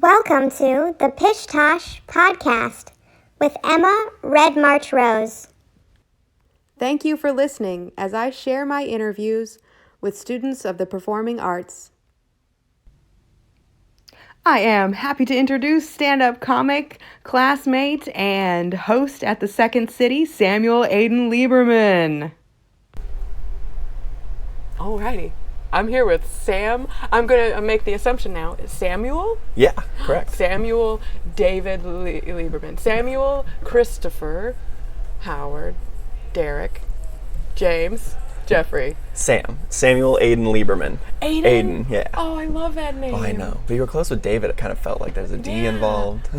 Welcome to the Pish Tosh podcast with Emma Red March Rose. Thank you for listening as I share my interviews with students of the performing arts. I am happy to introduce stand-up comic, classmate, and host at the Second City, Samuel Aiden Lieberman. Alrighty. I'm here with Sam. I'm going to make the assumption now. Samuel? Yeah, correct. Samuel David Lieberman. Samuel Christopher Howard Derek James Jeffrey. Samuel Aiden Lieberman. Aiden, yeah. Oh, I love that name. Oh, I know. But you were close with David. It kind of felt like there's a D involved.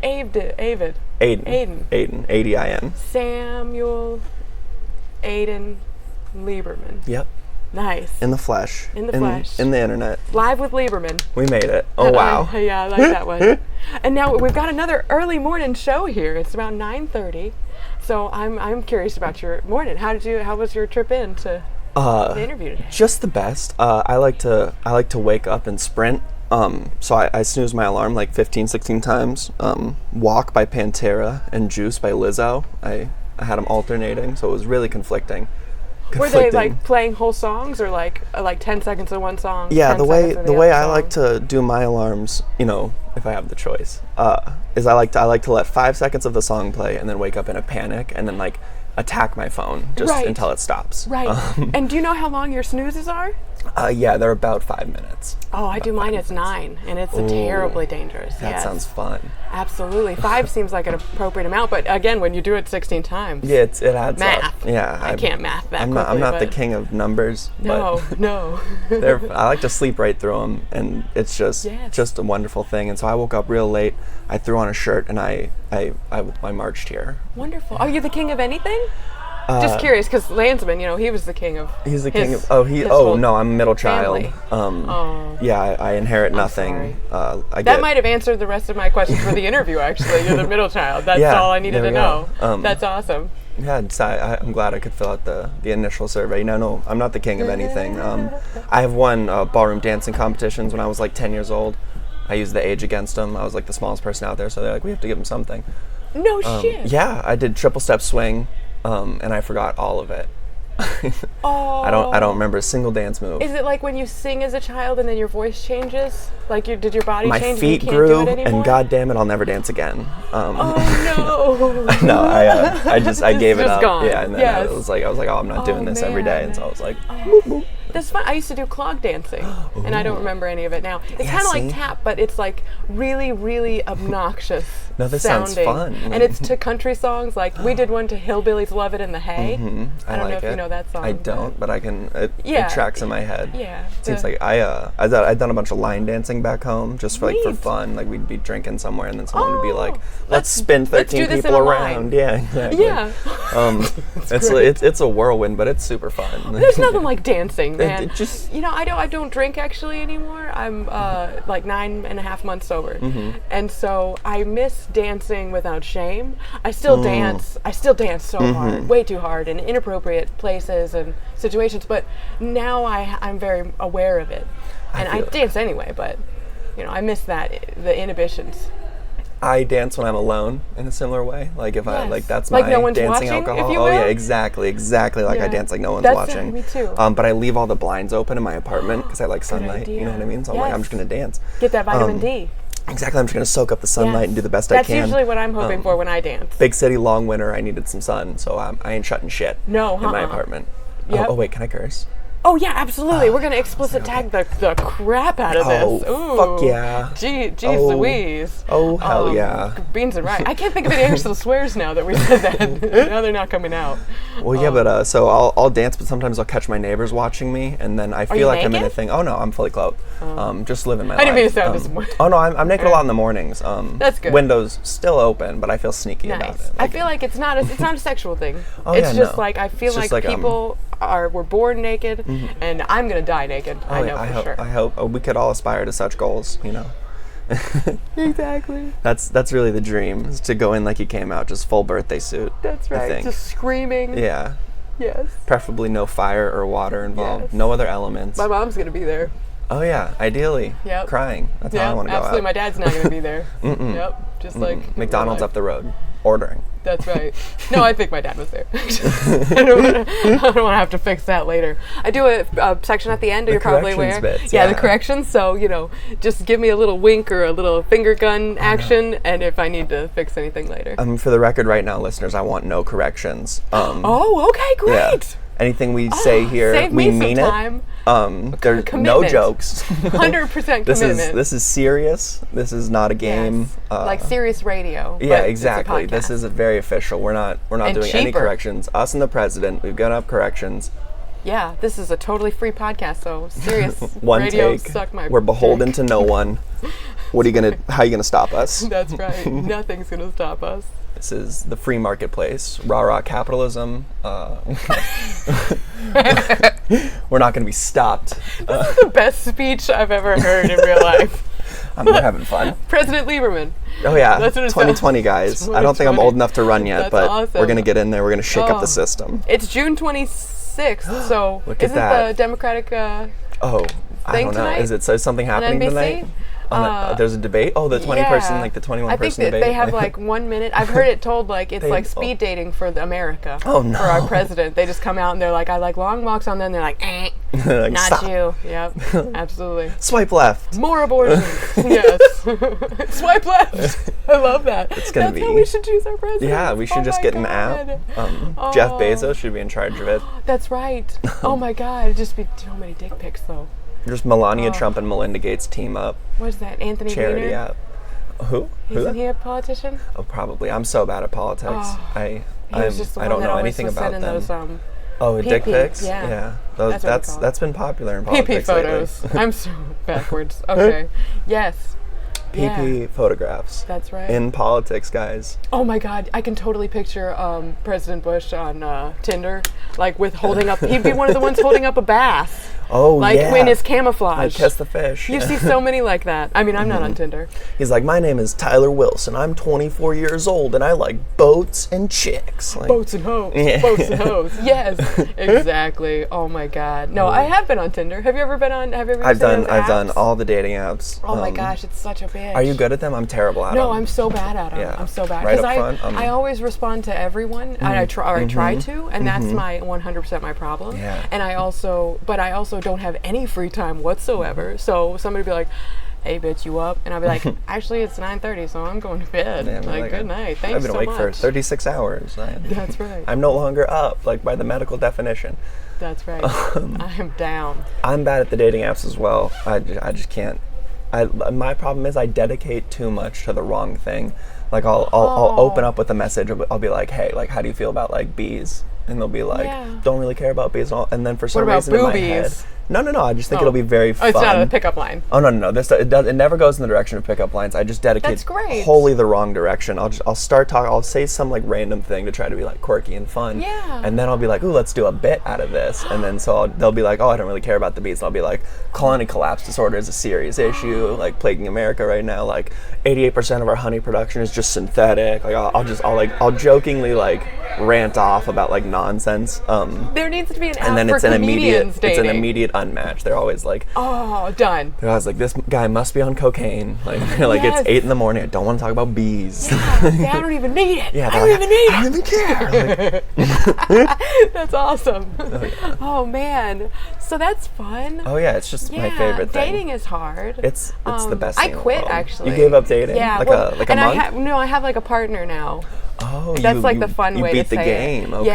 Aiden. Aiden. A-D-I-N. Samuel Aiden Lieberman. Yep. Nice. In the flesh. In the internet. Live with Lieberman. We made it. Oh, wow. Yeah, I like that one. And now we've got another early morning show here. It's about 9:30. So I'm curious about your morning. How was your trip in to the interview today? Just the best. I like to wake up and sprint. So I snooze my alarm like 15, 16 times. Walk by Pantera and Juice by Lizzo. I had them alternating, so it was really conflicting. Were they like playing whole songs or like 10 seconds of one song? Yeah, the way I like to do my alarms, if I have the choice, is I like to let 5 seconds of the song play and then wake up in a panic and then like attack my phone just until it stops. Right. And do you know how long your snoozes are? Yeah, they're about 5 minutes. Oh, I do mine at 9, and it's terribly dangerous. That sounds fun. Absolutely. 5 seems like an appropriate amount, but again, when you do it 16 times. Yeah, it adds math. up. Yeah, I can't math that quickly. I'm not the king of numbers. No. I like to sleep right through them, and it's just a wonderful thing. And so I woke up real late. I threw on a shirt, and I marched here. Wonderful. Are you the king of anything? Just curious, because Landsman, he was the king of. He's the king of. No, I'm a middle child. Family. I inherit nothing. That might have answered the rest of my questions for the interview. Actually, you're the middle child. That's all I needed to know. That's awesome. Yeah, I'm glad I could fill out the initial survey. No, I'm not the king of anything. I have won ballroom dancing competitions when I was like 10 years old. I used the age against them. I was like the smallest person out there, so they're like, we have to give them something. No shit. Yeah, I did triple step swing. And I forgot all of it. I don't remember a single dance move. Is it like when you sing as a child and then your voice changes? Like did your body change? My feet and you can't grew, do it anymore? and goddamn it, I'll never dance again. Oh no! No, I gave it up. Gone. Yeah, and then I was like, oh, I'm not doing this every day, and so I was like, boop, boop. That's fun. I used to do clog dancing, and I don't remember any of it now. It's kind of like tap, but it's like really, really obnoxious. No, this sounding. sounds fun. And it's to country songs. Like we did one to Hillbillies Love It in the Hay. I don't know if you know that song. I don't, but I can. It tracks in my head. Yeah. It seems like I'd done a bunch of line dancing back home just for for fun. Like we'd be drinking somewhere, and then someone would be like, "Let's spin 13 people around." Yeah, exactly. Yeah. It's a whirlwind, but it's super fun. There's nothing like dancing, man. It just I don't drink actually anymore. I'm like 9.5 months sober, and so I miss dancing without shame. I still dance. I still dance so hard, way too hard, in inappropriate places and situations. But now I'm very aware of it, and I dance anyway. But I miss the inhibitions. I dance when I'm alone in a similar way. Like if that's my no one's dancing watching, alcohol. if you will? Yeah, exactly. Like I dance like no one's watching. Me too. But I leave all the blinds open in my apartment because I like sunlight. idea. You know what I mean? So I'm like, I'm just gonna dance. Get that vitamin D. Exactly. I'm just gonna soak up the sunlight and do the best I can. That's usually what I'm hoping for when I dance. Big city, long winter. I needed some sun, so I ain't shutting shit. In my apartment. Yep. Oh wait, can I curse? Oh yeah, absolutely. We're gonna explicit tag the crap out of this. Oh, fuck yeah. Geez Louise. Oh hell yeah. Beans and rice. I can't think of any actual swears now that we said that. Now they're not coming out. Well, yeah, but so I'll dance, but sometimes I'll catch my neighbors watching me, and then I feel like I'm in a thing. Oh no, I'm fully clothed. Just living my life. I didn't mean to sound disappointed. Oh no, I'm naked a lot in the mornings. That's good. Windows still open, but I feel sneaky about it. I feel like it's not a sexual thing. It's just like I feel like people were born naked, and I'm gonna die naked. I know for sure. I hope we could all aspire to such goals. Exactly. That's really the dream, is to go in like you came out, just full birthday suit. That's right. I think. Just screaming. Yeah. Yes. Preferably no fire or water involved. Yes. No other elements. My mom's gonna be there. Oh yeah, ideally. Yep. Crying. That's how I want to go absolutely. out. My dad's not going to be there. Yep. Just like McDonald's up the road. Ordering. That's right. No, I think my dad was there. I don't want to have to fix that later. I do a section at the end. You're probably aware. Bits, the corrections. So just give me a little wink or a little finger gun action, and if I need to fix anything later. For the record, right now, listeners, I want no corrections. Oh, okay, great. Yeah. Anything we say here, save we me mean some it. time. There's no Commitment. jokes. 100% commitment. This is serious. This is not a game. Yes. Like serious radio. Yeah, but exactly. It's a This is very official. We're not And doing any cheaper. corrections. Us and the president, we've got up corrections. Yeah, this is a totally free podcast, so serious One radio take. suck my We're beholden dick. to no one. How are you gonna stop us? That's right. Nothing's gonna stop us. This is the free marketplace. Rah capitalism. We're not gonna be stopped. This is the best speech I've ever heard in real life. We're having fun. President Lieberman. Oh yeah, That's what it 2020 sounds- guys. I don't think I'm 2020. old enough to run yet, That's but awesome. we're gonna get in there. We're gonna shake up Oh. the system. It's June 26th, so Look at isn't that. the Democratic Oh, I Thing don't know. tonight? Is something happening NBC? tonight? There's a debate. Oh, the 20 person, like the 21 I think person that debate. they have like 1 minute. I've heard it told like it's They- like speed dating for America. Oh, no. For our president, they just come out and they're like, I like long walks on them. They're like, Like, not stop. you. Yep, absolutely. Swipe left. More abortions. Yes. Swipe left. I love that. It's gonna That's how be- we should choose our president. Yeah, we should Oh just my get an God. app. Jeff Bezos should be in charge of it. That's right. Oh my God. It'd just be so many dick pics though. Just Melania Trump and Melinda Gates team up. What is that? Anthony Charity Weiner? app. Who? Who? Isn't he a politician? Oh, probably. I'm so bad at politics. Oh, I He was just the I one don't that know always anything was about sending them. those Oh, dick PP, pics? yeah. Those, That's what we call it. that's been popular in PP politics lately. photos. I'm so backwards. Okay. Yes. PP Yeah. photographs. That's right. In politics, guys. Oh my God, I can totally picture President Bush on Tinder, like with holding up. He'd be one of the ones holding up a bass, Oh, like yeah. in his camouflage. Like Kiss the Fish. You see so many like that. I mean, I'm not on Tinder. He's like, my name is Tyler Wilson. I'm 24 years old, and I like boats and chicks. Like, Boats and hoes. Yeah. Boats and hoes. Yes, exactly. Oh my God. No, I have been on Tinder. Have you ever been on? Have you ever? I've used any done of those I've done apps? all the dating apps. Oh my gosh, it's such a bitch. Are you good at them? I'm terrible at them. No, I'm so bad at them. Yeah. I'm so bad Right because up front, I always respond to everyone, and I try to, and that's my 100% my problem. Yeah. And I also don't have any free time whatsoever. So somebody would be like, "Hey, bitch, you up?" And I'll be like, "Actually, it's 9:30, so I'm going to bed. Yeah, like, good night. Thanks I've been so awake much." for 36 hours. That's right. I'm no longer up, like by the medical definition. That's right. I am down. I'm bad at the dating apps as well. I just can't. My problem is I dedicate too much to the wrong thing. Like I'll open up with a message. I'll be like, hey, like how do you feel about like bees? And they'll be like, Yeah. don't really care about bees. And then for some about reason in my head, boobies? no. I just think it'll be very fun. Oh, it's not a pickup line. Oh no. It never goes in the direction of pickup lines. I just dedicate That's great. wholly the wrong direction. I'll start talking. I'll say some like random thing to try to be like quirky and fun. Yeah. And then I'll be like, ooh, let's do a bit out of this. And then they'll be like, oh, I don't really care about the bees. And I'll be like, colony collapse disorder is a serious issue, like plaguing America right now. Like 88% of our honey production is just synthetic. Like I'll jokingly like rant off about like nonsense. There needs to be an app And then for it's an comedians dating. immediate unmatch. They're always like, Oh, done. they're always like, this guy must be on cocaine. Like, like Yes. it's 8 a.m. I don't want to talk about bees. Yeah, I don't even need it. Yeah, I don't even need I don't even care. it. That's awesome. Oh man, so that's fun. Oh yeah, it's just my favorite thing. Dating is hard. It's the best I thing in the quit world. actually. You gave up dating? Yeah, Like well, a and month? I have like a partner now. Oh, That's like the fun you way beat to the say game. it. Okay.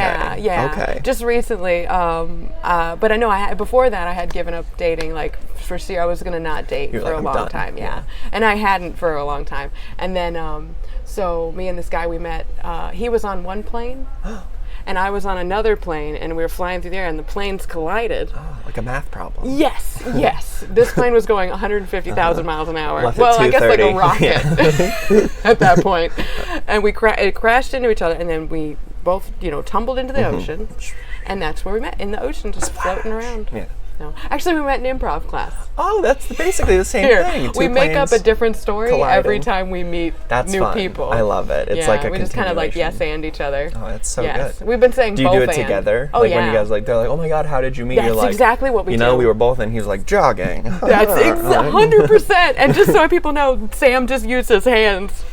Yeah. Okay. Just recently, but I know before that I had given up dating. Like for I was gonna not date You're for like, a I'm long done. time. Yeah. Yeah, and I hadn't for a long time. And then so me and this guy we met. He was on one plane. And I was on another plane, and we were flying through the air, and the planes collided. Oh, like a math problem. Yes. This plane was going 150,000 miles an hour. Left at Well, I guess like a 2:30. rocket at that point. And it crashed into each other, and then we both, tumbled into the ocean, and that's where we met, in the ocean, just floating around. Yeah. No. Actually, we met in improv class. Oh, that's basically the same Here, thing. we make up a different story colliding. every time we meet That's new fun. people. I love it. It's like a we just kind of like continuation. yes and each other. Oh, that's so yes. good. We've been saying do you both do it and. together? Oh, like yeah. when you guys they're like, oh my god, how did you meet? That's You're like, exactly what we do. we were both, and he's like jogging. That's 100%. And just so people know, Sam just used his hands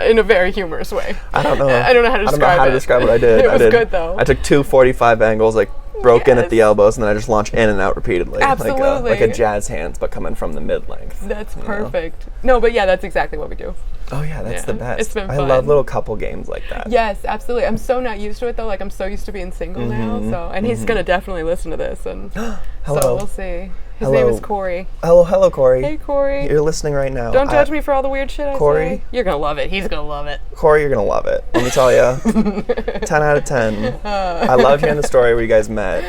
in a very humorous way. I don't know. I don't know how to describe it. I don't know how to describe what I did. It was good though. I took 2 45 angles, like broke in at the elbows, and then I just launched in and out repeatedly. Absolutely. Like a jazz hands, but coming from the mid-length. That's perfect. No, but yeah, that's exactly what we do. Oh yeah, that's the best. It's been I fun. love little couple games like that. Yes, absolutely. I'm so not used to it though. Like I'm so used to being single now. So, and he's gonna definitely listen to this, and Hello. so we'll see. His Hello. name is Corey. Hello, Corey. Hey, Corey. You're listening right now. Don't judge me for all the weird shit I Corey? say. You're gonna love it. He's gonna love it. Corey, you're gonna love it. Let me tell you, 10 out of 10. I love hearing the story where you guys met.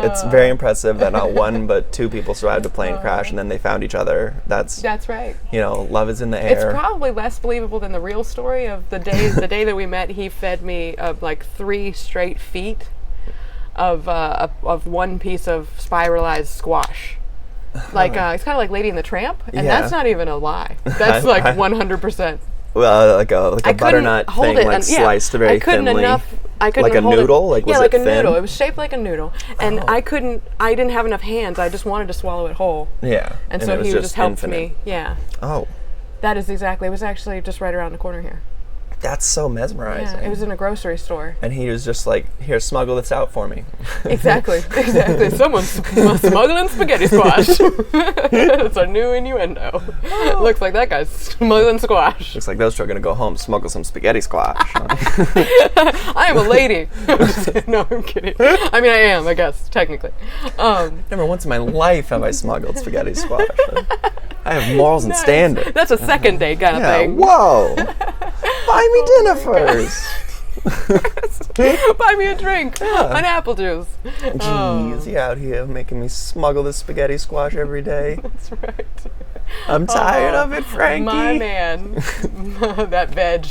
It's very impressive that not one but 2 people survived a plane crash, and then they found each other. That's right. Love is in the air. It's probably less believable than the real story of the day. The day that we met, he fed me like 3 straight feet of one piece of spiralized squash. Like it's kind of like Lady and the Tramp, and that's not even a lie. That's like 100%. Well, like a butternut thing, like sliced very thinly. I couldn't like a hold noodle. It. Like was yeah, like it a thin? noodle. It was shaped like a noodle, and I didn't have enough hands. I just wanted to swallow it whole. Yeah, and so he just helped me. Yeah. Oh. That is exactly. It was actually just right around the corner here. That's so mesmerizing. Yeah, it was in a grocery store. And he was just like, here, smuggle this out for me. Exactly. Someone's smuggling spaghetti squash. That's our new innuendo. Looks like that guy's smuggling squash. Looks like those two are going to go home, smuggle some spaghetti squash. I am a lady. No, I'm kidding. I mean, I am, I guess, technically. Never once in my life have I smuggled spaghetti squash. I have morals and standards. That's a second date kind of thing. Whoa. Buy me dinner first. Buy me a drink. An apple juice. Jeez, you out here making me smuggle this spaghetti squash every day. That's right. I'm tired of it, Frankie. My man. That veg.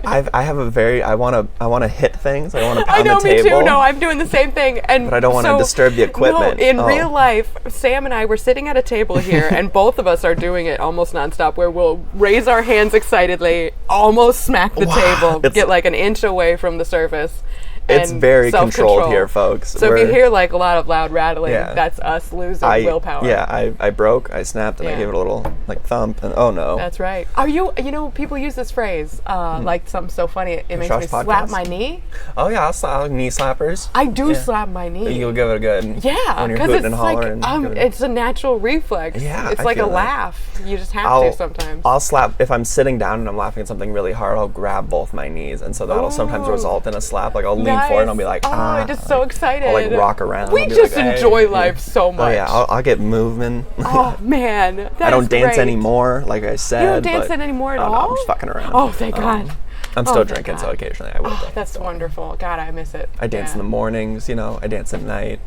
I want to hit things. I want to pound the table. I know, me too. No, I'm doing the same thing. But I don't want to disturb the equipment. No, in real life, Sam and I were sitting at a table here, and both of us are doing it almost nonstop, where we'll raise our hands excitedly, almost smack the table, get like an inch away from the surface. It's very controlled here, folks. So if you hear like a lot of loud rattling, that's us losing willpower. Yeah, I broke, I snapped, and I gave it a little like thump, and oh no. That's right. Are you know, people use this phrase, like something so funny, it makes me slap my knee. Oh yeah, I'll knee slappers. I do slap my knee. You'll give it a good, yeah, because it's and like, it's a natural reflex. Yeah, it's like a laugh. You just have to sometimes. I'll slap, if I'm sitting down and I'm laughing at something really hard, I'll grab both my knees, and so that'll sometimes result in a slap. Like I'll lean forward and I'll be like, I'm just so excited. I'll like rock around. We just enjoy life so much. Oh yeah, I'll get moving. Oh man, I don't dance anymore, like I said. You don't dance anymore at all? No, I'm just fucking around. Oh, thank God. I'm still drinking, so occasionally I will dance. That's wonderful. God, I miss it. I dance in the mornings, I dance at night.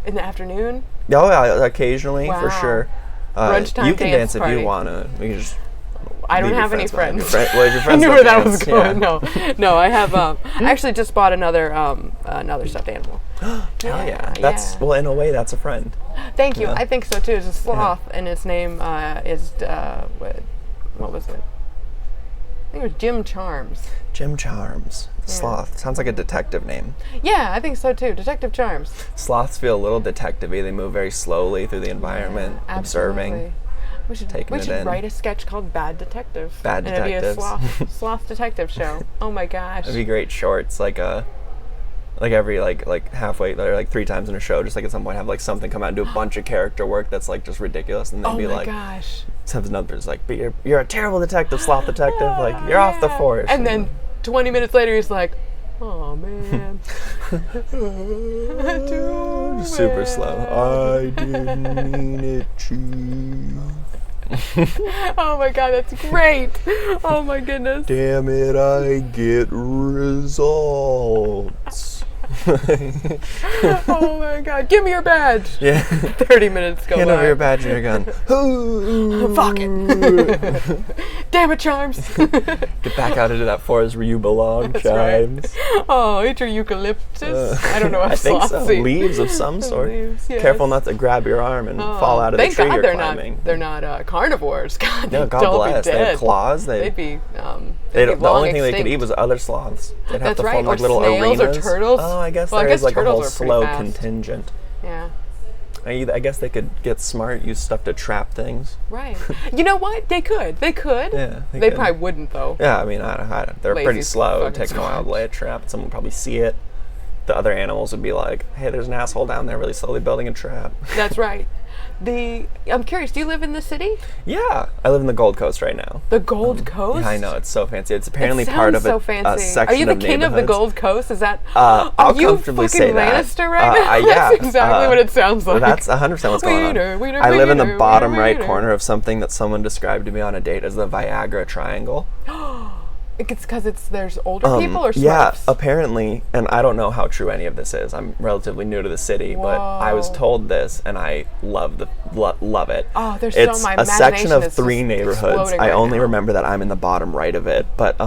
In the afternoon? Oh yeah, occasionally, for sure. Brunchtime you can dance party. if you want to. We can just. I don't have any friends. Well, your friends I knew where that was going. Yeah. No, I have. I actually just bought another stuffed animal. Hell yeah! That's well, in a way, that's a friend. Thank you. I think so too. It's a sloth, and its name is what was it? I think it was Jim Charms. Jim Charms. Sloth. Sounds like a detective name. Yeah, I think so too. Detective Charms. Sloths feel a little detective-y. They move very slowly through the environment, observing. We should write a sketch called Bad Detective. Bad Detectives. It'd be a sloth detective show. Oh my gosh. It'd be great shorts, like every like halfway or like 3 times in a show, just like at some point have like something come out and do a bunch of character work that's like just ridiculous, and then be like, gosh. Sometimes others like, but you're a terrible detective, sloth detective, like you're off the force. And then 20 minutes later he's like, oh man. Super slow. I didn't mean it, Chief. Oh my God, that's great. Oh my goodness. Damn it, I get results. Oh my God, give me your badge. Yeah. 30 minutes go by. Hand over your badge and your gun. Fuck it. Damn it, chimes. Get back out into that forest where you belong, chimes. Right. Oh, eat your eucalyptus. I don't know if I think so. eat. Leaves of some sort. Leaves, yes. Careful not to grab your arm and fall out of the tree Thank God you're climbing. they're not carnivores. God, No, they'd God all bless. be They dead. have claws. They'd be The long only thing they could extinct. eat was other sloths. They'd have That's to right, form like or little snails or arenas. turtles. Oh, I guess Well, I there's guess like a whole turtles are pretty slow fast. contingent. Yeah. I guess they could get smart, use stuff to trap things. Right. You know what? They could. Yeah, They could. probably wouldn't, though. Yeah, I mean, they're Lazy pretty slow. It'd fucking take them a while to lay a trap. Someone would probably see it. The other animals would be like, hey, there's an asshole down there really slowly building a trap. That's right. I'm curious, do you live in the city? Yeah, I live in the Gold Coast right now. The Gold Coast? Yeah, I know, it's so fancy. It's apparently It part of sounds so a fancy. section Are you the of king of the neighborhoods. Gold Coast? Is that? I'll are you comfortably fucking say that. Lannister right now? Yeah, That's exactly what it sounds like. That's 100% what's going on. Wiener, I live in the wiener, bottom wiener, right wiener. corner of something that someone described to me on a date as the Viagra Triangle. It's because there's older people or Smurfs? Yeah, apparently, and I don't know how true any of this is. I'm relatively new to the city, but I was Whoa. told this, and I love it. Oh, there's It's my a section imagination of is 3 just neighborhoods. exploding I right only now. remember that I'm in the bottom right of it, but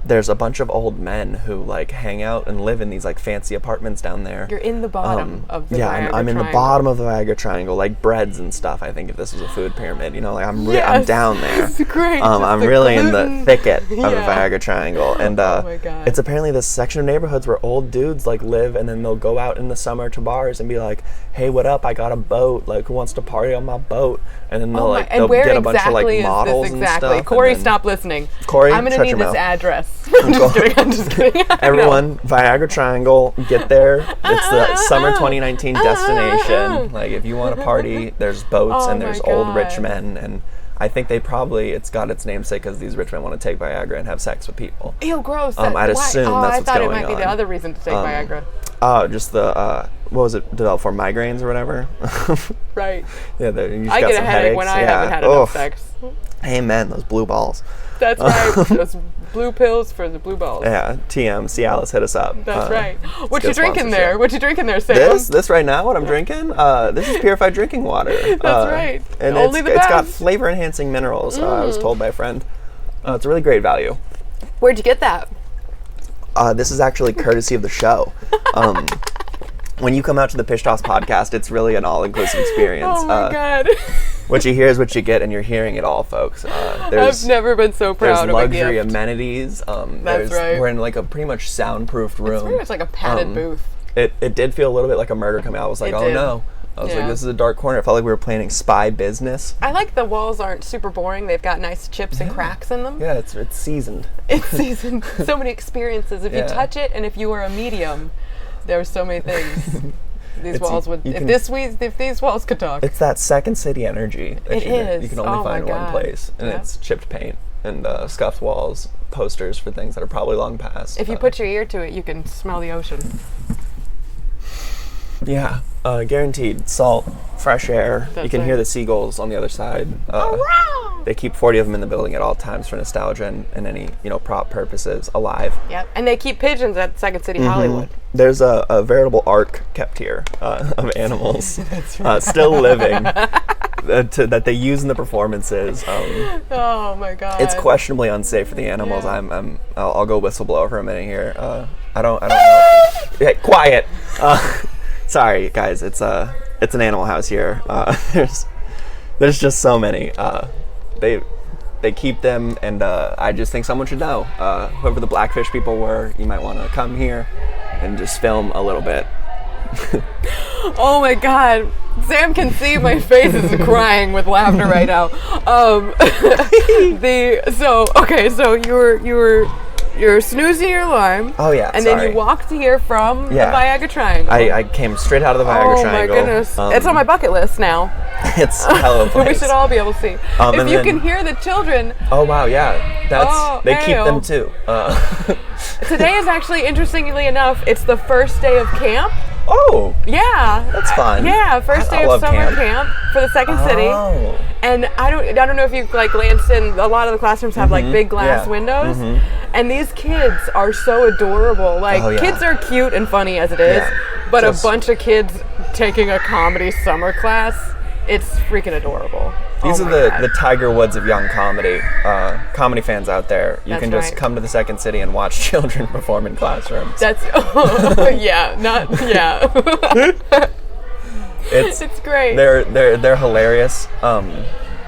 there's a bunch of old men who like hang out and live in these like fancy apartments down there. You're in the bottom of the Yeah, Viagra I'm in the Triangle. bottom of the Viagra Triangle, like breads and stuff. I think if this was a food pyramid, like I'm Yes. down there. It's great. I'm Just really in the gluten. thicket of the Yeah. Viagra Triangle, and Oh my God. it's apparently this section of neighborhoods where old dudes like live, and then they'll go out in the summer to bars and be like, "Hey, what up? I got a boat. Like, who wants to party on my boat?" And then they'll and they'll where get a bunch of exactly like is models this and exactly? stuff. Corey, and then stop listening. Corey, I'm gonna shut need your this mouth. address. I'm just kidding. I'm just kidding. Everyone, Viagra Triangle, get there. It's the summer 2019 destination. Like, if you want to party, there's boats Oh and there's my old rich God. men, and I think it's got its namesake because these rich men want to take Viagra and have sex with people. Ew, gross. I'd Why? assume Oh, that's I what's thought it going might be the on. other reason to take Viagra. Just the what was it developed for, migraines or whatever? Right. Yeah, you just I got get a some headache headaches. when I Yeah. haven't had enough Oof. sex. Amen. Those blue balls. That's right. Those blue pills for the blue balls. Yeah. TM. Cialis, hit us up. That's right. What good you drinking there? sponsorship. What you drinking there, Sam? This right now, what I'm drinking, this is purified drinking water. That's right. And Only the it's got best. flavor enhancing minerals. I was told by a friend. It's a really great value. Where'd you get that? This is actually courtesy of the show. When you come out to the Pish Toss podcast, it's really an all-inclusive experience. Oh my God. What you hear is what you get, and you're hearing it all, folks. I've never been so proud There's of a gift. luxury amenities. That's right. We're in like a pretty much soundproofed room. It's pretty much like a padded booth. It did feel a little bit like a murder coming out. I was like, It oh did. no. I was Yeah. like, this is a dark corner. It felt like we were planning spy business. I like the walls aren't super boring. They've got nice chips and cracks in them. Yeah, it's seasoned. It's seasoned. So many experiences. If you Yeah. touch it, and if you were a medium, there's so many things. These It's- walls would. you If can- if these walls could talk. It's that second city energy. That It you is. can only Oh my find one God. place, and Yeah. it's chipped paint and scuffed walls, posters for things that are probably long past. If you put your ear to it, you can smell the ocean. Yeah, guaranteed salt, fresh air. You That's can right. hear the seagulls on the other side. They keep 40 of them in the building at all times for nostalgia and any prop purposes alive. Yep. And they keep pigeons at Second City Mm-hmm. Hollywood. There's a veritable ark kept here of animals still living that they use in the performances. Oh my God. It's questionably unsafe for the animals. Yeah. I'll go whistleblower for a minute here. I don't know. Yeah, quiet. Sorry, guys. It's an animal house here. There's just so many. They keep them, and I just think someone should know. Whoever the Blackfish people were, you might want to come here and just film a little bit. Oh my God. Sam can see my face is crying with laughter right now. You're snoozing your alarm. Oh yeah. And sorry. then you walked here from Yeah. the Viagra Triangle. I came straight out of the Viagra Oh Triangle. my goodness. It's on my bucket list now. It's hell of a place. We should all be able to see. If and you then- can hear the children, Oh wow, yeah. They keep them too. today is actually, interestingly enough, it's the first day of camp. Oh, Yeah. that's fun. Yeah, first I day of love summer camp. camp for the Second City. Oh. And I don't know if you glanced in. A lot of the classrooms have like big glass Yeah. windows, and these kids are so adorable. Like Oh, yeah. kids are cute and funny as it is, Yeah. but Just- a bunch of kids taking a comedy summer class. It's freaking adorable. These Oh are my the, God. the Tiger Woods of young comedy. Comedy fans out there, you That's can just right. come to the Second City and watch children perform in classrooms. That's It's great. They're hilarious.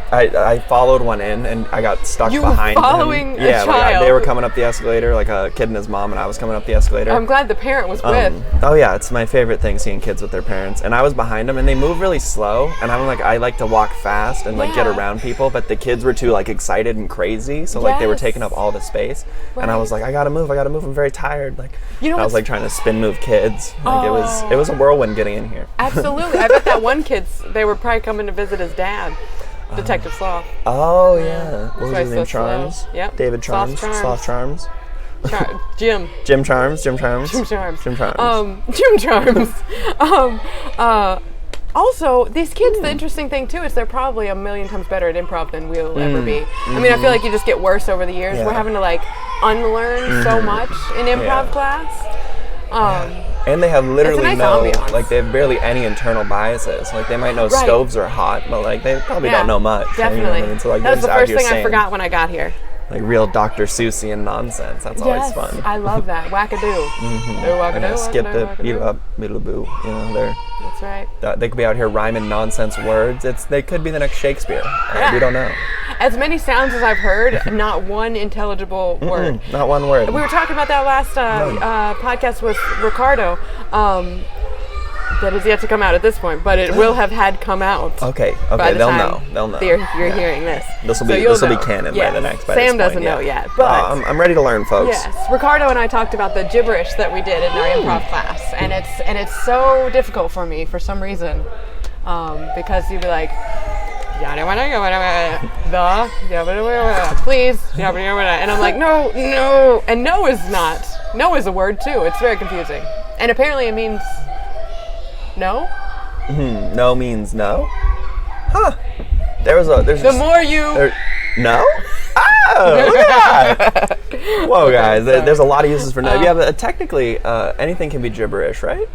I followed one in and I got stuck You were behind following him. a Yeah, child. they were coming up the escalator, like a kid and his mom, and I was coming up the escalator. I'm glad the parent was with. Oh yeah, it's my favorite thing, seeing kids with their parents. And I was behind them, and they move really slow. And I'm like, I like to walk fast and like get Yeah. around people, but the kids were too like excited and crazy, so like they were Yes. taking up all the space. And I was like, I gotta move. I'm very tired. Like, You know I was what's- like trying to spin move kids. Like it was a whirlwind getting in here. Absolutely. I bet that one they were probably coming to visit his dad, Detective Sloth. Oh yeah, what was why his name? it's so slow. Charms. Yep. David Sloth Charms. Charms. Sloth Charms. Jim. Jim Charms. Jim Charms. Jim Charms. Jim Charms. Jim Charms. Also, these kids, the interesting thing too is they're probably a million times better at improv than we'll ever be. I mean, I feel like you just get worse over the years. Yeah. We're having to like unlearn so much in improv Yeah. class. And they have literally nice no, ambiance. like they have barely any internal biases. Like they might know Right. stoves are hot, but like they probably Yeah, don't know much. You know what I Definitely. mean? So like That they're was the just out first here thing I saying, forgot when I got here. like real Dr. Seussian nonsense. That's always fun. I love that. Wackadoo. And then skip the beat up, middle boo. You know, That's right. they could be out here rhyming nonsense words. They could be the next Shakespeare. We don't know. As many sounds as I've heard, not one intelligible word. Not one word. We were talking about that last podcast with Ricardo. That is yet to come out at this point, but it will have had come out. Okay, by the they'll time know. They'll know. You're Yeah. hearing this. This will So be you'll know. canon Yes. by this Sam point, doesn't yeah. know yet, but I'm ready to learn, folks. yes, Ricardo and I talked about the gibberish that we did in our improv class, and it's so difficult for me for some reason, because you'd be like, please, and I'm like, no, and no is a word too. It's very confusing, and apparently it means no. No means no. Huh. There's The more you. no? Oh, look at that. Whoa, guys. There's a lot of uses for no. Yeah, but technically, anything can be gibberish, right?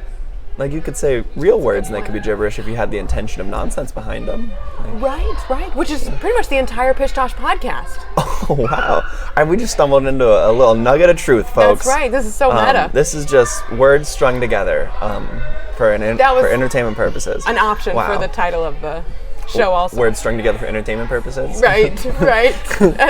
Like, you could say real words and they could be gibberish if you had the intention of nonsense behind them. Right. Which is pretty much the entire Pish Tosh podcast. Oh, wow. We just stumbled into a little nugget of truth, folks. That's right. This is so meta. This is just words strung together for entertainment purposes. An option Wow. for the title of the show also. Words strung together for entertainment purposes? Right.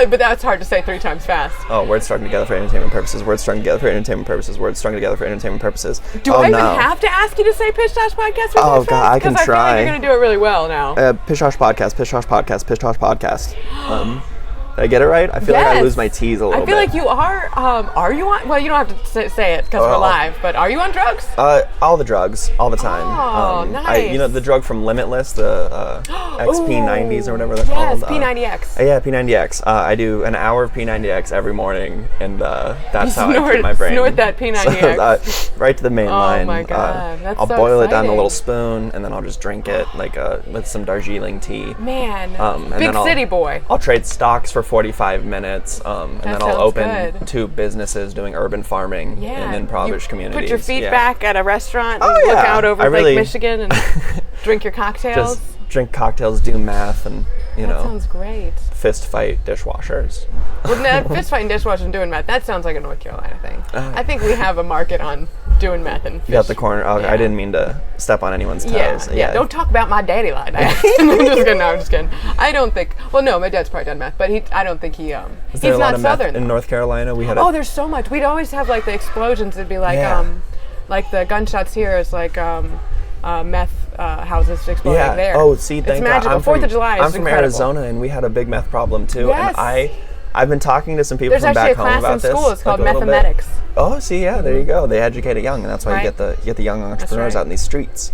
But that's hard to say 3 times fast. Oh, words strung together for entertainment purposes. Words strung together for entertainment purposes. Words strung together for entertainment purposes. Do I even have to ask you to say Pish Tosh podcast? Oh, God, I can Because I feel try. like you're going to do it really well now. Pish Tosh podcast, Pish Tosh podcast, Pish Tosh podcast. Did I get it right? I feel like I Yes. lose my T's a little I feel bit. like you are you on, well, you don't have to say it because we're Oh. live, but are you on drugs? All the drugs, all the time. Oh, nice. You know the drug from Limitless, the XP90s or whatever they're called. Yes, P90X. Yeah, P90X. I do an hour of P90X every morning, and that's how I snort- keep my brain. snort that P90X. So, right to the main line. my God, that's I'll so boil it down in a little exciting. spoon, and then I'll just drink it like with some Darjeeling tea. Man, And big then city boy. I'll trade stocks for 45 minutes, and then I'll sounds open good. 2 businesses doing urban farming in impoverished communities. Put your feet Yeah. back at a restaurant and Oh, look yeah. out over I Lake really- Michigan and drink your cocktails. Just drink cocktails, do math, and that sounds great. fist fight dishwashers. Well, fist fighting dishwashers and doing meth, that sounds like a North Carolina thing. I think we have a market on doing meth and fish. You got the corner. Oh, Yeah. I didn't mean to step on anyone's toes. Yeah. Don't talk about my daddy like that. I'm just kidding. I don't think. Well, no, my dad's probably done meth, but I don't think he. Is He's there a lot not of meth Southern. in North Carolina? We had Oh, there's so much. We'd always have like the explosions. It'd be like like the gunshots here is like meth houses exploding there. Oh, see, it's thank magical. God. 4th of July is I'm from incredible. Arizona, and we had a big meth problem too. Yes. And I've been talking to some people There's from actually back a home class about in this. school. It's called like a little bit. mathematics. Oh, see, yeah, there you go. They educate it young, and that's why Right. you get the young entrepreneurs right. out in these streets.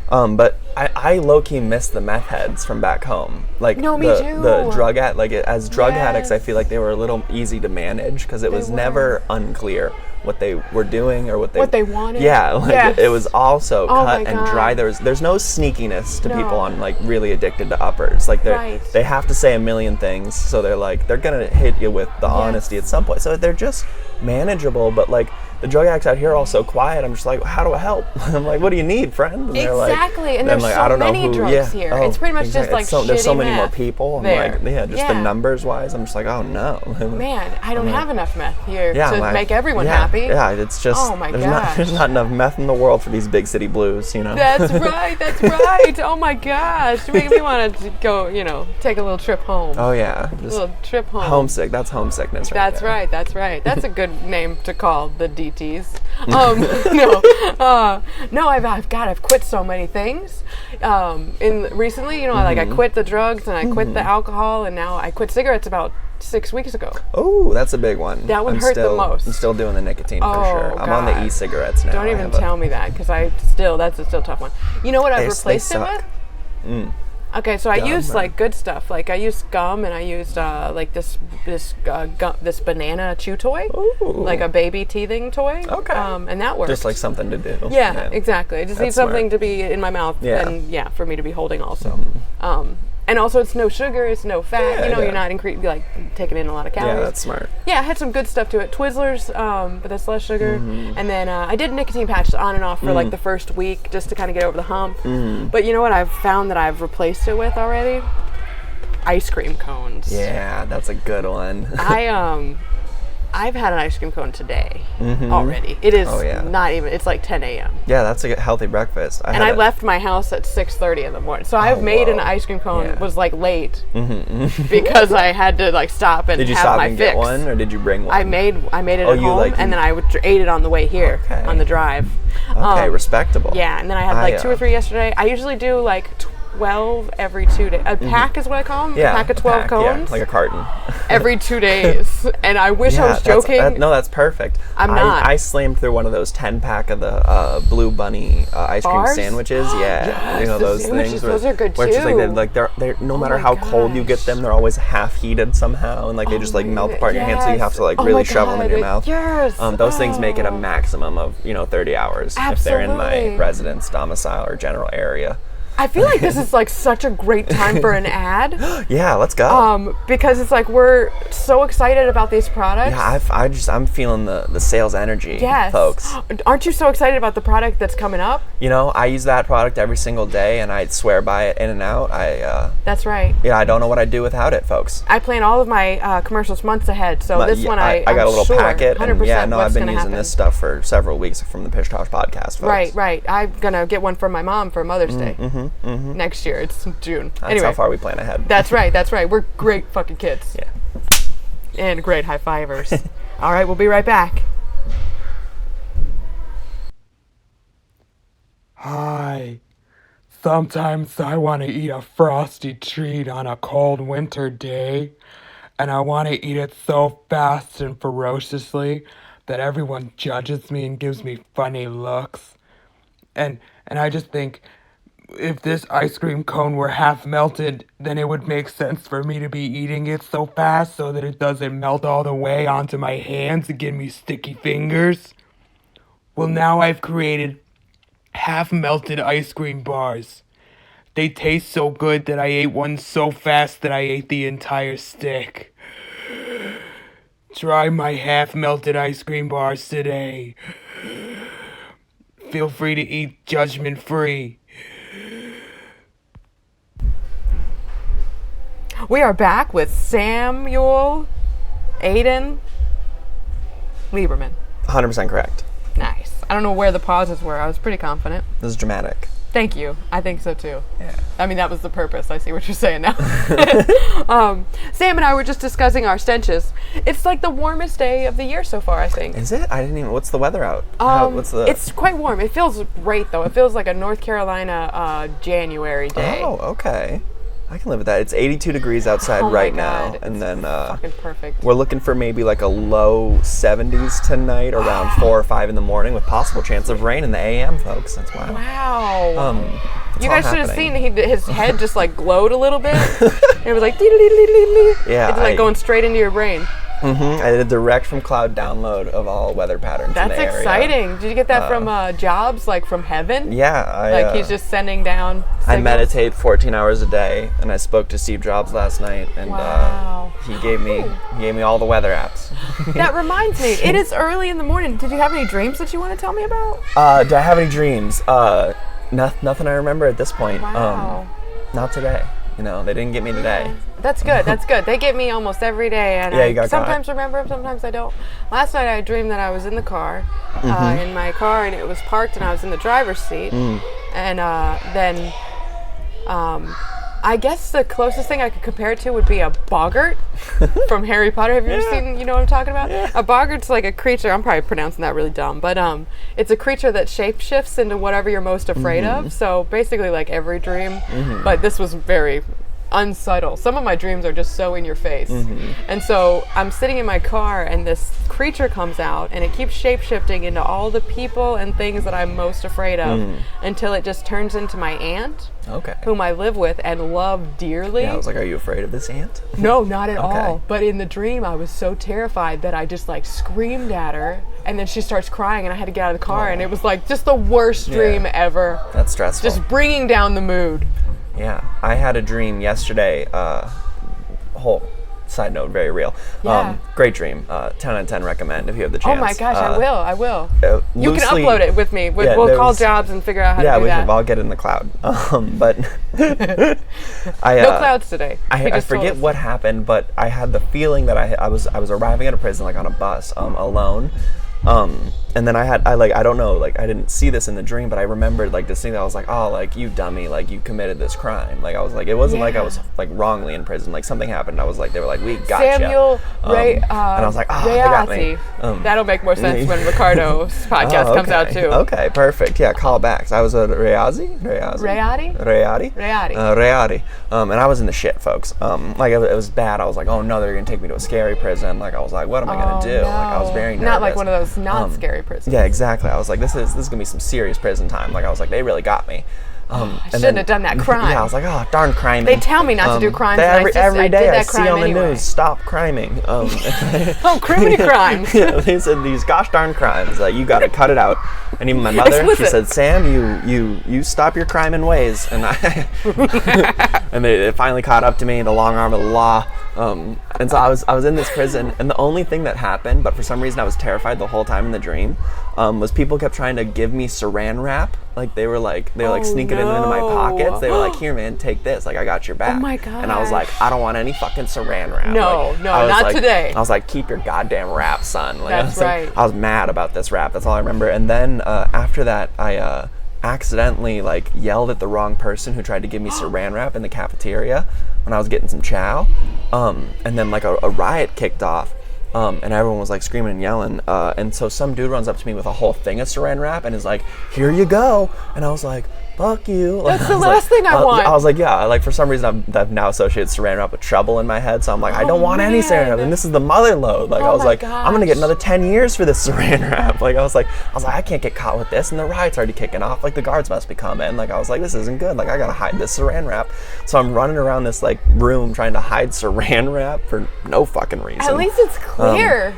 But I low key miss the meth heads from back home. Like No, me the too. drug as drug addicts, I Yes. feel like they were a little easy to manage because it was were. never unclear what they were doing or what they wanted. Yeah, like Yes. it was also Oh cut my and God. dry. There's no sneakiness to No. people on like really addicted to uppers. Like Right. they have to say a million things, so they're gonna hit you with the honesty at some point. So they're just manageable, but like the drug addicts out here are all so quiet. I'm just like, how do I help? I'm like, what do you need, friend? And Exactly, and there's like, so I don't know many who, drugs here. It's pretty much just like there's so shitty many more meth people. I'm there. like, just the numbers wise, I'm just like, oh no. Man, I don't have enough meth here Yeah, to make everyone happy. Yeah, it's just Oh my there's not enough meth in the world for these big city blues, you know. That's right. Oh my gosh, making me want to go, take a little trip home. Oh yeah, A little trip home. homesick. That's homesickness. That's right. That's right. That's a good name to call the DTs. I've quit so many things. Recently, I quit the drugs and I quit the alcohol, and now I quit cigarettes about 6 weeks ago. Oh, that's a big one. That one hurt the most. I'm still doing the nicotine for sure. I'm on the e-cigarettes now. Don't even tell me that, because that's a still tough one. You know what I've replaced it with? Okay, so I used good stuff. Like I used gum, and I used this banana chew toy, like a baby teething toy. Okay, and that works. Just like something to do. Yeah, exactly. I just need something to be in my mouth, and for me to be holding also. And also, it's no sugar, it's no fat. You're not taking in a lot of calories. Yeah, that's smart. Yeah, it had some good stuff to it. Twizzlers, but that's less sugar. And then I did nicotine patches on and off for the first week, just to kind of get over the hump. But you know what I've found that I've replaced it with already? Ice cream cones. Yeah, that's a good one. I've had an ice cream cone today already. It is not even, it's like 10 a.m. Yeah, that's a healthy breakfast. I left my house at 6:30 in the morning. So I've made an ice cream cone, was late because I had to stop and have my fix. Did you stop and get one, or did you bring one? I made it at home, and then I ate it on the way here on the drive. Okay, respectable. Yeah, and then I had 2 or 3 yesterday. I usually do 12 every 2 days. A pack is what I call them. Yeah, a pack of 12 cones. Yeah, like a carton. Every 2 days. And I wish I was joking. That's perfect. I'm not. I slammed through one of those 10-pack of the Blue Bunny ice cream sandwiches. Yeah, yes, those things. Those are good too. Where it's just they're no matter how cold you get them, they're always half heated somehow, and they just melt apart in your hand, so you have to really shovel them in your mouth. Yes. Those things make it a maximum of 30 hours if they're in my residence, domicile, or general area. I feel like this is such a great time for an ad. Yeah, let's go. Because it's we're so excited about these products. Yeah, I'm feeling the sales energy, folks. Aren't you so excited about the product that's coming up? I use that product every single day, and I swear by it in and out. That's right. Yeah, I don't know what I'd do without it, folks. I plan all of my commercials months ahead, so I got a little packet, and I've been using this stuff for several weeks from the Pish Tosh podcast, folks. Right. I'm gonna get one from my mom for Mother's Day. Next year. It's June. That's how far we plan ahead. That's right. We're great fucking kids. Yeah. And great high fivers. All right, we'll be right back. Hi. Sometimes I want to eat a frosty treat on a cold winter day, and I want to eat it so fast and ferociously that everyone judges me and gives me funny looks. And I just think, if this ice cream cone were half melted, then it would make sense for me to be eating it so fast so that it doesn't melt all the way onto my hands and give me sticky fingers. Well, now I've created half-melted ice cream bars. They taste so good that I ate one so fast that I ate the entire stick. Try my half-melted ice cream bars today. Feel free to eat judgment-free. We are back with Samuel Aiden Lieberman. 100% correct. Nice. I don't know where the pauses were. I was pretty confident. This is dramatic. Thank you. I think so too. Yeah. I mean, that was the purpose. I see what you're saying now. Sam and I were just discussing our stenches. It's the warmest day of the year so far, I think. Is it? I didn't even. What's the weather out? It's quite warm. It feels great though. It feels like a North Carolina January day. Oh, okay. I can live with that. It's 82 degrees outside right now, and then fucking perfect. We're looking for maybe a low 70s tonight, around 4 or 5 in the morning, with possible chance of rain in the AM, folks. That's wild. Wow. You guys should have seen his head just glowed a little bit. And it was yeah, it's going straight into your brain. I did a direct from cloud download of all weather patterns in the area. That's exciting. Did you get that from jobs, from heaven? Yeah. He's just sending down signals? I meditate 14 hours a day, and I spoke to Steve Jobs last night, and wow. he gave me all the weather apps. That reminds me, it is early in the morning. Did you have any dreams that you want to tell me about? Do I have any dreams? Nothing I remember at this point. Wow. Not today. You know, they didn't get me today. That's good. That's good. They get me almost every day, and Yeah, you got I sometimes caught. remember them, sometimes I don't. Last night I dreamed that I was in the car, in my car, and it was parked, and I was in the driver's seat, and then I guess the closest thing I could compare it to would be a boggart from Harry Potter. Have you ever seen, you know what I'm talking about? Yeah. A boggart's like a creature, I'm probably pronouncing that really dumb, but it's a creature that shapeshifts into whatever you're most afraid of. So basically like every dream, but this was very unsubtle. Some of my dreams are just so in your face. And so I'm sitting in my car and this creature comes out and it keeps shape-shifting into all the people and things that I'm most afraid of until it just turns into my aunt, whom I live with and love dearly. Yeah, I was like, are you afraid of this ant? No, not at all. But in the dream, I was so terrified that I just like screamed at her, and then she starts crying, and I had to get out of the car, and it was like just the worst dream ever. That's stressful. Just bringing down the mood. Yeah, I had a dream yesterday. Whole side note, very real. Yeah. Great dream. 10 out of 10 recommend if you have the chance. Oh my gosh, I will. You can Loosely- upload it with me. Yeah, We'll there call was- jobs and figure out how to do we that. I'll get it in the cloud. But I No clouds today. He I just told forget us. what happened, but I had the feeling that I was arriving at a prison like on a bus, alone. And then I don't know, like I didn't see this in the dream, but I remembered like this thing that I was like, oh, like you dummy, like you committed this crime. Like I was like, it wasn't like I was like wrongly in prison, like something happened. I was like, they were like, we got you. Samuel Ray, and I was like, oh, they got me. That'll make more sense when Ricardo's podcast comes out too. Okay, perfect. Yeah, callbacks. I was a Reati. And I was in the shit, folks. Like it was bad. I was like, oh no, they're gonna take me to a scary prison. Like I was like, what am I gonna do? No. Like I was very nervous. Not like one of those not scary prisons. Yeah, exactly. I was like, this is gonna be some serious prison time. Like I was like, they really got me. I shouldn't have done that crime. Yeah, I was like, oh, darn crime. They tell me not to do crimes, and every day did I that see crime on the anyway. news, stop criming. Oh, criminy crimes. Yeah, they said these gosh darn crimes. You got to cut it out. And even my mother, Explicit. she said, Sam, you stop your criming ways. And and they finally caught up to me, the long arm of the law. And so I was in this prison, and the only thing that happened, but for some reason I was terrified the whole time in the dream, was people kept trying to give me saran wrap. Like they were sneaking it into my pockets. They were like, here man, take this. Like I got your back. Oh my And I was like, I don't want any fucking saran wrap. No, not today. I was like, keep your goddamn wrap, son. Like, That's right. I was mad about this rap. That's all I remember. And then after that, I accidentally yelled at the wrong person who tried to give me saran wrap in the cafeteria when I was getting some chow. And then a riot kicked off. And everyone was screaming and yelling. And so some dude runs up to me with a whole thing of saran wrap and is like, here you go. And I was like, fuck you. That's the last thing I want. I was like, yeah. For some reason, I've now associated saran wrap with trouble in my head. So I'm like, I don't want any saran wrap. And this is the mother load. I was like, I'm going to get another 10 years for this saran wrap. I was like, I can't get caught with this. And the riot's already kicking off. The guards must be coming. I was like, this isn't good. I got to hide this saran wrap. So I'm running around this room trying to hide saran wrap for no fucking reason. At least it's clear.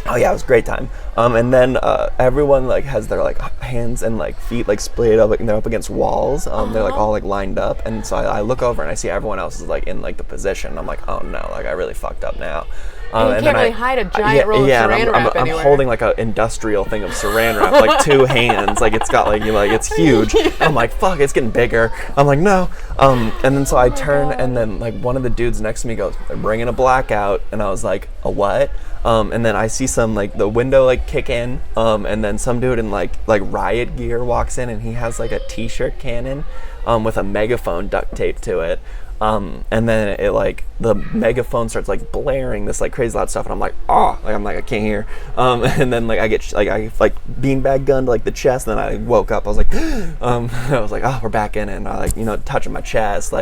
Oh yeah, it was a great time. And then everyone has their hands and feet splayed up, and they're up against walls. They're all lined up, and so I look over and I see everyone else is in the position. I'm like, oh no, I really fucked up now. And you can't really hide a giant roll of saran wrap I'm anywhere. holding an industrial thing of saran wrap, 2 hands, it's got it's huge. Yeah. I'm like, fuck, it's getting bigger. I'm like, no. And then so I turn, and then one of the dudes next to me goes, they're bringing a blackout, and I was like, a what? And then I see some the window kick in, and then some dude in riot gear walks in, and he has a t-shirt cannon with a megaphone duct taped to it. And then it the megaphone starts blaring this crazy loud stuff, and I'm like, oh, I can't hear. And then I get I beanbag gunned the chest, and then I woke up. I was like, I was like, oh, we're back in it. And I touching my chest,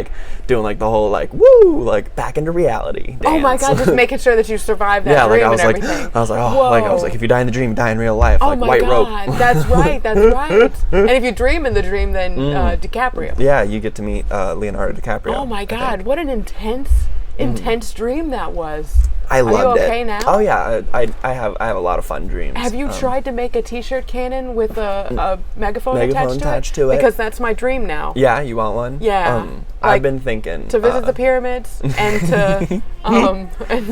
doing the whole woo, back into reality dance. Oh my god, just making sure that you survived that dream I was and everything. I was like, oh, Whoa. I was like, if you die in the dream, you die in real life. Oh my white god, rope. that's right. And if you dream in the dream, then DiCaprio. Yeah, you get to meet Leonardo DiCaprio. Oh my god, what an intense intense dream that was. I loved it. Are you okay now? Oh yeah, I have a lot of fun dreams. Have you tried to make a t-shirt cannon with a megaphone attached to it? Because that's my dream now. Yeah, you want one? Yeah. I've been thinking to visit the pyramids and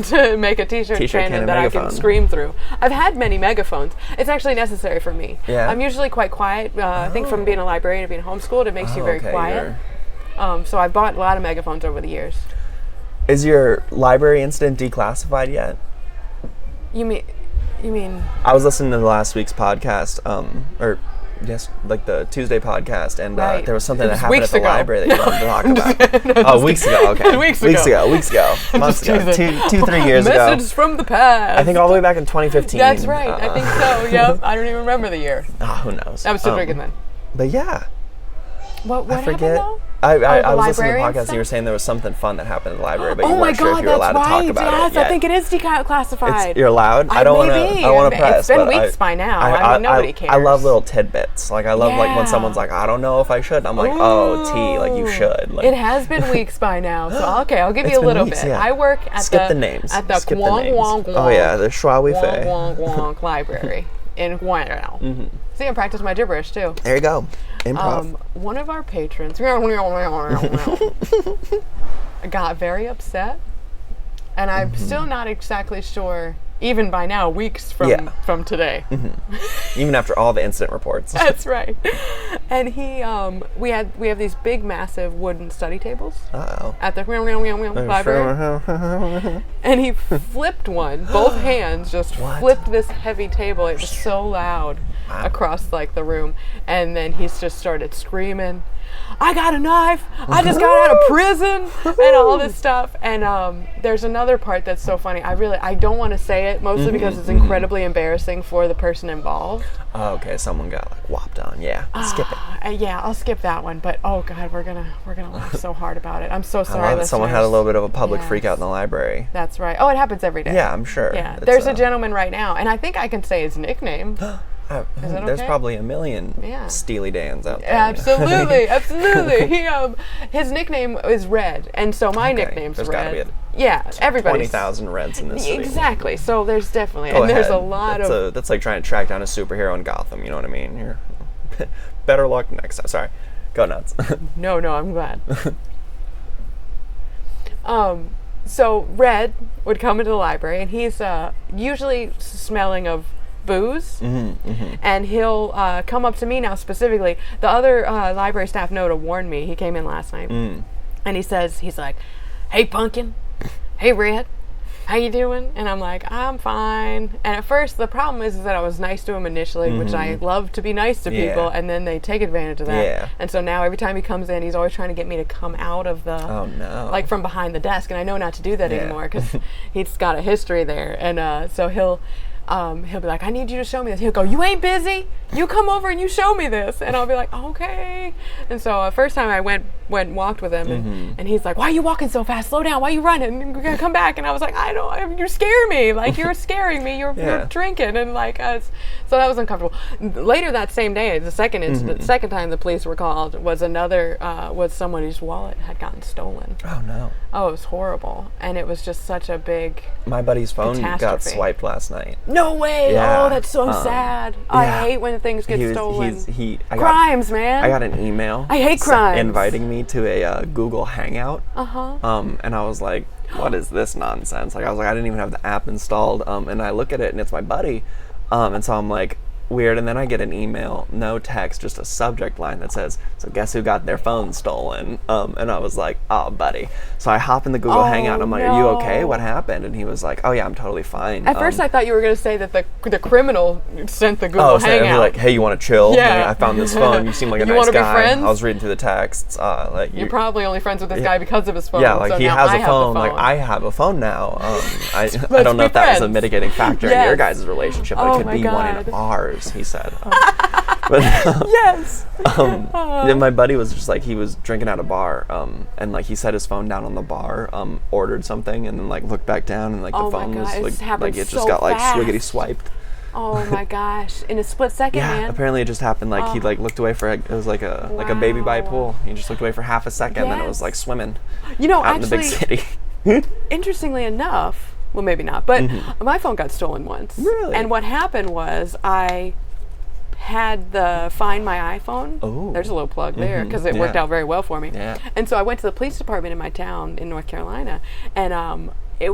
to make a t-shirt cannon that megaphone. I can scream through. I've had many megaphones. It's actually necessary for me. Yeah. I'm usually quite quiet. I think from being a librarian to being homeschooled, it makes you very quiet. So I bought a lot of megaphones over the years. Is your library incident declassified yet? You mean? I was listening to last week's podcast, like the Tuesday podcast, and there was something that happened at the library that you wanted to talk about. Weeks ago, okay. Weeks ago. Months ago. 2-3 years ago. Messages from the past. I think all the way back in 2015. That's right. I think so, yep. I don't even remember the year. Who knows? I was still drinking then. But yeah. What happened though? I was listening to the podcast and you were saying there was something fun that happened in the library, but you weren't sure if you were allowed to talk about it yet. I think it is declassified. You're allowed? I don't want to press. It's been weeks by now. I mean, nobody cares. I love little tidbits. Like, I love like when someone's like, I don't know if I should. I'm like, like you should. Like, it has been weeks by now, so I'll give you a little bit. Yeah. I work at the names. At the Kwong Wong Wong. Oh yeah, the Schwa Wei Fei. Wong Wong Library in Guangzhou. See, I practice my gibberish too. There you go. Improv. One of our patrons got very upset, and I'm still not exactly sure, even by now, weeks from today. Even after all the incident reports. That's right. And he, we have these big, massive wooden study tables at the library, and he flipped one. Both hands just flipped this heavy table. It was so loud across like the room, and then he just started screaming, I got a knife, I just got out of prison, and all this stuff. And there's another part that's so funny. I don't want to say it, mostly because it's incredibly embarrassing for the person involved. Oh, okay, someone got like whopped on. Yeah, skip it. Yeah, I'll skip that one. But oh god, we're gonna laugh so hard about it. I'm so sorry. I love that someone had a little bit of a public freak out in the library. That's right. Oh, it happens every day. Yeah, I'm sure. Yeah, there's a gentleman right now, and I think I can say his nickname. There's probably a million Steely Dans out there. Absolutely. His nickname is Red, and so my nickname's there's Red. Gotta be everybody. 20,000 Reds in this city. Exactly. So there's definitely, there's a lot of. That's like trying to track down a superhero in Gotham. You know what I mean? You're better luck next time. Sorry, go nuts. No, I'm glad. So Red would come into the library, and he's usually smelling of booze, and he'll come up to me now specifically. The other library staff know to warn me. He came in last night, and he's like, hey Pumpkin, hey Red, how you doing? And I'm like, I'm fine. And at first the problem is that I was nice to him initially, which I love to be nice to people, and then they take advantage of that. And so now every time he comes in, he's always trying to get me to come out of the like from behind the desk, and I know not to do that anymore because he's got a history there. And so he'll be like, I need you to show me this. He'll go, you ain't busy? You come over and you show me this. And I'll be like, okay. And so first time I went and walked with him, and he's like, why are you walking so fast? Slow down. Why are you running? You're gonna come back. And I was like, I don't, you scare me. Like, you're scaring me. You're drinking. And like, so that was uncomfortable. Later that same day, the second incident, the second time the police were called was was someone whose wallet had gotten stolen. Oh no. Oh, it was horrible. And it was just such a big My buddy's phone got swiped last night. No way! Yeah. Oh, that's so sad. I hate when things get stolen. Crimes, man. I got an email. I hate crimes. Inviting me to a Google Hangout. And I was like, what is this nonsense? Like, I was like, I didn't even have the app installed. And I look at it and it's my buddy. And so I'm like, weird. And then I get an email, no text, just a subject line that says, so guess who got their phone stolen? And I was like, oh, buddy. So I hop in the Google Hangout and I'm like, are you okay? What happened? And he was like, oh yeah, I'm totally fine. At first I thought you were going to say that the criminal sent the Google Hangout. So like, hey, you want to chill? Yeah. I found this phone. You seem like a nice guy. Be friends? I was reading through the texts. You're probably only friends with this guy because of his phone. Yeah, like so he has a phone. Like I have a phone now. I don't know if that was a mitigating factor in your guys' relationship, but it could be one in ours, he said. But yes. Then my buddy was just like, he was drinking at a bar, and like he set his phone down on the bar, ordered something, and then like looked back down, and like the phone was like it just got like swiggity swiped. Oh my gosh! In a split second, man. Apparently it just happened. Like he like looked away for it was like a baby by pool. He just looked away for half a second, and then it was like swimming. You know, out in the big city. interestingly enough, well, maybe not, but my phone got stolen once. Really? And what happened was I had the Find My iPhone. Oh. There's a little plug there because it worked out very well for me. Yeah. And so I went to the police department in my town in North Carolina, and it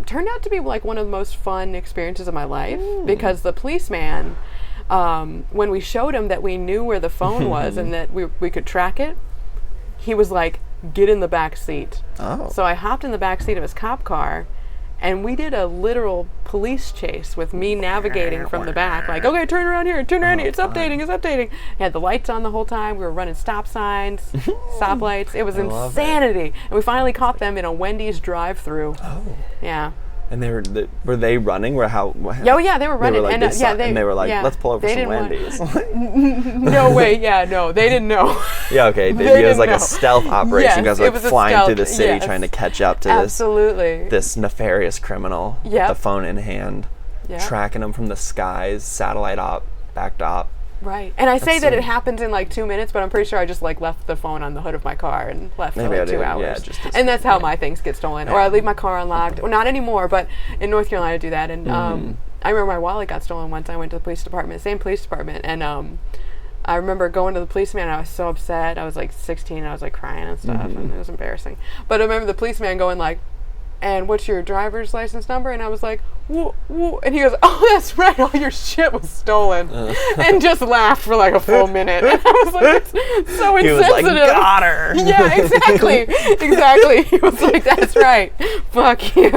turned out to be like one of the most fun experiences of my life because the policeman, when we showed him that we knew where the phone was and that we could track it, he was like, "Get in the back seat." Oh. So I hopped in the back seat of his cop car, and we did a literal police chase with me navigating from the back, like, okay, turn around here, it's updating. He had the lights on the whole time. We were running stop signs, stoplights. It was insanity. And we finally caught them in a Wendy's drive-through. Oh. Yeah. And were they running? Oh yeah, they were running. They were like, and they were like, let's pull over some Wendy's. No way. Yeah, no, they didn't know. Yeah, okay. It was like a stealth operation. Yes, you guys it were was like a flying stealth, through the city yes. trying to catch up to Absolutely. this nefarious criminal with Yep. the phone in hand, tracking them from the skies, satellite backed op. Right. And I say that so- it happens in like 2 minutes, but I'm pretty sure I just like left the phone on the hood of my car and left for Maybe like I 2 did, hours. yeah, just to and that's see, how yeah. my things get stolen. Or I leave my car unlocked. Well, not anymore, but in North Carolina I do that. And I remember my wallet got stolen once. I went to the police department, same police department, and I remember going to the policeman and I was so upset. I was like 16 and I was like crying and stuff and it was embarrassing. But I remember the policeman going like, "And what's your driver's license number?" And I was like, "Whoa, whoa." And he goes, "Oh, that's right, all your shit was stolen." And just laughed for like a full minute. And I was like, "It's so He insensitive." was like, got her. Yeah, exactly. Exactly. He was like, "That's right. Fuck you."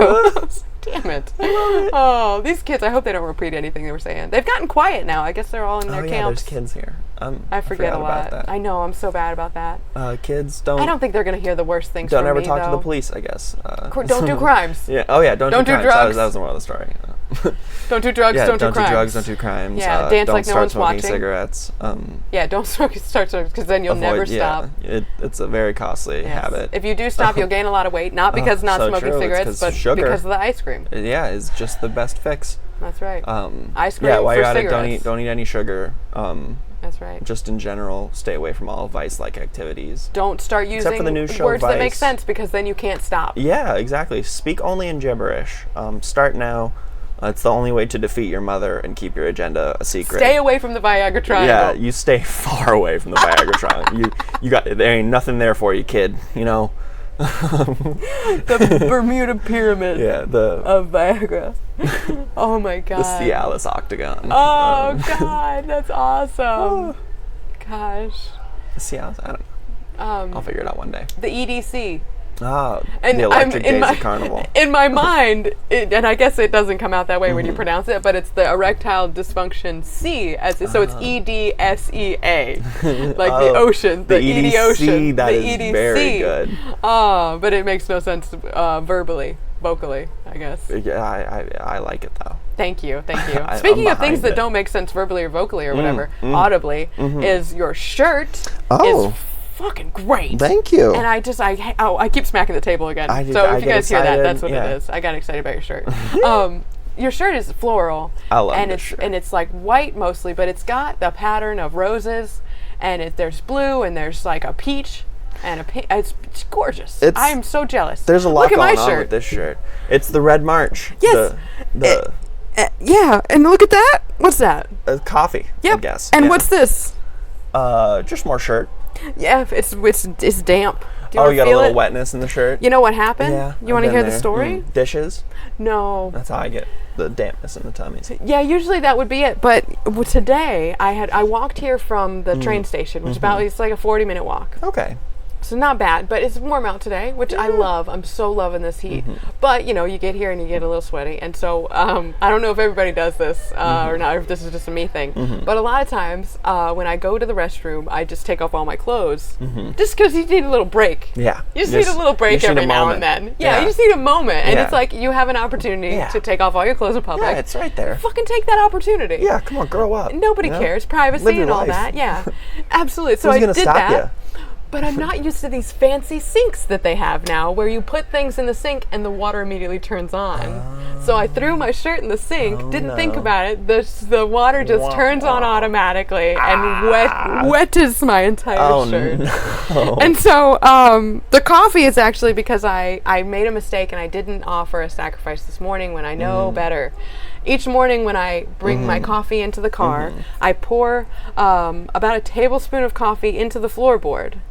Damn it. Oh, these kids, I hope they don't repeat anything they were saying. They've gotten quiet now. I guess they're all in their There's camps. kids here. I forget a about lot. that. I know, I'm so bad about that. Kids I don't think they're going to hear the worst things don't from ever me, talk to though. the police, I guess. Don't do crimes. Yeah. Oh yeah. Don't do crimes. drugs. That was the moral of the story. Don't do drugs, Yeah. don't do crimes. do drugs. Don't do crimes. Yeah, dance don't like no start one's smoking watching. cigarettes. Yeah, don't start because then you'll never stop. It's a very costly Yes. habit. If you do stop, you'll gain a lot of weight. Not because not so smoking true. It's cigarettes, 'cause but sugar. because of the ice cream. Yeah, it's just the best fix. That's right. Ice cream Yeah, while for you're at it, cigarettes. don't eat any sugar. That's right. Just in general, stay away from all vice-like activities. Don't start using for the new show words that make Vice. sense because then you can't stop. Yeah, exactly. Speak only in gibberish. Start now. It's the only way to defeat your mother and keep your agenda a secret. Stay away from the Viagra Triangle. Yeah, you stay far away from the Viagra Triangle. You got there ain't nothing there for you, kid. You know. The Bermuda Pyramid Yeah, of Viagra. Oh my god. the Cialis octagon. Oh god, that's awesome. Gosh. The Cialis. I don't know. I'll figure it out one day. The EDC. Ah, And the Electric in Days of Carnival. In my mind, and I guess it doesn't come out that way when you pronounce it, but it's the erectile dysfunction C, so it's EDSEA, like the ocean, the ED ocean, That the is EDC. very good. Oh, but it makes no sense vocally, I guess. Yeah, I like it though. Thank you. I'm Speaking of things behind that it. don't make sense verbally or vocally or whatever, audibly, is your shirt Oh. is fucking great. Thank you. And I keep smacking the table again. I If you get guys hear that, excited, that's what yeah. it is. I got excited about your shirt. Your shirt is floral. I love and this it's shirt. and it's like white mostly, but it's got the pattern of roses, and there's blue and there's like a peach and a pink. It's gorgeous. I'm so jealous. There's a lot Look at my going on shirt. with this shirt. It's the Red March. Yes. The Yeah, and look at that. What's that? coffee. Yep. I guess. And yeah. what's this? Just more shirt. Yeah, it's damp. Do you Oh, wanna you got a feel little it? wetness in the shirt. You know what happened? Yeah. You want to I've hear been the there. story? Dishes. No. That's how I get the dampness in the tummies. Yeah, usually that would be it. But today I walked here from the train station, which it's like a 40-minute walk. Okay. So not bad, but it's warm out today, which I love. I'm so loving this heat. But, you get here and you get a little sweaty. And so I don't know if everybody does this or not, or if this is just a me thing. But a lot of times when I go to the restroom, I just take off all my clothes just because you need a little break. Yeah. You just need a little break every now and then. Yeah, you just need a moment. And it's like you have an opportunity to take off all your clothes in public. Yeah, it's right there. Fucking take that opportunity. Yeah, come on, grow up. Nobody you know? cares. Privacy Live your and all life. that. Yeah, absolutely. So Who's I gonna did stop that. you? But I'm not used to these fancy sinks that they have now where you put things in the sink and the water immediately turns on. So I threw my shirt in the sink, didn't think about it. The water just turns on automatically and wetters my entire shirt. No. And so the coffee is actually because I made a mistake and I didn't offer a sacrifice this morning when I know better. Each morning when I bring my coffee into the car, I pour about a tablespoon of coffee into the floorboard.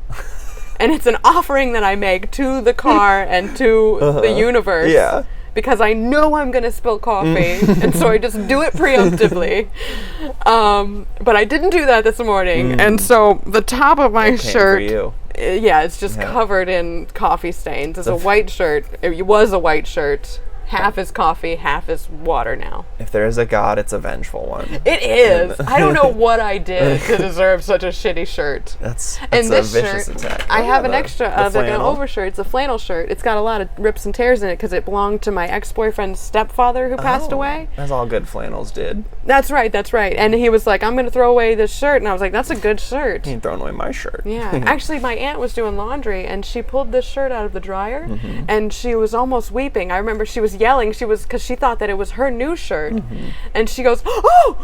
And it's an offering that I make to the car and to the universe. Yeah. Because I know I'm going to spill coffee. And so I just do it preemptively. But I didn't do that this morning. And so the top of my shirt... For you. Yeah, it's just covered in coffee stains. It's a white shirt. It was a white shirt. Half is coffee, half is water now. If there is a God, it's a vengeful one. It is. I don't know what I did to deserve such a shitty shirt. That's And a this vicious shirt, attack. I have an extra, like an flannel? overshirt. It's a flannel shirt. It's got a lot of rips and tears in it because it belonged to my ex-boyfriend's stepfather who passed away. As all good flannels did. That's right. And he was like, I'm going to throw away this shirt. And I was like, that's a good shirt. He ain't throwing away my shirt. Yeah. Actually, my aunt was doing laundry and she pulled this shirt out of the dryer and she was almost weeping. I remember she was yelling. Because she thought that it was her new shirt. And she goes, oh!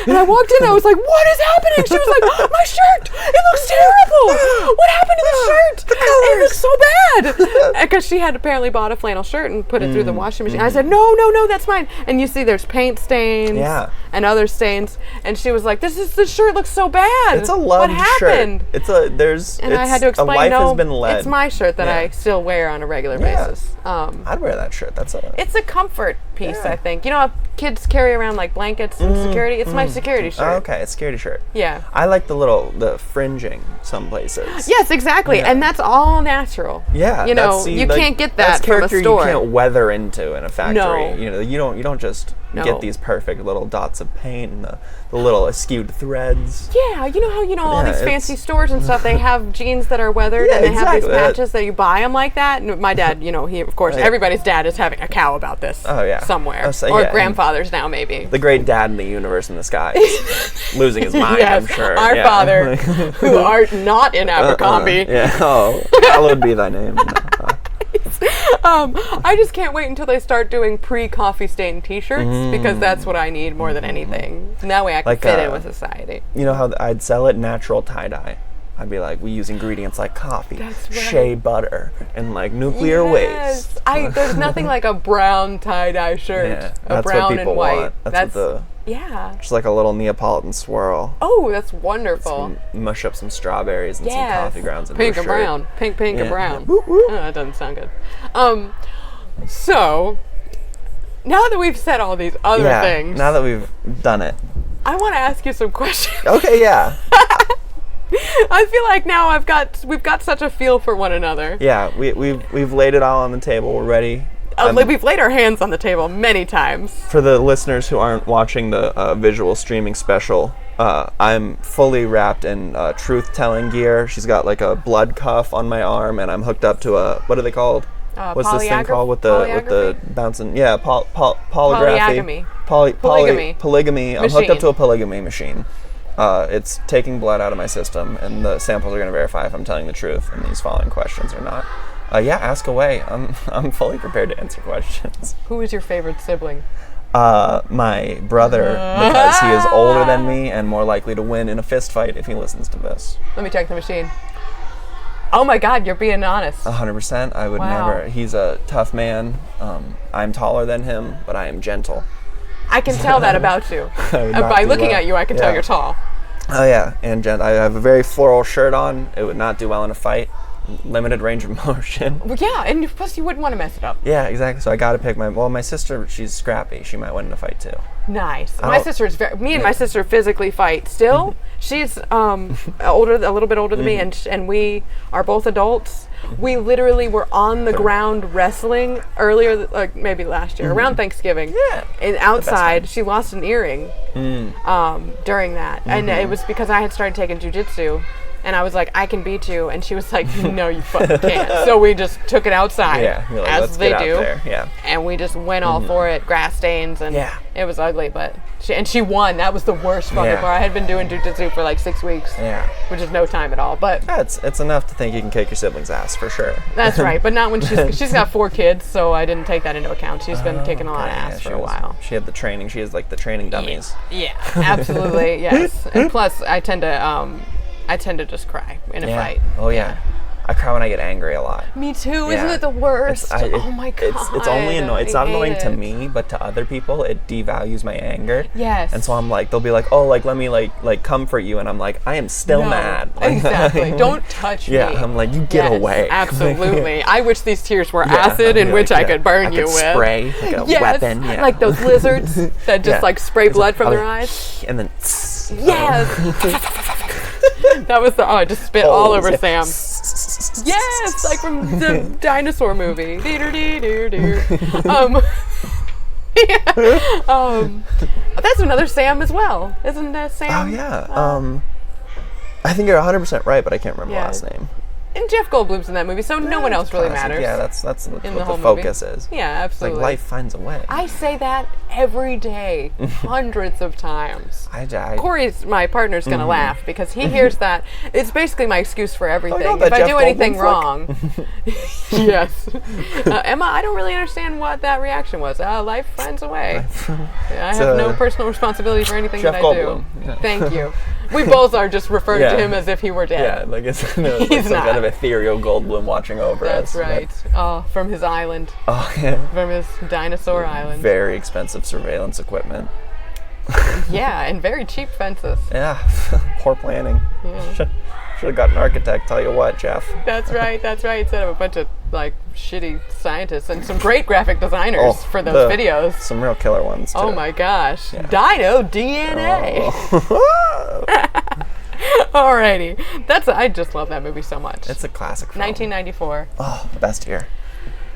And I walked in and I was like, what is happening? She was like, my shirt! It looks terrible! What happened to the shirt? It looks so bad! Because she had apparently bought a flannel shirt and put it through the washing machine. I said, no, that's mine. And you see there's paint stains and other stains. And she was like, the shirt looks so bad. It's a loved what happened? shirt. I had to explain, a life has been led. It's my shirt that I still wear on a regular basis. I'd wear that shirt. It's a comfort piece, I think. You know how kids carry around like blankets and security? It's my security shirt. Oh, okay, it's security shirt. Yeah. I like the fringing some places. Yes, exactly. And that's all natural. Yeah. You know, you can't get that that's from a character store. You can't weather into in a factory. No. You know, you don't just get these perfect little dots of paint and the little askewed threads. Yeah, you know how all these fancy stores and stuff, they have jeans that are weathered and they have these patches that you buy them like that. And my dad, he of course everybody's dad is having a cow about this. Somewhere or grandfather's now maybe. The great dad in the universe in the sky, losing his mind. Yes, I'm sure. Our Father, who art not in Abercrombie. Hallowed be thy name. I just can't wait until they start doing pre-coffee stain t-shirts because that's what I need more than anything. And that way I can fit in with society. You know how I'd sell it natural tie-dye. I'd be like, we use ingredients like coffee, shea butter, and like nuclear waste. There's nothing like a brown tie-dye shirt. A brown and white. Just like a little Neapolitan swirl. Oh, that's wonderful. Mush up some strawberries and some coffee grounds. Pink and brown. Pink and brown. Oh, that doesn't sound good. So, now that we've said all these other things. Now that we've done it. I want to ask you some questions. Okay, yeah. I feel like now we've got such a feel for one another. Yeah, we've laid it all on the table. We're ready. We've laid our hands on the table many times. For the listeners who aren't watching the visual streaming special, I'm fully wrapped in truth-telling gear. She's got like a blood cuff on my arm, and I'm hooked up to a, what are they called? What's this thing called with the bouncing? Yeah, polygraphy. Polygamy. I'm hooked up to a polygamy machine. It's taking blood out of my system, and the samples are going to verify if I'm telling the truth in these following questions or not. Ask away. I'm fully prepared to answer questions. Who is your favorite sibling? My brother, because he is older than me and more likely to win in a fist fight if he listens to this. Let me check the machine. Oh my God, you're being honest. 100%. I would never. He's a tough man. I'm taller than him, but I am gentle. I can tell that about you. By looking at you, I can tell you're tall. Oh yeah, and I have a very floral shirt on. It would not do well in a fight. Limited range of motion. Well, yeah, and plus you wouldn't want to mess it up. Yeah, exactly. So I got to pick my sister. She's scrappy. She might win in a fight too. Nice. My sister is me and my sister physically fight still. She's a little bit older than me, and we are both adults. We literally were on the ground wrestling earlier, like maybe last year, around Thanksgiving. Yeah. And outside, she lost an earring during that. And it was because I had started taking jujitsu. And I was like, I can beat you. And she was like, no, you fucking can't. So we just took it outside, You're like, as let's they get do. out there. Yeah. And we just went all for it, grass stains, and it was ugly. But she won. That was the worst fucking part. I had been doing jujitsu for like 6 weeks, which is no time at all. But it's enough to think you can kick your sibling's ass for sure. That's right. But not when she's got 4 kids, so I didn't take that into account. She's been kicking a lot of ass for a while. She had the training. She has like the training dummies. Yeah, absolutely. Yes. And plus, I tend to just cry in a fight. Oh yeah. I cry when I get angry a lot. Me too. Isn't it the worst? Oh my god. It's only annoying. It's not annoying to it. me, but to other people, it devalues my anger. Yes. And so I'm like, they'll be like, oh, like let me like comfort you, and I'm like, I am still mad. Exactly. Don't touch me. Yeah. I'm like, you get away. Absolutely. I wish these tears were acid in which I could burn you with. Spray like a weapon. Yeah. Like those lizards that just like spray blood from their eyes. And then. Yes. That was I just spit all over Sam. Yes, like from the dinosaur movie. That's another Sam as well, isn't that Sam? Oh yeah. I think you're 100% right, but I can't remember the last name. And Jeff Goldblum's in that movie, so no one else really matters. Yeah, that's what the the whole focus is. Yeah, absolutely. Like life finds a way. I say that every day, hundreds of times. Corey's, my partner's going to laugh because he hears that. It's basically my excuse for everything. If I do anything wrong. Yes. Emma, I don't really understand what that reaction was. Life finds a way. I have no personal responsibility for anything that I do. Yeah. Thank you. We both are just referring to him as if he were dead. Yeah, like it's some kind of ethereal Goldblum watching over us. That's right. From his island. Oh, yeah. From his dinosaur island. Very expensive surveillance equipment. Yeah, and very cheap fences. Yeah, poor planning. Yeah. Should have got an architect, tell you what, Jeff. That's right, instead of a bunch of, like, shitty scientists and some great graphic designers for those videos. Some real killer ones, too. Oh my gosh. Yeah. Dino DNA. Oh. Alrighty. I just love that movie so much. It's a classic film. 1994. Oh, best year.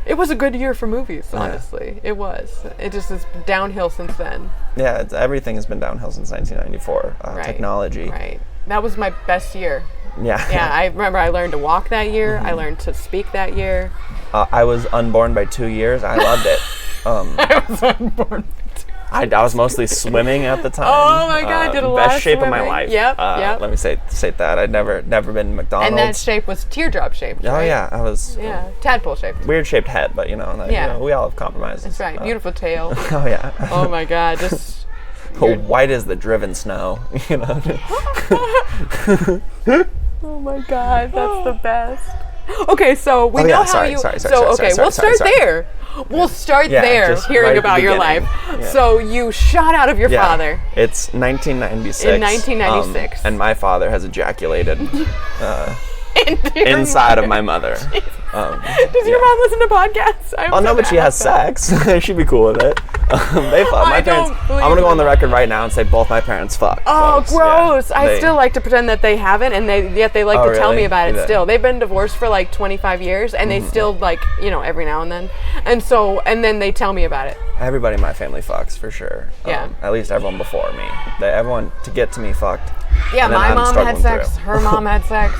It was a good year for movies, honestly. Yeah. It was. It just is downhill since then. Yeah, everything has been downhill since 1994. Technology. Right. That was my best year. Yeah. Yeah, I remember I learned to walk that year. I learned to speak that year. I was unborn by 2 years. I loved it. I was unborn by 2 years. I was mostly swimming at the time. Oh my god, did a lot of best shape swimming. of my life. Yep. Let me say that. I'd never been to McDonald's. And that shape was teardrop shaped. Oh right? yeah, I was. Yeah, tadpole shaped. Weird shaped head, but we all have compromises. That's right. Beautiful tail. Oh yeah. Oh my god, just. White as the driven snow. Oh my god, that's the best. Okay, so we know how you. We'll start there. We'll start there, hearing about your life. Yeah. So you shot out of your father. It's 1996. In 1996. And my father has ejaculated inside of my mother. Does your mom listen to podcasts? Oh no, but she has sex. She'd be cool with it. They fuck. My parents. I'm gonna go on the record right now and say both my parents fuck. Oh, gross! Yeah, I still like to pretend that they haven't, and yet they like to tell me about it. Still, they've been divorced for like 25 years, and they still like every now and then, and then they tell me about it. Everybody in my family fucks for sure. Yeah. At least everyone before me. Everyone to get to me fucked. Yeah, my mom had sex. Her mom had sex.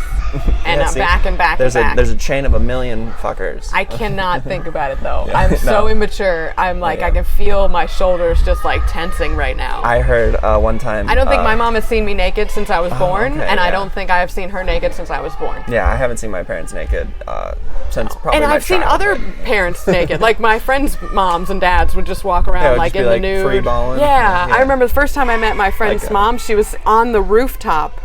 And back and back there's and back. There's a chain of 1 million fuckers. I cannot think about it though. I'm so immature. I'm like, I can feel my shoulders just like tensing right now. I heard one time. I don't think my mom has seen me naked since I was born, and I don't think I have seen her naked since I was born. Yeah, I haven't seen my parents naked since probably And I've seen other parents naked. Like my friends' moms and dads would just walk around like in the nude. Free balling. Yeah, I remember the first time I met my friend's mom. She was on the rooftop.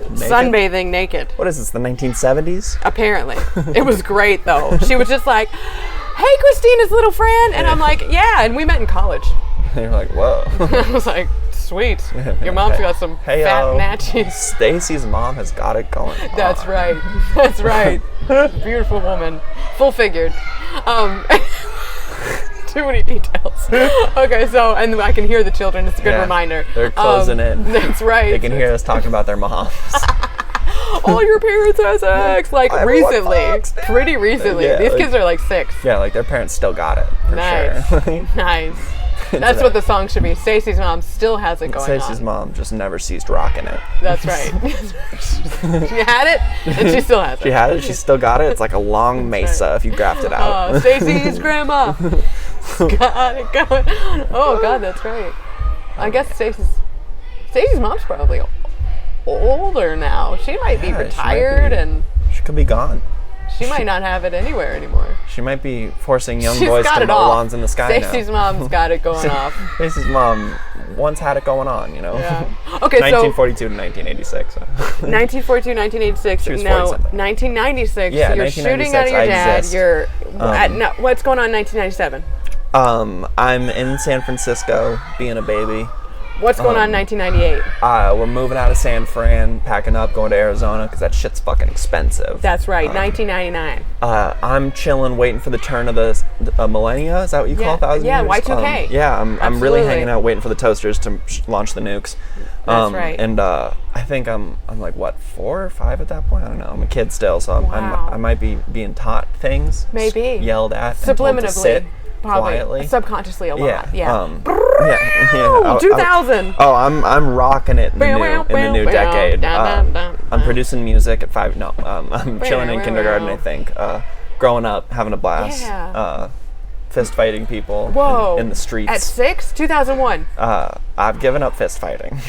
Naked? Sunbathing naked. What is this, the 1970s? Apparently. It was great though. She was just like, hey, Christina's little friend. And I'm like, yeah, and we met in college. And you're like, whoa. I was like, sweet. Your mom's got some fat natchies. Stacy's mom has got it going on. That's right. That's right. Beautiful woman. Full figured. Too many details. Okay, so, and I can hear the children. It's a good reminder. They're closing in. That's right. They can hear us talking about their moms. All your parents have sex. Like, recently. Pretty recently. These kids are like 6. Yeah, like their parents still got it. Nice. For sure. Nice. That's what the song should be. Stacy's mom still has it going on. Stacy's mom just never ceased rocking it. That's right. She had it, and she still has it. She had it, she still got it. It's like a long mesa if you graft it out. Oh, Stacy's grandma. Got it going. Oh, God, that's right. I guess Stacy's mom's probably older now. She might be retired, and she could be gone. She might not have it anywhere anymore. She might be forcing young boys to mow lawns in the sky now. Stacey's mom's got it going off. Stacey's mom once had it going on, you know. Yeah. Okay, 1942 to 1986. 1942, 1986. She was now, 40-something. 1996. Yeah, you're 1996, shooting out of your I dad. exist. You're what's going on in 1997? I'm in San Francisco being a baby. What's going on in 1998? We're moving out of San Fran, packing up, going to Arizona because that shit's fucking expensive. That's right, 1999. I'm chilling, waiting for the turn of the millennia. Is that what you call 1,000 yeah, years? Y2K. Yeah, I'm really Absolutely. hanging out, waiting for the toasters to launch the nukes. That's right. And I think I'm like what 4 or 5 at that point. I don't know. I'm a kid still, so Wow. I might be being taught things, Maybe yelled at, and told to subliminally, sit probably quietly. subconsciously a lot. Yeah. Yeah. 2000. I'm rocking it in the new decade. I'm producing music at 5. No, I'm chilling in kindergarten. I think. Growing up, having a blast. Yeah. Fist fighting people in the streets. At 6? 2001. I've given up fist fighting.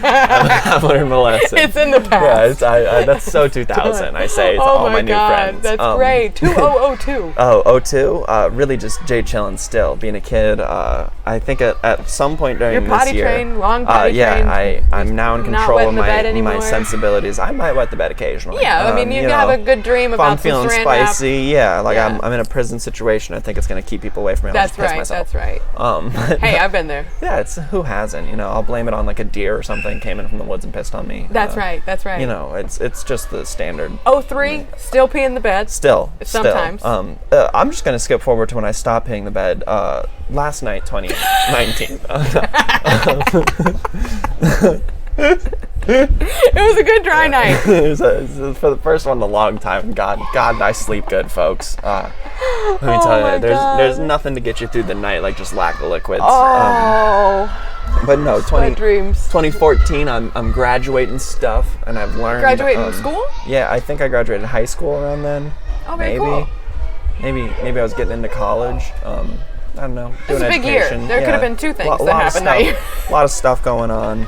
I've learned my lesson. It's in the past. Yeah, that's so 2000. I say to all my new friends. That's great. 2002. Oh, 02? Really just Jay chillin' still. Being a kid, I think at some point during You're potty this year. trained, long potty trained. Yeah, I'm now in control of my my sensibilities. I might wet the bed occasionally. Yeah, I mean, you have a good dream if about I'm feeling some saran wrap. spicy, Yeah. I'm in a prison situation. I think it's going to keep people away from me. I'll That's just piss right, myself. that's right. Hey, I've been there. Yeah, it's who hasn't, I'll blame it on like a deer or something came in from the woods and pissed on me. That's right. It's just the standard. 03, still pee in the bed. Still. Sometimes. I'm just going to skip forward to when I stopped peeing the bed. Last night, 2019. It was a good dry night. It was for the first one in a long time. God, I sleep good, folks. Let me tell you, there's nothing to get you through the night like just lack of liquids. But no, dreams. 2014, I'm graduating stuff, and I've learned. Graduating school? Yeah, I think I graduated high school around then. Oh, very maybe. cool. Maybe I was getting into college. I don't know. It's a big year. There could have been 2 things that happened that year. A lot of stuff going on.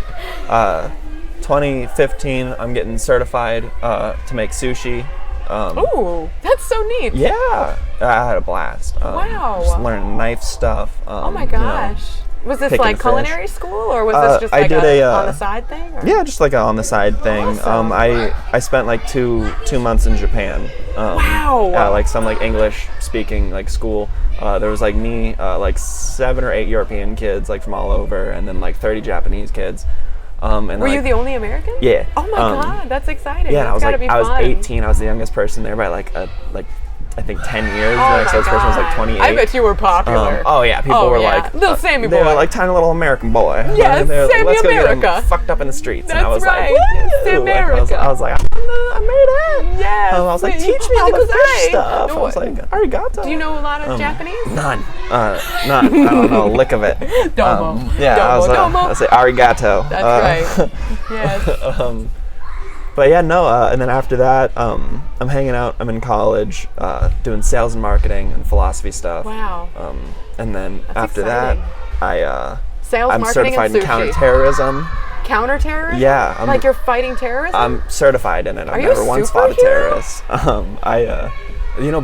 2015, I'm getting certified to make sushi. Ooh, that's so neat. Yeah, I had a blast. Wow. Just learning knife stuff. Oh my gosh. Was this like culinary school, or was this just like on the side thing? Or? Yeah, just like a on the side thing. Awesome. I spent like two months in Japan. Wow. At like some like English speaking like school. There was like me, like 7 or 8 European kids like from all over, and then like 30 Japanese kids. And were you the only American? Yeah. Oh my God, that's exciting. Yeah, That's gotta be I was fun. 18. I was the youngest person there by like I think 10 years. Oh The next oldest person was like 28. I bet you were popular. Oh yeah, people were like little Sammy boy. They were like tiny little American boy. Yes, They were like, Sammy let's go get America. him fucked up in the streets. And I was That's like, right. woo! Sammy America. I was like, I made it. Yes. I was like, Wait, teach me all the Arigato. fish stuff. I was like, arigato. Do you know a lot of Japanese? None. None. I don't know a lick of it. Domo. Yeah, Domo. I say arigato. That's right. Yes. But yeah, no, and then after that, I'm hanging out. I'm in college, doing sales and marketing and philosophy stuff. Wow. And then That's after exciting. that, Sales, I'm marketing, certified and in sushi. counterterrorism. Counterterrorism? Yeah. Like you're fighting terrorism? I'm certified in it. I've you a never once fought a superhero? terrorist.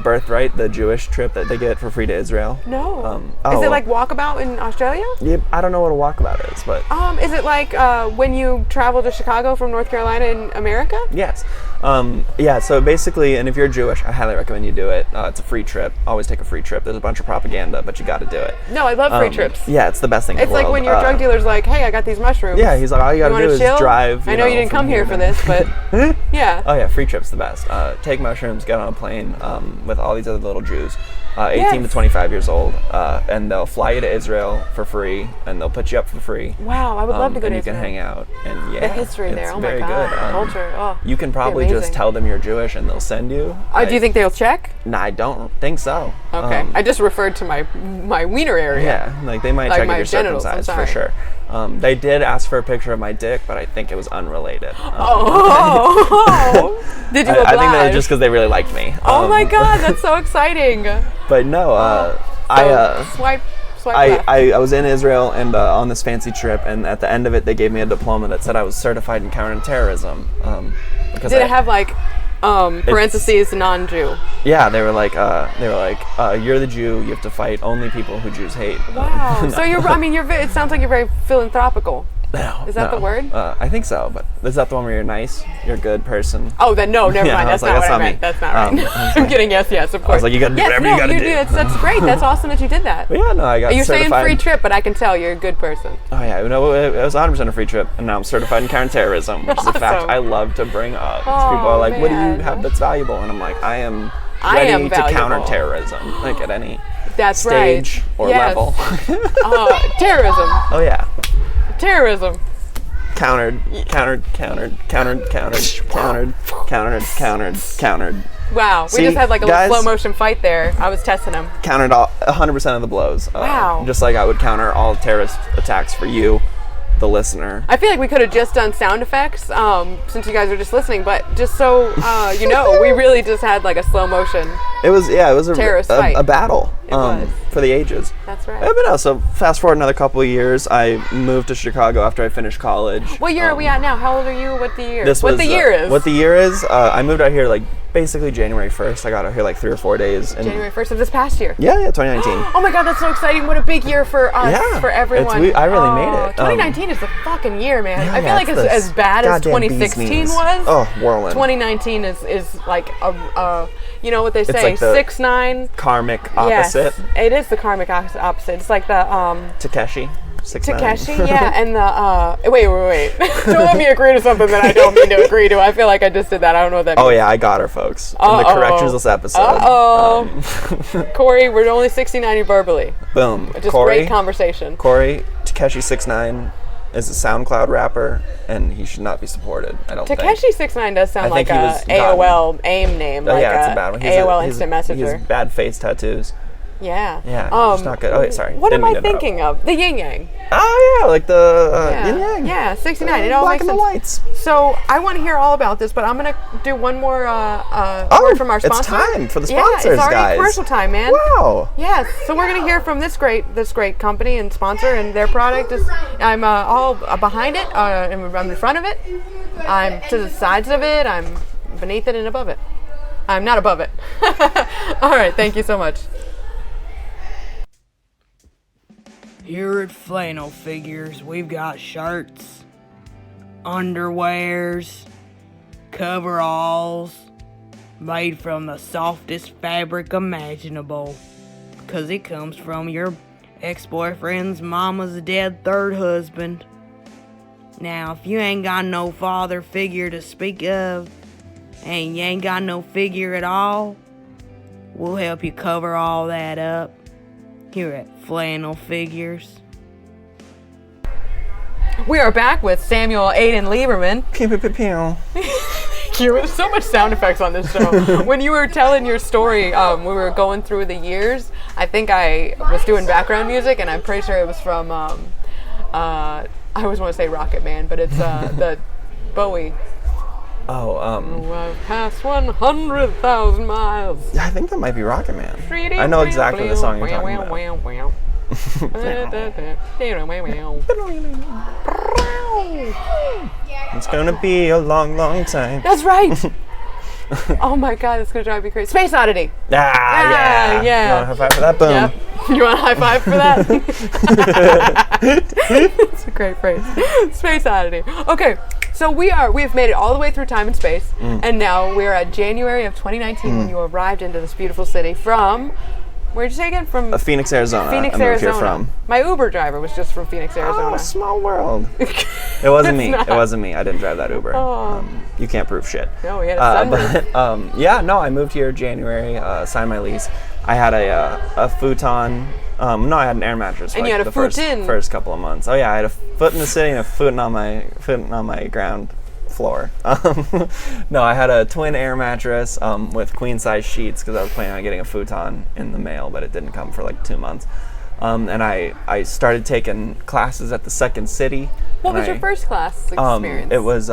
Birthright, the Jewish trip that they get for free to Israel? No. Is it like walkabout in Australia? Yeah, I don't know what a walkabout is, but Is it like when you travel to Chicago from North Carolina in America? yes. So basically, and if you're Jewish, I highly recommend you do it. It's a free trip. Always take a free trip. There's a bunch of propaganda, but you got to do it. No, I love free trips. Yeah, it's the best thing in It's the world. like when your drug dealer's like, hey, I got these mushrooms. Yeah, he's like, all you got to wanna do is chill? drive. I know you didn't come here for this, but yeah. Oh yeah, free trip's the best. Take mushrooms, get on a plane with all these other little Jews. 18 to Yes. 25 years old, and they'll fly you to Israel for free, and they'll put you up for free. Wow, I would love to go to and you Israel. can hang out, and The history there. it's Oh my very God. good. Culture. Oh, You can it'd be probably just amazing. tell them you're Jewish, and they'll send you. Do you think they'll check? Nah, I don't think so. Okay. I just referred to my wiener area. Yeah, like they might Like check my if you're genitals, I'm circumcised for sorry. sure. They did ask for a picture of my dick, but I think it was unrelated. Oh. Did you oblige? I think that was just because they really liked me. Oh my God, that's so exciting. But no, Swipe left. I was in Israel and on this fancy trip, and at the end of it, they gave me a diploma that said I was certified in counterterrorism. Because Did it have like parentheses non-Jew? Yeah, they were like, you're the Jew. You have to fight only people who Jews hate. Wow. So it sounds like you're very philanthropical. No, Is that the word? I think so, but is that the one where you're nice? You're a good person. Oh, then no, never Yeah, mind. I That's was like, not what that's I not me. meant. That's not right. I'm kidding. Yes, of course. like, you gotta do whatever you gotta do. That's great. That's awesome that you did that. But yeah, no, I got You're saying certified. free trip, but I can tell you're a good person. Oh yeah, no, it was 100% a free trip, and now I'm certified in counterterrorism, which is a fact Awesome. I love to bring up. Oh, People are like, "What do man. you have that's valuable?" And I'm like, "I am I ready am to valuable. counter terrorism, like at any That's stage right. or Yes. level." Terrorism. Oh yeah, Terrorism. countered. Wow. See, We just had like a guys- little slow motion fight there. I was testing him. Countered 100% of the blows. Wow. Just like I would counter all terrorist attacks for you, the listener. I feel like we could have just done sound effects since you guys were just listening, but just so you know, we really just had like a slow motion. It was Terrorist fight. a battle was. for the ages. That's right. But no, so fast forward another couple of years, I moved to Chicago after I finished college. What year are we at now? How old are you? What the year? This what was, the year is? What the year is? I moved out here like basically January 1st. I got out here like 3 or 4 days. And January 1st of this past year. Yeah, 2019. Oh my God, that's so exciting! What a big year for us, Yeah, for everyone. I really made it. 2019 is the fucking year, man. Yeah, I feel yeah, like it's it's this as bad as goddamn bee's 2016 knees. was. Oh, whirlwind. 2019 is like a you know what they say, like the 6'9". Karmic opposite. Yes, it is the karmic opposite. It's like the Takeshi. 6'9". Takeshi, yeah, and the wait. Don't let me agree to something that I don't mean to agree to. I feel like I just did that. I don't know what that means. Oh yeah, I got her, folks. In the corrections this episode. Corey, we're only 69 verbally. Boom. Just great conversation. Corey, Takeshi 6'9" is a SoundCloud rapper, and he should not be supported. I don't think. Takeshi 6'9" does sound I like think he a was AOL AIM name. Oh like yeah, it's a bad one. AOL Instant He Messenger. has bad face tattoos. Yeah. Yeah, just not good. Oh, yeah, sorry. What Didn't am I mean to interrupt. thinking of? The yin yang. Oh yeah, like the yin yang. Yeah, 69. It all Black makes and sense. the whites. So I want to hear all about this, but I'm gonna do one more word from our it's sponsor. time for the Yeah, sponsors, it's already guys. commercial time, man. Wow. Yes, so we're gonna hear from this great company and sponsor, and their product is. I'm all behind it. I'm in front of it. I'm to the sides of it. I'm beneath it and above it. I'm not above it. All right, thank you so much. Here at Flannel Figures, we've got shirts, underwears, coveralls, made from the softest fabric imaginable, because it comes from your ex-boyfriend's mama's dead third husband. Now, if you ain't got no father figure to speak of, and you ain't got no figure at all, we'll help you cover all that up here at Flannel Figures. We are back with Samuel Aiden Lieberman. Pew, pew, pew, pew. There's so much sound effects on this show. When you were telling your story, we were going through the years. I think I was doing background music, and I'm pretty sure it was from, I always want to say Rocket Man, but it's the Bowie. Oh, I've passed 100,000 miles. yeah, I think that might be Rocket Man. I know exactly the song you're talking about. It's gonna be a long, long time. That's right. Oh my God, it's gonna drive me crazy. Space Oddity. Yeah. yeah. You want a high five for that? Boom. Yep. You want a high five for that? It's a great phrase. Space Oddity. Okay, so we've made it all the way through time and space, and now we're at January of 2019 when you arrived into this beautiful city from. Where'd you say again? From Phoenix, Arizona. Phoenix, I moved Arizona. here from. My Uber driver was just from Phoenix, Arizona. Oh, small world. It wasn't me. not. It wasn't me. I didn't drive that Uber. Oh. You can't prove shit. No, we had a sunroof. But yeah, no, I moved here January, signed my lease. I had a futon. No, I had an air mattress. For And you had a the first futon. couple of months. Oh yeah, I had a foot in the city and a foot on my ground floor. No, I had a twin air mattress with queen size sheets because I was planning on getting a futon in the mail, but it didn't come for like 2 months. And I started taking classes at the Second City. What was your first class experience? It was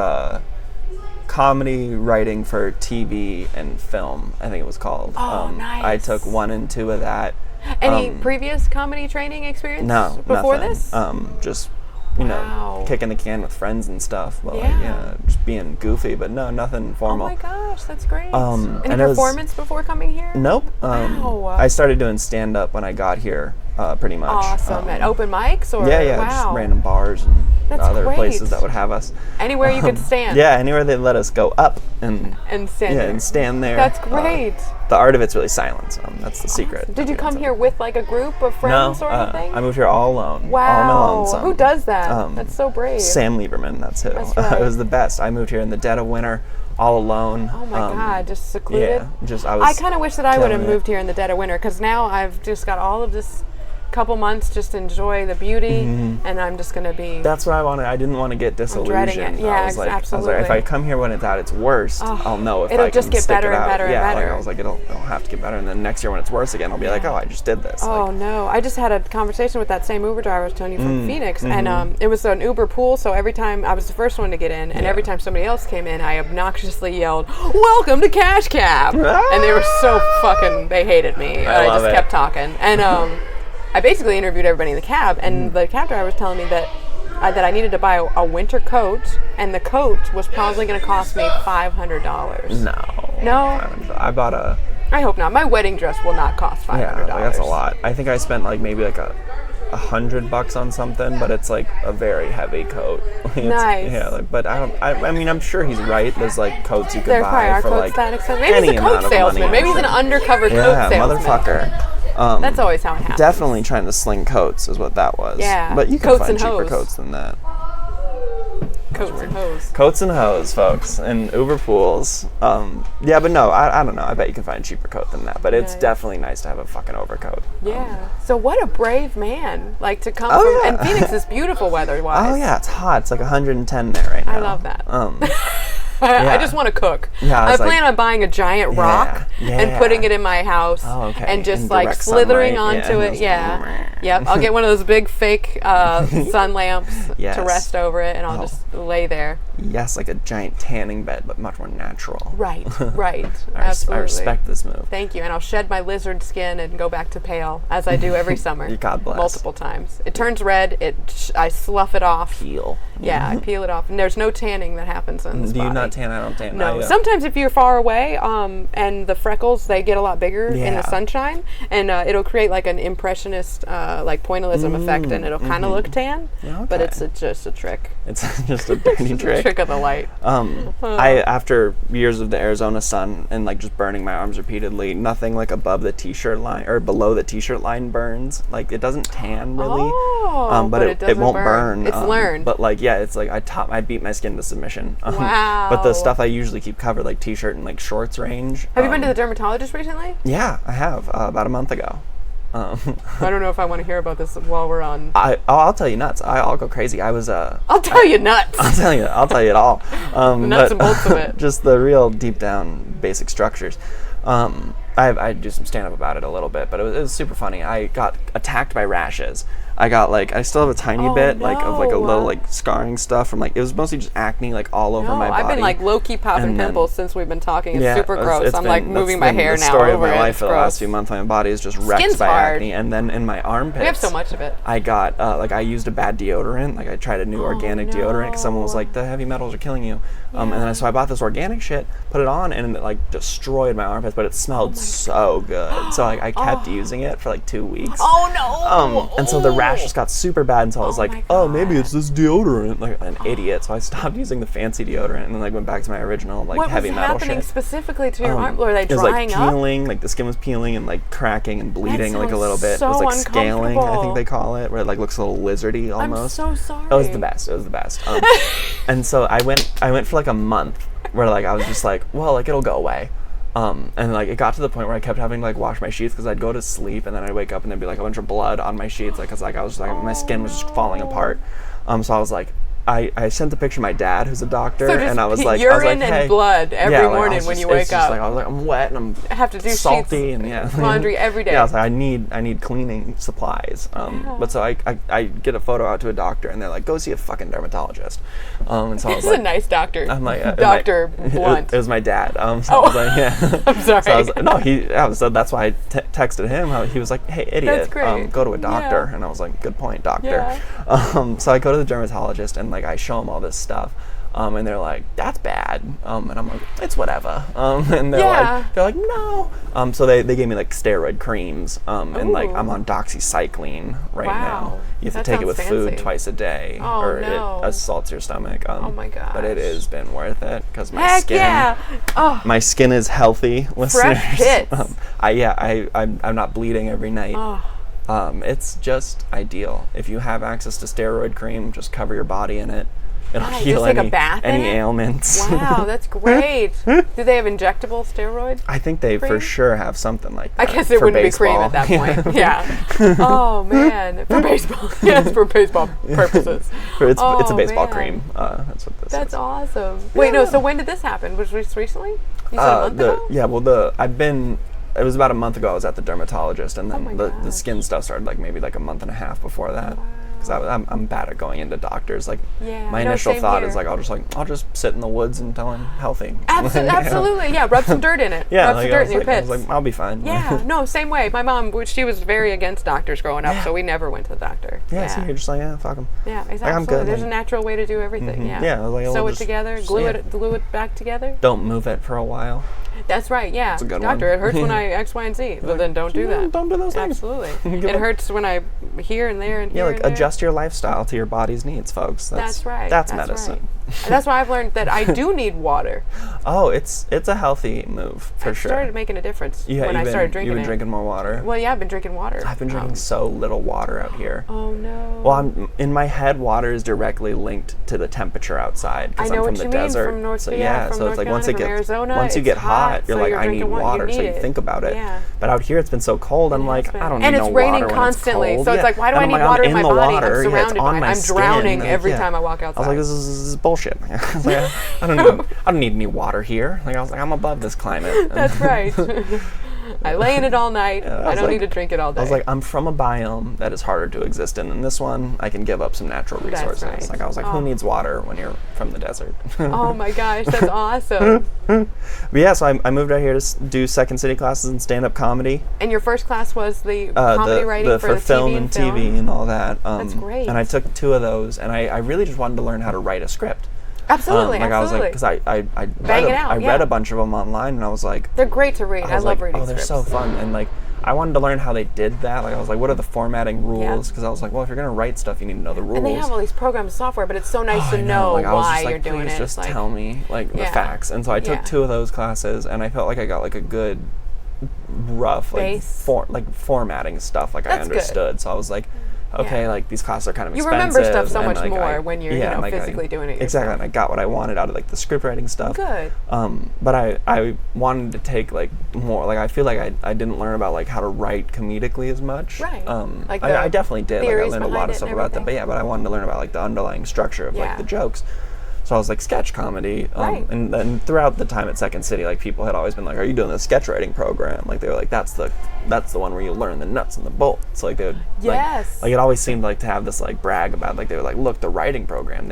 comedy writing for TV and film, I think it was called. Oh, nice. I took 1 and 2 of that. Any previous comedy training experience? No, before nothing. this? Just Wow. kicking the can with friends and stuff. But Yeah. just being goofy, but no, nothing Oh formal. my gosh, that's great. and Any it was- performance before coming here? Nope. Wow. I started doing stand up when I got here, pretty much. Awesome. At open mics or? Yeah, Wow. just random bars and That's other great. places that would have us. Anywhere you could stand. Yeah, anywhere they let us go up and stand there. and stand there. That's great. The art of it's really silence. That's the secret. Did you come here with like a group of friends No, or anything? I moved here all alone. Wow. All on my lonesome. Who does that? That's so brave. Sam Lieberman, that's who. That's right. It was the best. I moved here in the dead of winter, all alone. Oh my God, just secluded. Yeah, I kind of wish that I would have killing it. moved here in the dead of winter because now I've just got all of this couple months just to enjoy the beauty, and I'm just gonna be. That's what I wanted. I didn't want to get disillusioned. dreading it. Yeah, I was like, absolutely. if I come here when it's at its worst, I'll know if it'll I just can get stick better it and out. better and Yeah, better. like, I was like, it'll have to get better, and then next year when it's worse again, I'll be like, oh, I just did this. Oh Like, no! I just had a conversation with that same Uber driver I was telling you from Phoenix, and it was an Uber pool. So every time I was the first one to get in, and every time somebody else came in, I obnoxiously yelled, "Welcome to Cash Cab!" And they were so fucking. They hated me. I love just it. kept talking, and I basically interviewed everybody in the cab, and the cab driver was telling me that I needed to buy a winter coat, and the coat was probably going to cost me $500. No? I bought a. I hope not. My wedding dress will not cost $500. Yeah, like, that's a lot. I think I spent like maybe like $100 on something, but it's like a very heavy coat. Nice. Yeah, like, but I mean, I'm sure he's right. There's like coats you could There probably buy are for coats like that expensive. Maybe any he's a amount coat of money, salesman. Maybe he's an actually. undercover coat Yeah, salesman. motherfucker. That's always how it happens. Definitely trying to sling coats is what that was. Yeah, But you can coats find and cheaper hose. coats than that. Coats and hose. Coats and hose, folks, and Uber pools. Yeah, but no, I don't know. I bet you can find a cheaper coat than that. But it's Nice. definitely nice to have a fucking overcoat. Yeah. So what a brave man. Like to come Oh, from, yeah. and Phoenix is beautiful weather-wise. Oh yeah, it's hot. It's like 110 there right now. I love that. I just want to cook. Yeah, I it's like- plan on buying a giant rock and yeah. putting it in my house Oh, okay. and just In like direct slithering sunlight, onto yeah, it. just- Yeah. Yep. I'll get one of those big fake sun lamps Yes. to rest over it, and I'll Oh. just lay there. Yes, like a giant tanning bed, but much more natural. Right. Right. I Absolutely. respect this move. Thank you. And I'll shed my lizard skin and go back to pale as I do every summer. God bless. Multiple times. It turns red. I slough it off. Peel. Yeah, I peel it off, and there's no tanning that happens on this Do you body. not tan? I don't tan. No. I, Sometimes if you're far away, and the freckles they get a lot bigger in Yeah. the sunshine, and it'll create like an impressionist, like pointillism effect, and it'll kind of look tan. Yeah, But okay. it's just a trick. It's just a dirty trick. Trick of the light. I after years of the Arizona sun and like just burning my arms repeatedly, nothing like above the t-shirt line or below the t-shirt line burns. Like it doesn't tan really, Oh, but it doesn't won't burn. It's learned. But like yeah, it's like I beat my skin to submission. Wow. But the stuff I usually keep covered, like t-shirt and like shorts range. Have you been to the dermatologist recently? Yeah, I have about a month ago. I don't know if I want to hear about this while we're on. I'll tell you nuts. I'll go crazy. I was I'll tell you nuts. I'll tell you it all. Nuts and bolts of it. Just the real deep down basic structures. I do some stand up about it a little bit, but it was super funny. I got attacked by rashes. I still have a tiny bit like of like a no. little like scarring stuff from like it was mostly just acne like all over my body. I've been like low key popping And then- pimples since we've been talking. It's Yeah, super gross. I'm like that's moving my been hair the now story over of my it. life It's for the gross. last few months. My body is just wrecked Skin's by hard. acne, and then in my armpits. We have so much of it. I got like I used a bad deodorant. Like I tried a new organic deodorant because someone was like the heavy metals are killing you. And then so I bought this organic shit, put it on, and it like destroyed my armpits. But it smelled so good. So like I kept using it for like 2 weeks. Oh no! And so the rash just got super bad until I was my like, oh, maybe it's this deodorant. Like an idiot. So I stopped using the fancy deodorant and then like went back to my original like What heavy was metal happening shit. specifically to your arm? Were they It was drying like up? peeling, like the skin was peeling and like cracking and bleeding like a sounds little bit. so it was like scaling, I uncomfortable. think they call it, where it like looks a little lizardy almost. I'm so sorry. It was the best. It was the best. And so I went for like a month where like I was just like, well, like it'll go away. And like it got to the point where I kept having to like wash my sheets because I'd go to sleep and then I'd wake up and there'd be like a bunch of blood on my sheets, like because like I was like my skin was just falling apart. So I was like, I sent the picture to my dad, who's a doctor, So just and I was like, urine hey. and blood every Yeah, like, morning when you it's wake up. Like, I was like, I'm wet and I'm have to do salty sheets, and laundry every day. Yeah, I was like, I need cleaning supplies. But so I get a photo out to a doctor and they're like, go see a fucking dermatologist. And so I was This like, is a nice doctor. I'm like, Dr. Blunt. It was my dad. So I was like, yeah. I'm sorry. So I was, no, so that's why I texted him. He was like, hey, idiot, That's great. go to a doctor. Yeah. And I was like, good point, doctor. Yeah. So I go to the dermatologist and like I show him all this stuff. And they're like, that's bad. And I'm like, it's whatever. And they're like, no. So they gave me like steroid creams. And like I'm on doxycycline right now. You have That to take it with sounds food fancy. twice a day, Oh, or no. it assaults your stomach. Oh my gosh. But it has been worth it because my Heck skin. yeah. Oh, My skin is healthy, listeners. fresh hits. I'm not bleeding every night. Oh. It's just ideal. If you have access to steroid cream, just cover your body in it. It'll Wow, heal just take a any, bath in any it? ailments. Wow, that's great. Do they have injectable steroids? I think they Cream? for sure have something like I that. guess it for wouldn't baseball. be cream at that point. Yeah. Oh man, for baseball. Yes, for baseball purposes. It's a Oh, baseball man. cream. That's what this That's is. awesome. Wait, no. So when did this happen? Was this recently? You said a month ago? Yeah, well, it was about a month ago I was at the dermatologist, and then my the gosh. skin stuff started like maybe like a month and a half before that. Because I'm bad at going into doctors. Like Yeah, my no, initial same thought here. is like I'll just sit in the woods until I'm healthy. Absolutely. Yeah. Rub some dirt in it. Yeah, Rub like, some I dirt was in your like, I pits. was like, I'll be fine. Yeah, no, same way. My mom, she was very against doctors growing up, so we never went to the doctor. Yeah, so you're just like, yeah, fuck them. Yeah, I'm exactly. good, There's like- a natural way to do everything. Yeah. Yeah, like, Sew I'll it just- together, just- glue yeah. it back together. Don't move it for a while. That's right. Yeah. a good Doctor, one. it hurts when I X, Y, and Z. But then don't do that. Don't do those things. Absolutely. Give It up. hurts when I here and there and Yeah, here like and there. adjust your lifestyle to your body's needs, folks. That's right. That's medicine. Right. And that's why I've learned that I do need water. Oh, it's a healthy move for It sure. started making a difference when I you've started drinking You've been it. drinking more water. Well, yeah, I've been drinking water. I've been drinking so little water out here. Oh no. Well, I'm in my head. Water is directly linked to the temperature outside because I know I'm from what the you mean, desert. from North- so yeah, from so North it's like once Carolina, it from gets Arizona, once you it's get hot, hot, you're so like, you're I need drinking water. you So you need it. think about it. Yeah. But out here, it's been so cold. I'm like, That's I don't right. need And it's no raining water constantly, when it's so cold. it's like, why do And I I'm need like, water I'm in my the body? water. I'm Yeah, it's surrounded on by it. my I'm skin. drowning Like, every yeah. time I walk I outside. was like, this is bullshit. I was like, I don't need any water here. Like I was like, I'm above this climate. That's right. I lay in it all night. I I was don't like- need to drink it all day. I was like, I'm from a biome that is harder to exist in. And this one, I can give up some natural That's resources. right. Like I was like, Oh. who needs water when you're from the desert? oh my gosh, that's awesome. But yeah, so I moved out here to do Second City classes in stand-up comedy. And your first class was the comedy writing for the film TV and TV and all that. That's great. And I took 2 of those, and I really just wanted to learn how to write a script. Absolutely, Like absolutely. I was like, because I Bang it out, I yeah. read a bunch of them online, and I was like, They're great to read. I was love like, reading oh, they're scripts. so fun. And like, I wanted to learn how they did that. Like, I was like, what are the formatting rules? Because I was like, well, if you're gonna write stuff, you need to know the rules. And they have all these programs and software, but it's so nice I to know Like, I was why just like, you're doing please it. just It's like, tell me like the Yeah. facts. And so I took Yeah. 2 of those classes, and I felt like I got like a good, rough like Base. formatting stuff. Like I That's good. understood. So I was like, okay, Yeah. like these classes are kind of You expensive. remember stuff so and, much like, more when you're, and, like, physically doing it Exactly, yourself. and I got what I wanted out of like the script writing stuff. Good. But I wanted to take like more. Like I feel like I didn't learn about like how to write comedically as much. Right. Like I the definitely did. Like I theories learned a lot behind of it stuff and about that. But everything. yeah, but I wanted to learn about like the underlying structure of Yeah. like the jokes. So I was like sketch comedy, Right. and then throughout the time at Second City, like people had always been like, "Are you doing the sketch writing program?" Like they were like, "That's the one where you learn the nuts and the bolts." Like they would, Yes. like it always seemed like to have this like brag about, like they were like, "Look, the writing program,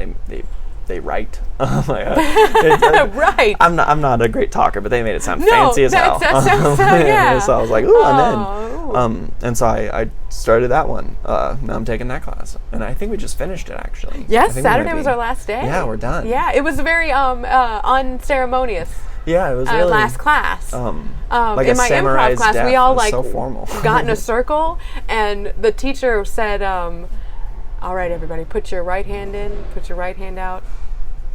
they write." Right. I'm not a great talker, but they made it sound No, fancy as hell. that sounds yeah. So I was like, "Ooh, I'm Oh. in." And so I started that one. Now I'm taking that class, and I think we just finished it actually. I Yes, think we Saturday might was be- our last day. Yeah, we're done. Yeah, it was very unceremonious. Yeah, it was really Last class. like in a my improv samurai's class, death. we all It was like so formal. got in a circle, and the teacher said, "All right, everybody, put your right hand in, put your right hand out,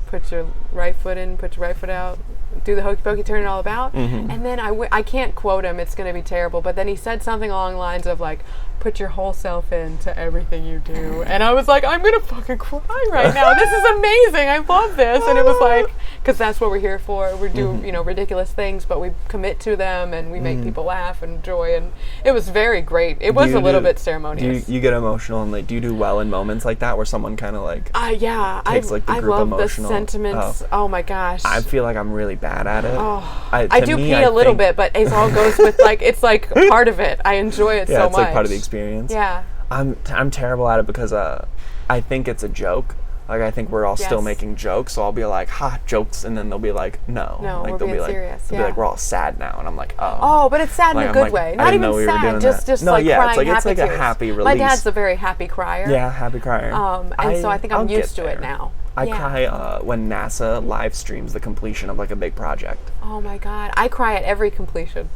put your right foot in, put your right foot out, do the hokey pokey, turn it all about." Mm-hmm. And then I can't quote him; it's going to be terrible. But then he said something along the lines of like, put your whole self into everything you do. And I was like, I'm gonna fucking cry right now. This is amazing. I love this. And it was like, because that's what we're here for. We do, ridiculous things, but we commit to them and we make people laugh and joy. And it was very great. It was a little bit ceremonious. You get emotional, and like, do you do well in moments like that where someone kind of like takes like the group love emotional? The sentiments. Oh my gosh. I feel like I'm really bad at it. I do pee a little bit, but it all goes with like, it's like part of it. I enjoy it so much. Yeah, it's like part of the experience. Yeah. I'm terrible at it because I think it's a joke. Like, I think we're all still making jokes, so I'll be like, ha, jokes, and then they'll be like, no. Like, we're they'll being be like, serious. They'll be like, we're all sad now, and I'm like, oh. Oh, but it's sad like, in a good way. Not even sad, just like crying happy it's like tears. a happy release. My dad's a very happy crier. Yeah, happy crier. And so I think I'm used to it now. I cry when NASA live streams the completion of like a big project. Oh my God, I cry at every completion.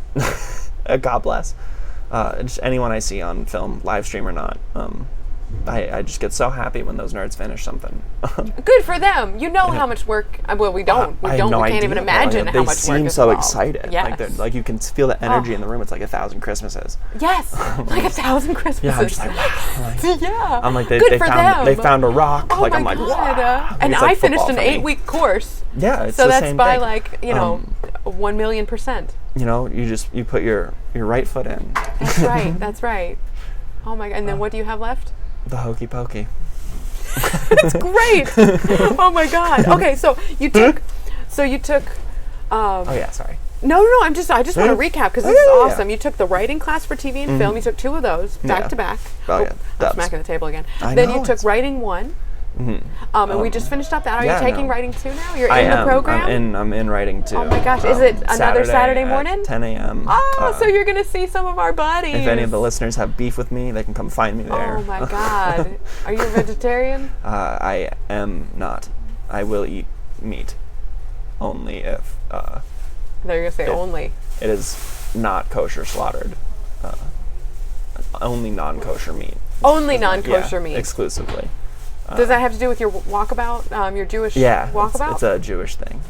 God bless. Just anyone I see on film, live stream or not. I just get so happy when those nerds finish something. Good for them. You know how much work. Well, we don't. We don't. We can't even imagine how much work is involved. They seem so excited. Yes. Like you can feel the energy in the room. It's like 1,000 Christmases. Yes, like 1,000 Christmases. Yeah, I'm just like, wow. Yeah. I'm like, Good for them. They found a rock. Oh like, my I'm like, God. wow. And It's I like finished an football for me. 8-week course. Yeah, it's so the that's same by thing. like 1,000,000%. You put your right foot in. That's right. That's right. Oh my God. And then what do you have left? The hokey pokey. It's great. Oh my God. Okay, so you took. Oh yeah, sorry. No. I just want to recap because this is awesome. You took the writing class for TV and film. You took 2 of those back to back. Oh yeah. I'm smacking the table again. I Then know, you took writing 1. And we just finished up that. Are you taking writing 2 now? You're in the program? I'm in writing 2. Oh my gosh. Is it another Saturday morning? At 10 a.m. Oh, so you're going to see some of our buddies. If any of the listeners have beef with me, they can come find me there. Oh my God. Are you a vegetarian? I am not. I will eat meat. Only if They're going to say only. it is not kosher slaughtered. Only non-kosher meat. Only non-kosher meat. Exclusively. Does that have to do with your walkabout, your Jewish walkabout? It's a Jewish thing.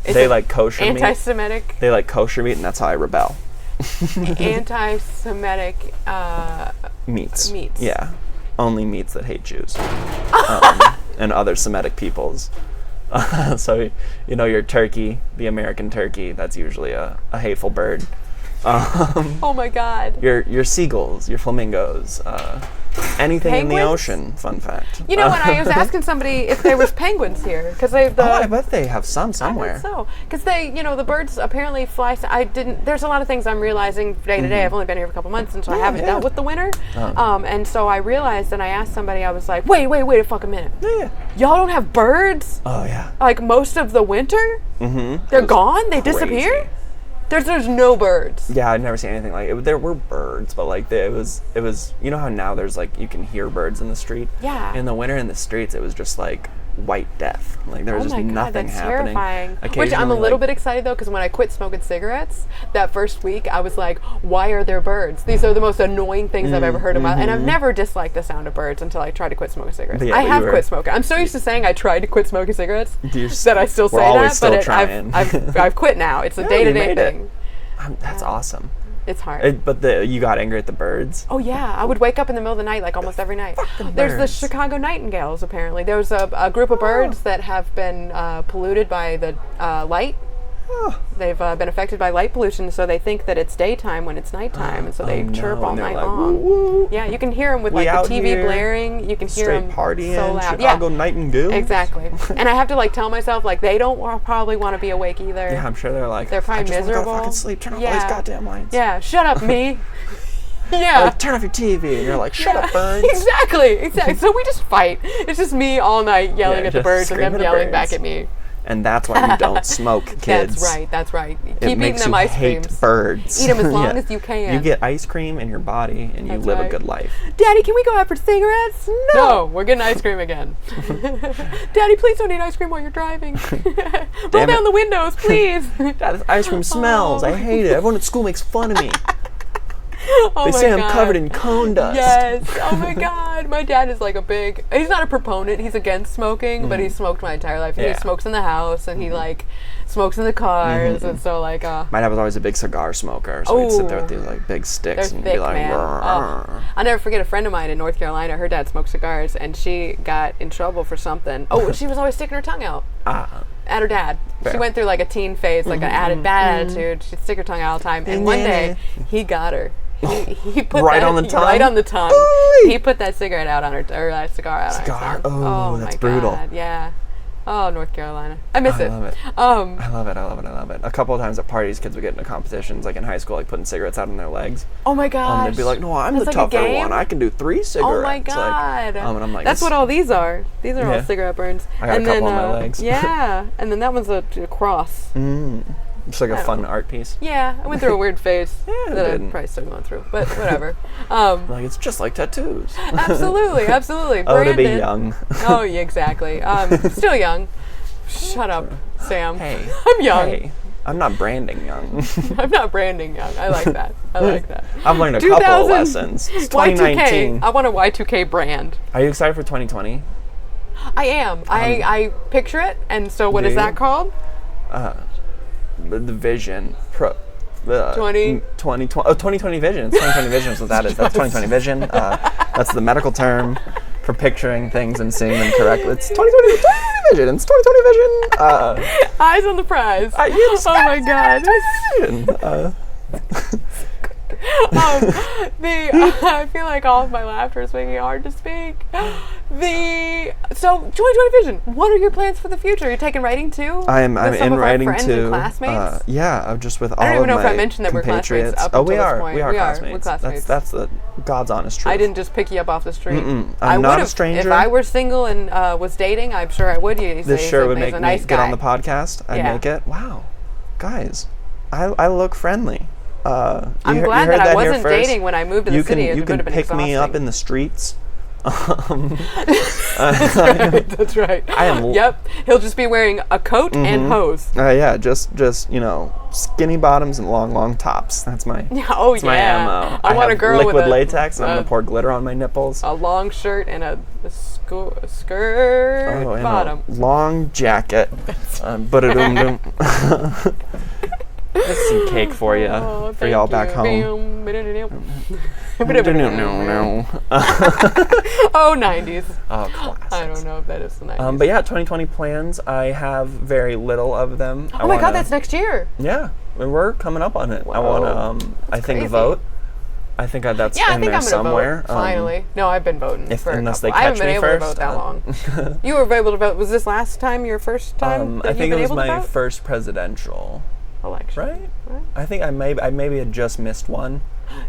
They like kosher meat. Anti-Semitic. They like kosher meat, and that's how I rebel. Anti-Semitic Meats. Meats. Yeah. Only meats that hate Jews. And other Semitic peoples. So, your turkey, the American turkey, that's usually a hateful bird. Oh my God. Your seagulls, your flamingos, anything in the Penguins? ocean. Fun fact. When I was asking somebody if there was penguins here, because I bet they have some somewhere. I think so, because the birds apparently fly. There's a lot of things I'm realizing day to day. I've only been here for a couple months, and so I haven't dealt with the winter. And so I realized, and I asked somebody, I was like, wait a fucking minute. Yeah. Y'all don't have birds? Oh yeah. Like most of the winter? Mm-hmm. They're gone? They disappear? There's no birds. Yeah, I've never seen anything like it. There were birds, but like it was. You know how now there's like you can hear birds in the street. Yeah. In the winter in the streets, it was just like white death. Like there was just nothing that's happening. Terrifying. Which I'm a little bit excited though, because when I quit smoking cigarettes that first week, I was like, why are there birds? These are the most annoying things I've ever heard in my life. And I've never disliked the sound of birds until I tried to quit smoking cigarettes. I have quit smoking. I'm so used to saying I tried to quit smoking cigarettes that I still say that, but I've quit now. It's a day-to-day thing. That's awesome. It's hard. You got angry at the birds? Oh yeah, I would wake up in the middle of the night like almost every night. There's the Chicago nightingales apparently. There's a group of birds that have been polluted by the light. They've been affected by light pollution, so they think that it's daytime when it's nighttime, and so they chirp all night long. Woo. Yeah, you can hear them with like the TV blaring. You can hear them partying, so loud. Chicago nightingales. Exactly. And I have to like tell myself like they don't probably want to be awake either. Yeah, I'm sure they're like they're probably I just miserable. Wanna go fucking sleep. Turn off all these goddamn lights. Yeah, shut up, me. Yeah. Like, turn off your TV, and you're like, shut up, birds. Exactly. So we just fight. It's just me all night yelling at the birds and them yelling back at me. And that's why you don't smoke, kids. That's right. It Keep makes eating them you ice hate creams. birds. Eat them as long as you can. You get ice cream in your body, and you live a good life. Daddy, can we go out for cigarettes? No, we're getting ice cream again. Daddy, please don't eat ice cream while you're driving. Roll down the windows, please. Dad, this ice cream smells. I hate it. Everyone at school makes fun of me. Oh They my say I'm God. covered in cone dust. Yes. Oh my God. My dad is like he's not a proponent. He's against smoking, but he smoked my entire life. And Yeah. he smokes in the house and he like smokes in the cars. And so like, My dad was always a big cigar smoker, so he'd sit there with Oh. these like big sticks they're and thick, be like, man. "Rrr." Oh. I'll never forget a friend of mine in North Carolina. Her dad smoked cigars and she got in trouble for something. Oh, she was always sticking her tongue out. At her dad. Fair. She went through like a teen phase, like an bad attitude. She'd stick her tongue out all the time. And one day, he got her. He put Right that, on the tongue? Right on the tongue. Ooh. He put that cigarette out on her, or that cigar out Cigar? on her tongue. Oh, my that's brutal. God, yeah. Oh, North Carolina. I miss I it. love it. I love it. A couple of times at parties, kids would get into competitions, like in high school, like putting cigarettes out on their legs. Oh my gosh. They'd be like, no, I'm That's the like a tougher game? one. I can do 3 cigarettes. Oh my Like, God. and I'm like, that's this- what all these are. These are all Yeah. cigarette burns. I got a couple on my legs. Yeah. And then that one's a cross. It's like a I fun don't know. art piece. Yeah, I went through a weird phase I that I'm didn't. probably still going through, but whatever. Like, it's just like tattoos. Absolutely. Oh, to be Brandon. young. Oh, yeah, exactly. Still young. Shut up, Sam. Hey. I'm young. Hey, I'm not branding young. I'm not branding young. I like that. I like that. I've learned a couple of 2000 lessons. It's Y2K. 2019. I want a Y2K brand. Are you excited for 2020? I am. I picture it, and so what do is you? that called? The vision. 20 2020 vision. It's 2020 vision is what that is. That's 2020 vision. That's the medical term for picturing things and seeing them correctly. It's 2020 vision. It's 2020 vision. Eyes on the prize. It's Oh my God. vision. I feel like all of my laughter is making it hard to speak. So 2020 vision. What are your plans for the future? Are you taking writing too? I'm With some in of our writing friends too. and classmates. Yeah, I'm just with all I don't even of know if I my mentioned that we're classmates compatriots. up Oh, until we this are. point. We are We're classmates. classmates. That's the God's honest truth. I didn't just pick you up off the street. I'm not a would've- stranger. If I were single and was dating, I'm sure I would. This sure would make a me nice get on guy. the podcast. I'd Yeah. make it. Wow, guys, I look friendly. I'm glad that I wasn't dating when I moved to the city. You It would can have been pick me up exhausting. in the streets. That's right. I am- Yep. He'll just be wearing a coat and hose. Yeah, just skinny bottoms and long tops. That's my Oh that's my yeah. ammo. I want a have girl liquid with a, latex, and I'm gonna pour glitter on my nipples. a long shirt and a skirt And bottom. a long jacket. Ba-da-dum-dum. There's some cake for you, Oh, for y'all back home. Oh, 90s. Oh, classics. I don't know if that is the 90s. But yeah, 2020 plans. I have very little of them. Oh my God, that's next year. Yeah, we're coming up on it. I want to. I think crazy. vote. I think that's Yeah, I in think there I'm gonna somewhere. vote. Finally, no, I've been voting for a unless couple. they I haven't catch been me able first, to vote that long. You were able to vote. Was this last time your first time? that I you've think it been was able to my vote? first presidential. Election. Right? I think I maybe had just missed one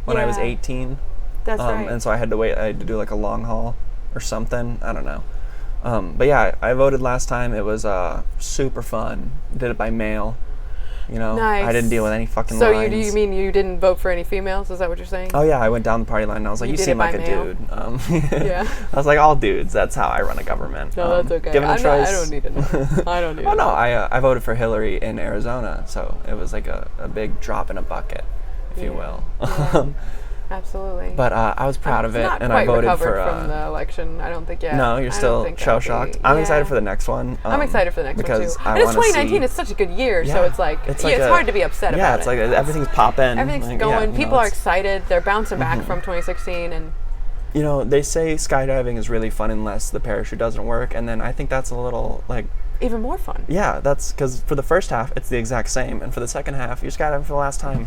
when I was Yeah. 18. That's right. And so I had to wait. I had to do like a long haul or something. I don't know. But yeah, I voted last time. It was super fun. Did it by mail. Nice. I didn't deal with any fucking So lines. you mean you didn't vote for any females? Is that what you're saying? Oh yeah, I went down the party line and I was like, You "You did seem it by like a mail? dude." Yeah. I was like, "All dudes. That's how I run a government." No, that's okay. Given the choice, I don't need to know. I don't need Oh to no, know. I voted for Hillary in Arizona, so it was like a big drop in a bucket, if you will. Yeah. Absolutely. But I was proud of it, Not and quite I voted recovered for. from the election. I don't think yet. No, I you're don't still think shell that'll be- shocked. I'm yeah. excited for the next one. I'm excited for the next one because too. I And it's wanna 2019. see- It's such a good year, so Yeah. it's like It's it's hard to be upset about it. Yeah, it's like everything's popping. Everything's like, going. yeah, People are it's- excited. They're bouncing back from 2016, and They say skydiving is really fun unless the parachute doesn't work, and then I think that's a little like. even more fun. Yeah, that's because for the first half it's the exact same, and for the second half you're skydiving for the last time.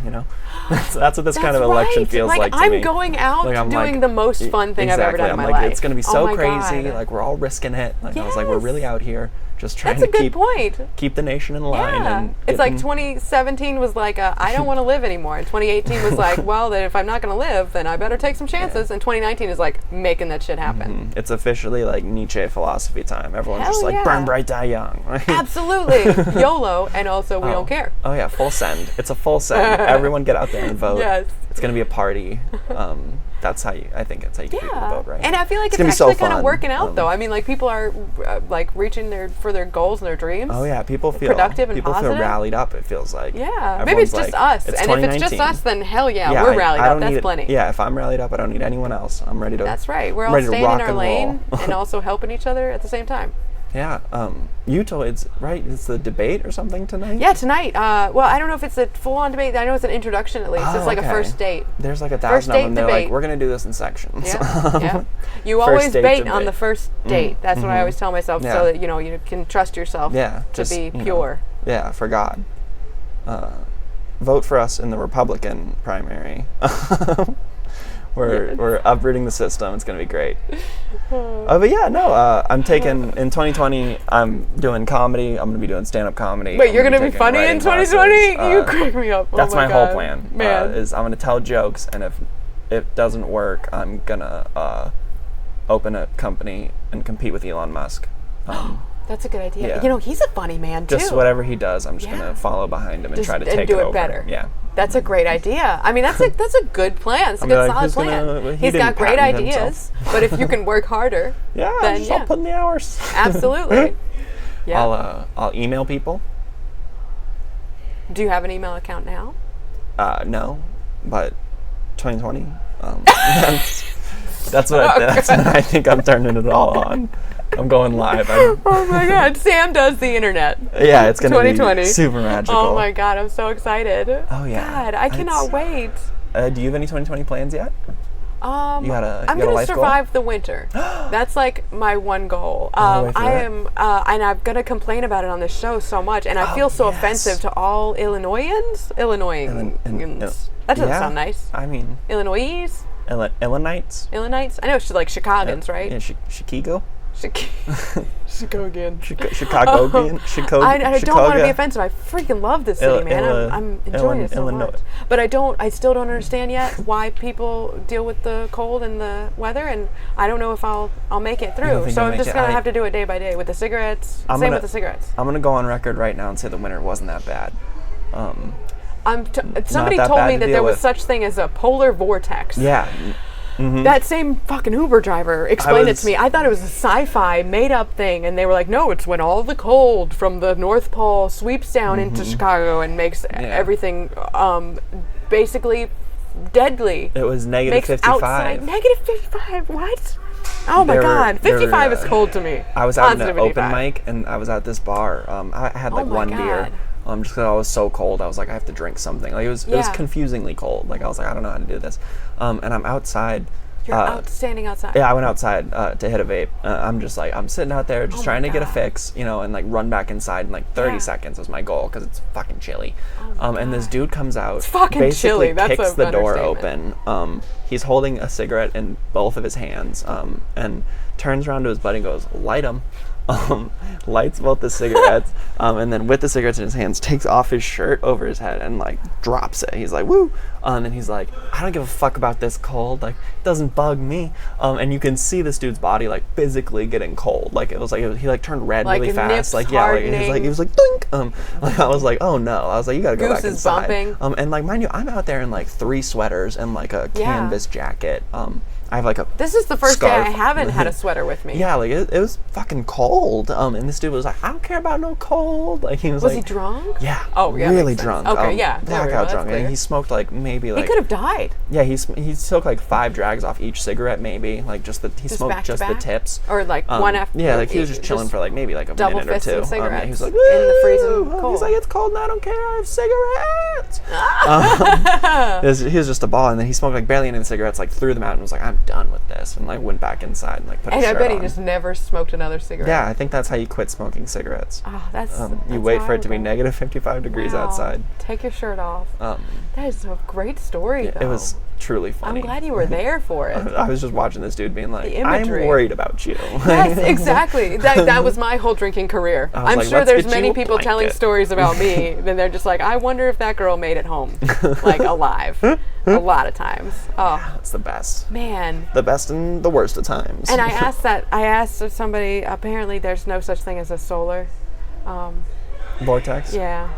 That's what this kind of election right. feels like to I'm me. going out Like, I'm doing like, the most fun thing I've ever done in my I'm like, life. it's gonna be Oh so my crazy. God. Like we're all risking it. Like I was like, we're Yes. really out here just trying That's a to good point. keep the nation in line. Yeah, And it's like getting- 2017 was like I don't want to live anymore, and 2018 was like, well, then if I'm not going to live, then I better take some chances. And 2019 is like making that shit happen. It's officially like Nietzsche philosophy time. Everyone's Hell just like yeah. burn bright, die young. Absolutely, YOLO, and also we don't care. Oh yeah, full send. It's a full send. Everyone get out there and vote. Yes. It's gonna be a party. that's how I think it's how you keep people vote, right? And I feel like it's gonna be so actually kind of fun. working out, though. I mean, like, people are like reaching for their goals and their dreams. Oh yeah, people feel productive and people positive. feel rallied up. It feels like Maybe it's just like, us, it's and if it's just 2019. us, then hell yeah, Yeah, we're rallied I up. don't That's need plenty. Yeah, if I'm rallied up, I don't need anyone else. I'm ready to. That's right. We're I'm all ready to staying in rock our and lane roll. and also helping each other at the same time. Yeah, Utah, it's right. It's the debate or something tonight. Yeah, tonight. Well, I don't know if it's a full-on debate. I know it's an introduction at least. Oh, it's like okay. a first date. There's like 1,000 First of date them. They're like, debate. we're gonna do this in sections. Yeah. You First always date bait debate. on the first date. That's what I always tell myself, Yeah. so that you can trust yourself Yeah, to just, be you know, pure. Yeah, for God. Vote for us in the Republican primary. We're uprooting the system. It's gonna be great. But yeah, no. I'm taking in 2020. I'm doing comedy. I'm gonna be doing stand-up comedy. Wait, you're gonna be taking funny in writing 2020? classes. You crack me up. That's oh my my whole God. plan. Man. Is I'm gonna tell jokes, and if it doesn't work, I'm gonna open a company and compete with Elon Musk. That's a good idea. Yeah. You know, he's a funny man too. Just whatever he does, I'm just Yeah. gonna follow behind him and Just- try to and take do it it over. better. Yeah. That's a great idea. I mean, that's a good plan. It's a I'll be good like, solid who's plan. gonna- he He's got didn't great patent ideas, but if you can work harder, Yeah. then Just yeah, I'll put in the hours. absolutely. Yeah. I'll email people. Do you have an email account now? No, but 2020. That's what I think I'm turning it all on. I'm going live. Oh my God, Sam does the internet. Yeah, it's gonna 2020. be super magical. Oh my God, I'm so excited. Oh yeah. God, I cannot wait. Do you have any 2020 plans yet? I'm you got a gonna life goal? survive the winter. That's like my one goal. wait for I that. am, and I'm gonna complain about it on this show so much, and I feel so yes. offensive to all Illinoisans. That doesn't yeah, sound nice. I mean, Illinois, Illinites. Illinites. I know it's like Chicagoans, right? Yeah, Chicago. Chicagoan. Chicagoan. Chicago. I don't want to be offensive. I freaking love this city, man. I'm enjoying it so Illinois. much. But I still don't understand yet why people deal with the cold and the weather, and I don't know if I'll make it through. think So you'll I'm make just it? gonna have to do it day by day with the cigarettes. I'm Same gonna- with the cigarettes. I'm gonna go on record right now and say the winter wasn't that bad. Somebody that told bad me to that deal there was with. such thing as a polar vortex. Yeah. That same fucking Uber driver explained it was- to me. I thought it was a sci-fi made-up thing, and they were like, "No, it's when all the cold from the North Pole sweeps down into Chicago and makes everything basically deadly." It was negative Makes 55. outside negative 55. What? Oh my There were- God, there were, 55 is cold to me. I was out in Positive an open 55. mic, and I was at this bar. I had like Oh my one God. beer. Just because I was so cold, I was like, I have to drink something. Like it was Yeah. confusingly cold. Like I was like, I don't know how to do this. And I'm outside. You're standing outside. Yeah, I went outside to hit a vape. I'm just like, I'm sitting out there just trying to get a God. fix, and like run back inside in like 30 Yeah. seconds was my goal because it's fucking chilly. And this dude comes out, It's fucking basically chilly. That's kicks a the door understatement. open. He's holding a cigarette in both of his hands, and turns around to his buddy and goes, "Light 'em." Lights both the cigarettes, and then with the cigarettes in his hands, takes off his shirt over his head and like drops it. He's like, "Woo!" And he's like, "I don't give a fuck about this cold. Like, it doesn't bug me." And you can see this dude's body like physically getting cold. Like it was like he like turned red Like really nips fast. Like yeah, like hardening. he was like doink. Like I was like, "Oh no!" I was like, "You gotta go Goose back is inside." bumping. And like mind you, I'm out there in like 3 sweaters and like a Yeah. canvas jacket. I have like a This is the first day I scarf. haven't had a sweater with me. Yeah, like it was fucking cold. And this dude was like, "I don't care about no cold." Like he was Was like, he drunk? Yeah. Oh, yeah, Really makes sense. drunk. Okay, yeah, there we go, Blackout that's drunk, clear. and he smoked like maybe like. He could have died. Yeah, he took like 5 drags off each cigarette, maybe like he Just smoked back to just the back? tips. Or like one after. Yeah, like he was just chilling for like maybe like a double minute or fisting 2. cigarettes He was like, in the freezing "Woo!" cold. He's like, "It's cold and I don't care. I have cigarettes." He was just a ball, and then he smoked like barely any cigarettes, like threw them out, and was like, "I'm done with this," and like went back inside and like put And his I shirt bet he on. just never smoked another cigarette. Yeah, I think that's how you quit smoking cigarettes. Oh, that's. You that's wait for it to be horrible. negative 55 degrees Wow. outside. Take your shirt off. Um, That is a great story, though. it was truly funny. I'm glad you were there for it. I was just watching this dude being like, The "I'm imagery. worried about you." Yes, exactly. That was my whole drinking career. I was I'm like, sure "Let's there's get you many a people telling blanket." stories about me. Then they're just like, I wonder if that girl made it home, like alive, a lot of times. Oh It's the best. man. The best and the worst of times. And I asked somebody. Apparently, there's no such thing as a solar. Vortex. Yeah.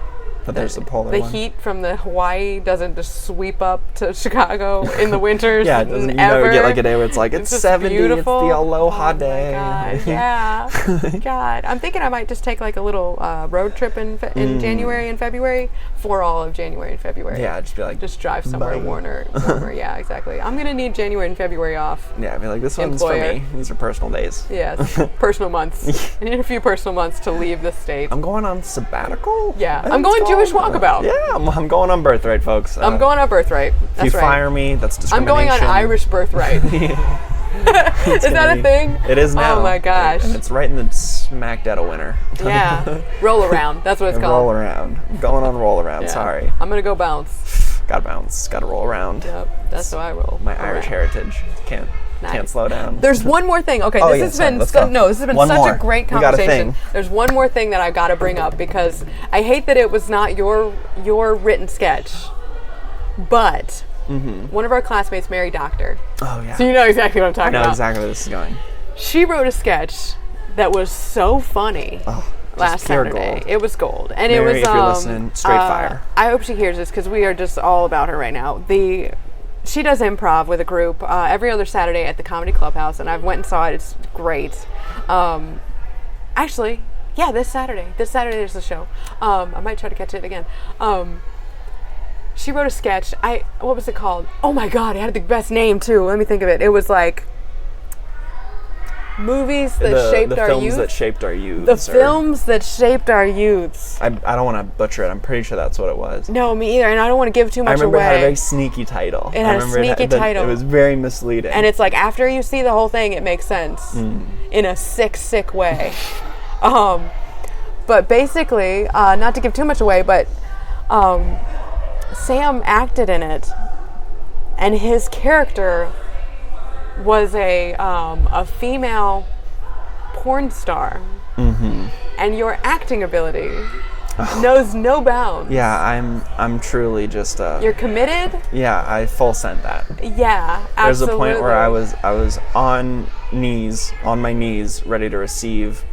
But there's the polar the one. heat from the Hawaii doesn't just sweep up to Chicago in the winters. Yeah, it doesn't. You ever. never get like a day where it's like it's just 70. beautiful. It's the aloha Oh day. my God, yeah. God, I'm thinking I might just take like a little road trip in January and February for all of January and February. Yeah, just be like, Just drive somewhere bye. warmer. Yeah, exactly. I'm gonna need January and February off. Yeah, I'd be like, this one's for Employer. me. These are personal days. Yes, personal months. I need a few personal months to leave the state. I'm going on sabbatical. Yeah, I think I'm going it's Jewish called. walkabout. Yeah, I'm going on birthright, folks. I'm going on birthright. If That's you right. fire me, that's I'm going discrimination. on Irish birthright. Is that a thing? It is now. Oh my gosh. And it's right in the smack dead of winter. Yeah. Roll around. That's what it's called. Roll around. I'm going on roll around. Yeah. Sorry. I'm gonna go bounce. Gotta bounce. Gotta roll around. Yep. That's how I roll. My Irish Around. heritage. Can't Nice. slow down. There's one more thing. Okay, Oh, this yeah, has sorry, been let's go. this has been One such more. a great We got a conversation. thing. There's one more thing that I got to bring up because I hate that it was not your written sketch, but one of our classmates, Mary Doctor. Oh yeah. So you know exactly what I'm I talking know about. exactly where this is going. She wrote a sketch that was so funny last pure Saturday. gold. It was gold, and Mary, it was if you're listening, straight fire. I hope she hears this because we are just all about her right now. She does improv with a group every other Saturday at the Comedy Clubhouse, and I went and saw it. It's great. Actually, yeah, this Saturday there's a show. I might try to catch it again. She wrote a sketch. What was it called? Oh my God, it had the best name too. Let me think of it. It was like movies that shaped our films youth. that shaped our youth. The films that shaped our youths. I don't want to butcher it. I'm pretty sure that's what it was. No, me either. And I don't want to give too much I remember away. it had a very sneaky title. It had a sneaky title. It was very misleading. And it's like after you see the whole thing, it makes sense in a sick way. But basically, not to give too much away, but Sam acted in it, and his character was a female porn star, and your acting ability knows no bounds. yeah, I'm truly just You're committed. yeah, I full sent that. Yeah, There's a absolutely. point where I was on my knees, ready to receive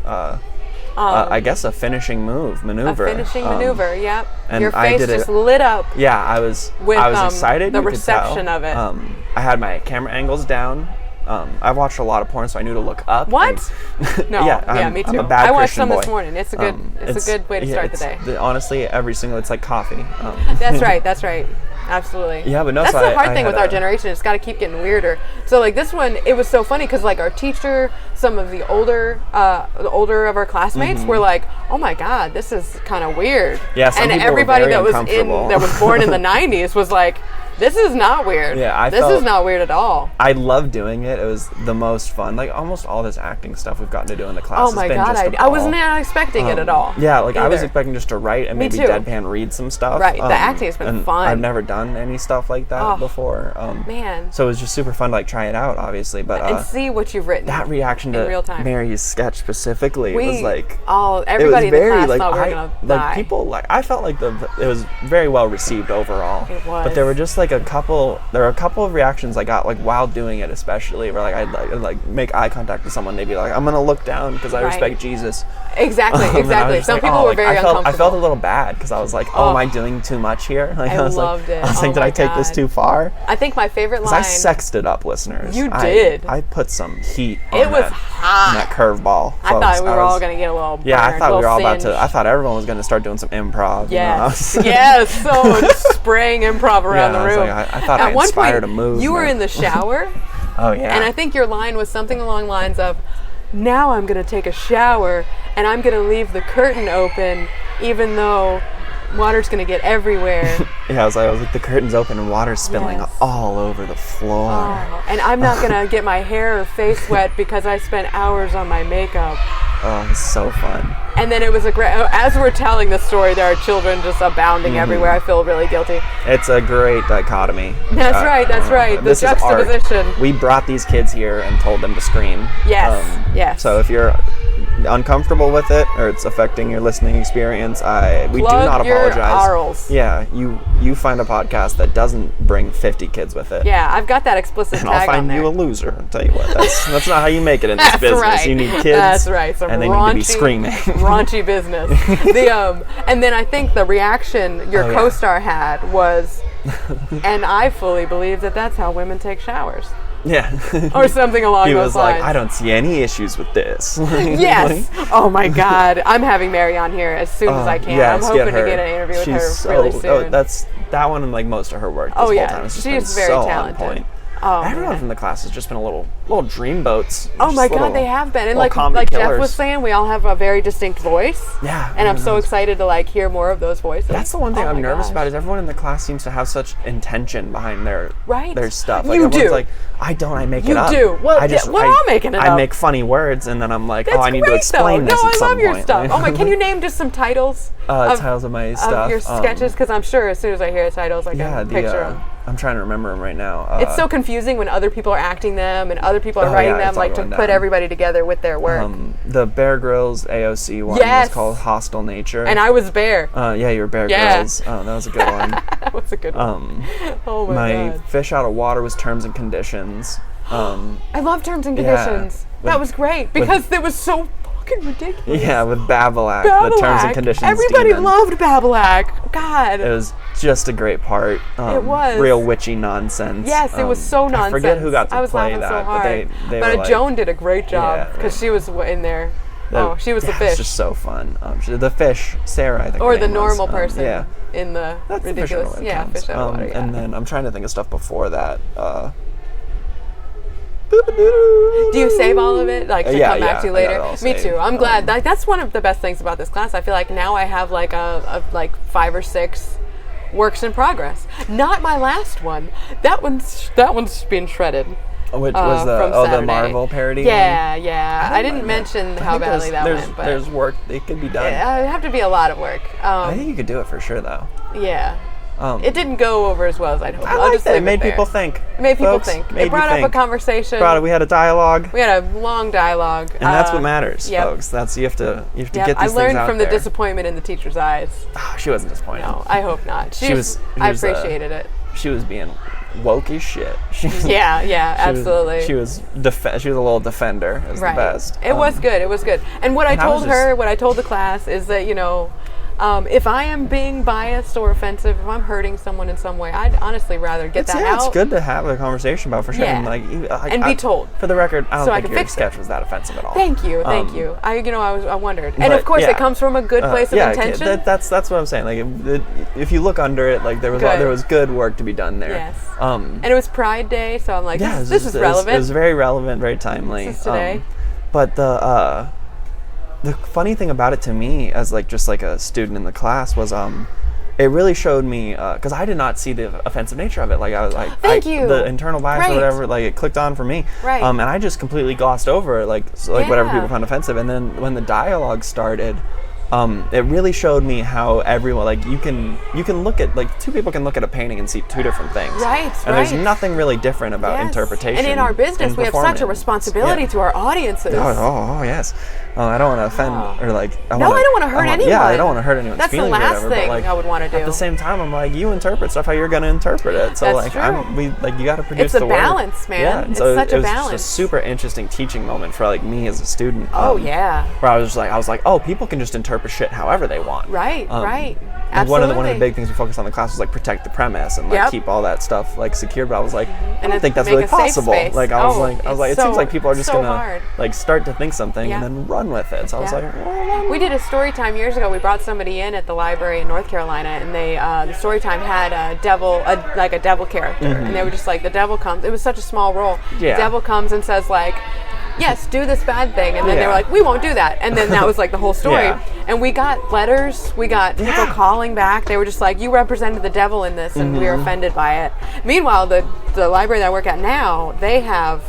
I guess a finishing maneuver. A finishing maneuver. Yep. and Your I face did it- just lit up. Yeah, I was With, excited. the you could reception tell. of it. I had my camera angles down. I've watched a lot of porn, so I knew to look up. What? No. Yeah, me I'm too. a bad I watched Christian some boy. this morning. It's a good. It's a good way to yeah, start the it's day. Honestly, it's like coffee. That's right. That's right. Absolutely. Yeah, but no, that's so the hard I thing had with our a- generation. It's got to keep getting weirder. So like this one, it was so funny because like our teacher, some of the older of our classmates were like, "Oh my God, this is kind of weird." Yeah, some and people were everybody very that was uncomfortable. that was born in the '90s was like, "This is not weird. Yeah, this felt- is not weird at all." I love doing it. It was the most fun. Like almost all this acting stuff we've gotten to do in the class. Oh has my been God, just a I was ball. not expecting it at all. Yeah, like I was either. expecting just to write and Me maybe too. deadpan read some stuff. Right, the acting has been and fun. I've never done any stuff like that Oh, before. man. So it was just super fun to like try it out, obviously. But And see what you've written. that reaction in to real time. Mary's sketch specifically was like everybody in the class like thought we were gonna like die. people like I felt like it was very well received overall. It was. But there were just like a couple of reactions I got like while doing it, especially where like I'd like make eye contact with someone, they'd be like, I'm gonna look down because I Right. respect Jesus. Exactly, And I was exactly. just Some like, people oh, were like, very uncomfortable. I felt a little bad because I was like, oh, am I doing too much here? Like, I was loved like, it. I was Oh like, did my I take this God. too far? I think my favorite 'Cause line. I sexed it up, listeners. You did. I put some heat on It was that, hot. on that curveball. I thought we were all gonna get a little. Yeah, I burned, thought we were all little about to. I singed. thought everyone was going to start doing some improv. you know? I Yes, was- yes. So just spraying improv around Yeah, I the was room. like, I thought At I one inspired point, a move. you were in the shower, Oh yeah. and I think your line was something along the lines of, "Now I'm gonna take a shower, and I'm gonna leave the curtain open, even though water's gonna get everywhere." Yeah, I was like the curtain's open and water's spilling Yes. all over the floor. Oh, and I'm not gonna get my hair or face wet because I spent hours on my makeup. Oh, it's so fun. And then it was a great. As we're telling the story, there are children just abounding everywhere. I feel really guilty. It's a great dichotomy. That's right. That's right. The This is art. juxtaposition. We brought these kids here and told them to scream. Yes, yes. So if you're uncomfortable with it or it's affecting your listening experience, we do Plug not your apologize. RLs. Yeah, you find a podcast that doesn't bring 50 kids with it. Yeah, I've got that explicit And tag I'll on find there. you a loser. I'll tell you what, that's not how you make it in this That's business. right. You need kids That's right, some and they raunchy, need to be screaming. raunchy business. And then I think the reaction your co-star had was, and I fully believe that that's how women take showers. Yeah. Or something along he those was lines. like, I don't see any issues with this. Yes. Oh my God. I'm having Mary on here as soon as I can. Yes, I'm hoping get her. to get an interview with She's her really soon. Oh, that's that one and like most of her work. This whole time. It's just she's been very so talented. on point. Oh, Everyone man. from the class has just been little dreamboats. Oh my Just God, they have been. And little like comedy Jeff was killers. saying, we all have a very distinct voice. Yeah. And I'm so excited to like hear more of those voices. That's the one thing Oh I'm my nervous gosh. about is everyone in the class seems to have such intention behind their stuff. Like You everyone's do. like, I don't, I make You it up. do. Well, we're all making it up. I make funny words and then I'm like, That's I need to great, explain though. this No, at I some love your point. stuff. Oh my, can you name just some titles? Titles of my stuff. Of your sketches? Because I'm sure as soon as I hear titles, I can picture them. I'm trying to remember them right now. It's so confusing when other people are acting them and other people are writing them, it's all like to going put down. everybody together with their work. The Bear Grylls AOC one Yes. was called Hostile Nature. And I was Bear. Yeah, you were Bear Yeah. Grylls. Oh, that was a good one. That was a good one. Oh my God. Fish Out of Water was Terms and Conditions. I love Terms and yeah. Conditions. That was great because it was so fucking ridiculous. Yeah, with Babbalack, the Terms and Conditions Everybody demon. loved Babbalack. God. It was just a great part. It was. Real witchy nonsense. Yes, it was so nonsense. I forget who got to I was play laughing that, so hard. They but were like, Joan did a great job because she was in there. She was the It fish. was just so fun. The fish, Sarah, I think. Or her the name was. normal person. Yeah. In the That's ridiculous. the fish out of water Fish out of water. Yeah. And then I'm trying to think of stuff before that. Do you save all of it, like to come back to I got later? it all Me saved. too. I'm glad. That's one of the best things about this class. I feel like now I have like a like 5 or 6 works in progress. Not my last one. That one's been shredded. Which was from the Saturday. Marvel parody? Yeah, yeah. I didn't mind mention that. I how think badly that there's, went, but there's work. It could be done. it'd have to be a lot of work. I think you could do it for sure, though. Yeah. It didn't go over as well as I'd hoped. I I'll liked just it. leave It made there. people think. It made people Folks, think. made It brought you up a think. conversation. We had a dialogue. We had a long dialogue. And that's what matters, yep. folks. That's you have to Yep. get these I things learned out from there. the disappointment in the teacher's eyes. Oh, she wasn't disappointed. No, I hope not. She was. I appreciated it. She was being woke as shit. Yeah, absolutely. She was a little defender. It was the best. It was good. It was good. And what I told her, what I told the class is that, if I am being biased or offensive, if I'm hurting someone in some way, I'd honestly rather get that out. It's good to have a conversation about for sure. Yeah. And be told. For the record, I don't So I think can your fix sketch it. was that offensive at all. Thank you. I wondered. And But, of course, yeah. it comes from a good place of intention. That's what I'm saying. Like, if you look under it, like there was good work to be done there. Yes. And it was Pride Day, so I'm like, this is It relevant. was very relevant, very timely. This is today. But the funny thing about it to me, as just a student in the class, was it really showed me because I did not see the offensive nature of it. Like I was like, Thank you. The internal bias Right. or whatever, like it clicked on for me. Right. And I just completely glossed over it, whatever Yeah. people found offensive. And then when the dialogue started, it really showed me how everyone you can look at two people can look at a painting and see two different things. Right. And there's nothing really different about Yes. interpretation. And in our business, we have such a responsibility to our audiences. Oh yes. I don't want to offend or I don't want to hurt anyone. Yeah, I don't want to hurt anyone's That's the feelings. last or whatever, thing but, I would want to do. At the same time, I'm like, you interpret stuff how you're going to interpret it. So That's true. You got to produce It's a the work. balance, man. Yeah, and It's so such it a was balance. just a super interesting teaching moment for me as a student. Oh yeah. Where I was like, oh, people can just interpret shit however they want. Right. Right. Like one of the Absolutely. big things we focused on in the class was protect the premise and Yep. keep all that stuff secure. But I was like, I don't think that's make really a safe possible. space. I was like, it it's seems so- like people are just so gonna hard. start to think something Yeah. and then run with it. So I was Yeah. like, well, We did a story time years ago. We brought somebody in at the library in North Carolina, and they the story time had a devil character, and they were just like, the devil comes. It was such a small role. Yeah. The devil comes and says yes, do this bad thing, and then they were Yeah. like, we won't do that, and then that was the whole story. Yeah. And we got letters, we got people calling back. They were just like, you represented the devil in this, and we were offended by it. Meanwhile, the library that I work at now, they have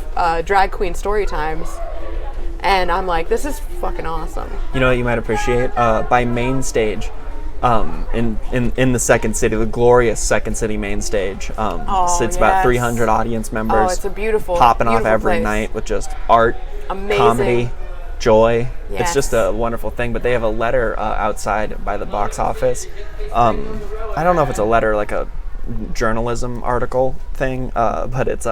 drag queen story times. And I'm like, this is fucking awesome. you know what you might appreciate by main stage. In the second city, the glorious second city main stage, sits about yes. 300 audience members. Oh, it's a beautiful, popping off beautiful every place. night with just art, Amazing. comedy, joy. Yes. It's just a wonderful thing. But they have a letter outside by the box office. I don't know if it's a letter like a journalism article thing, but it's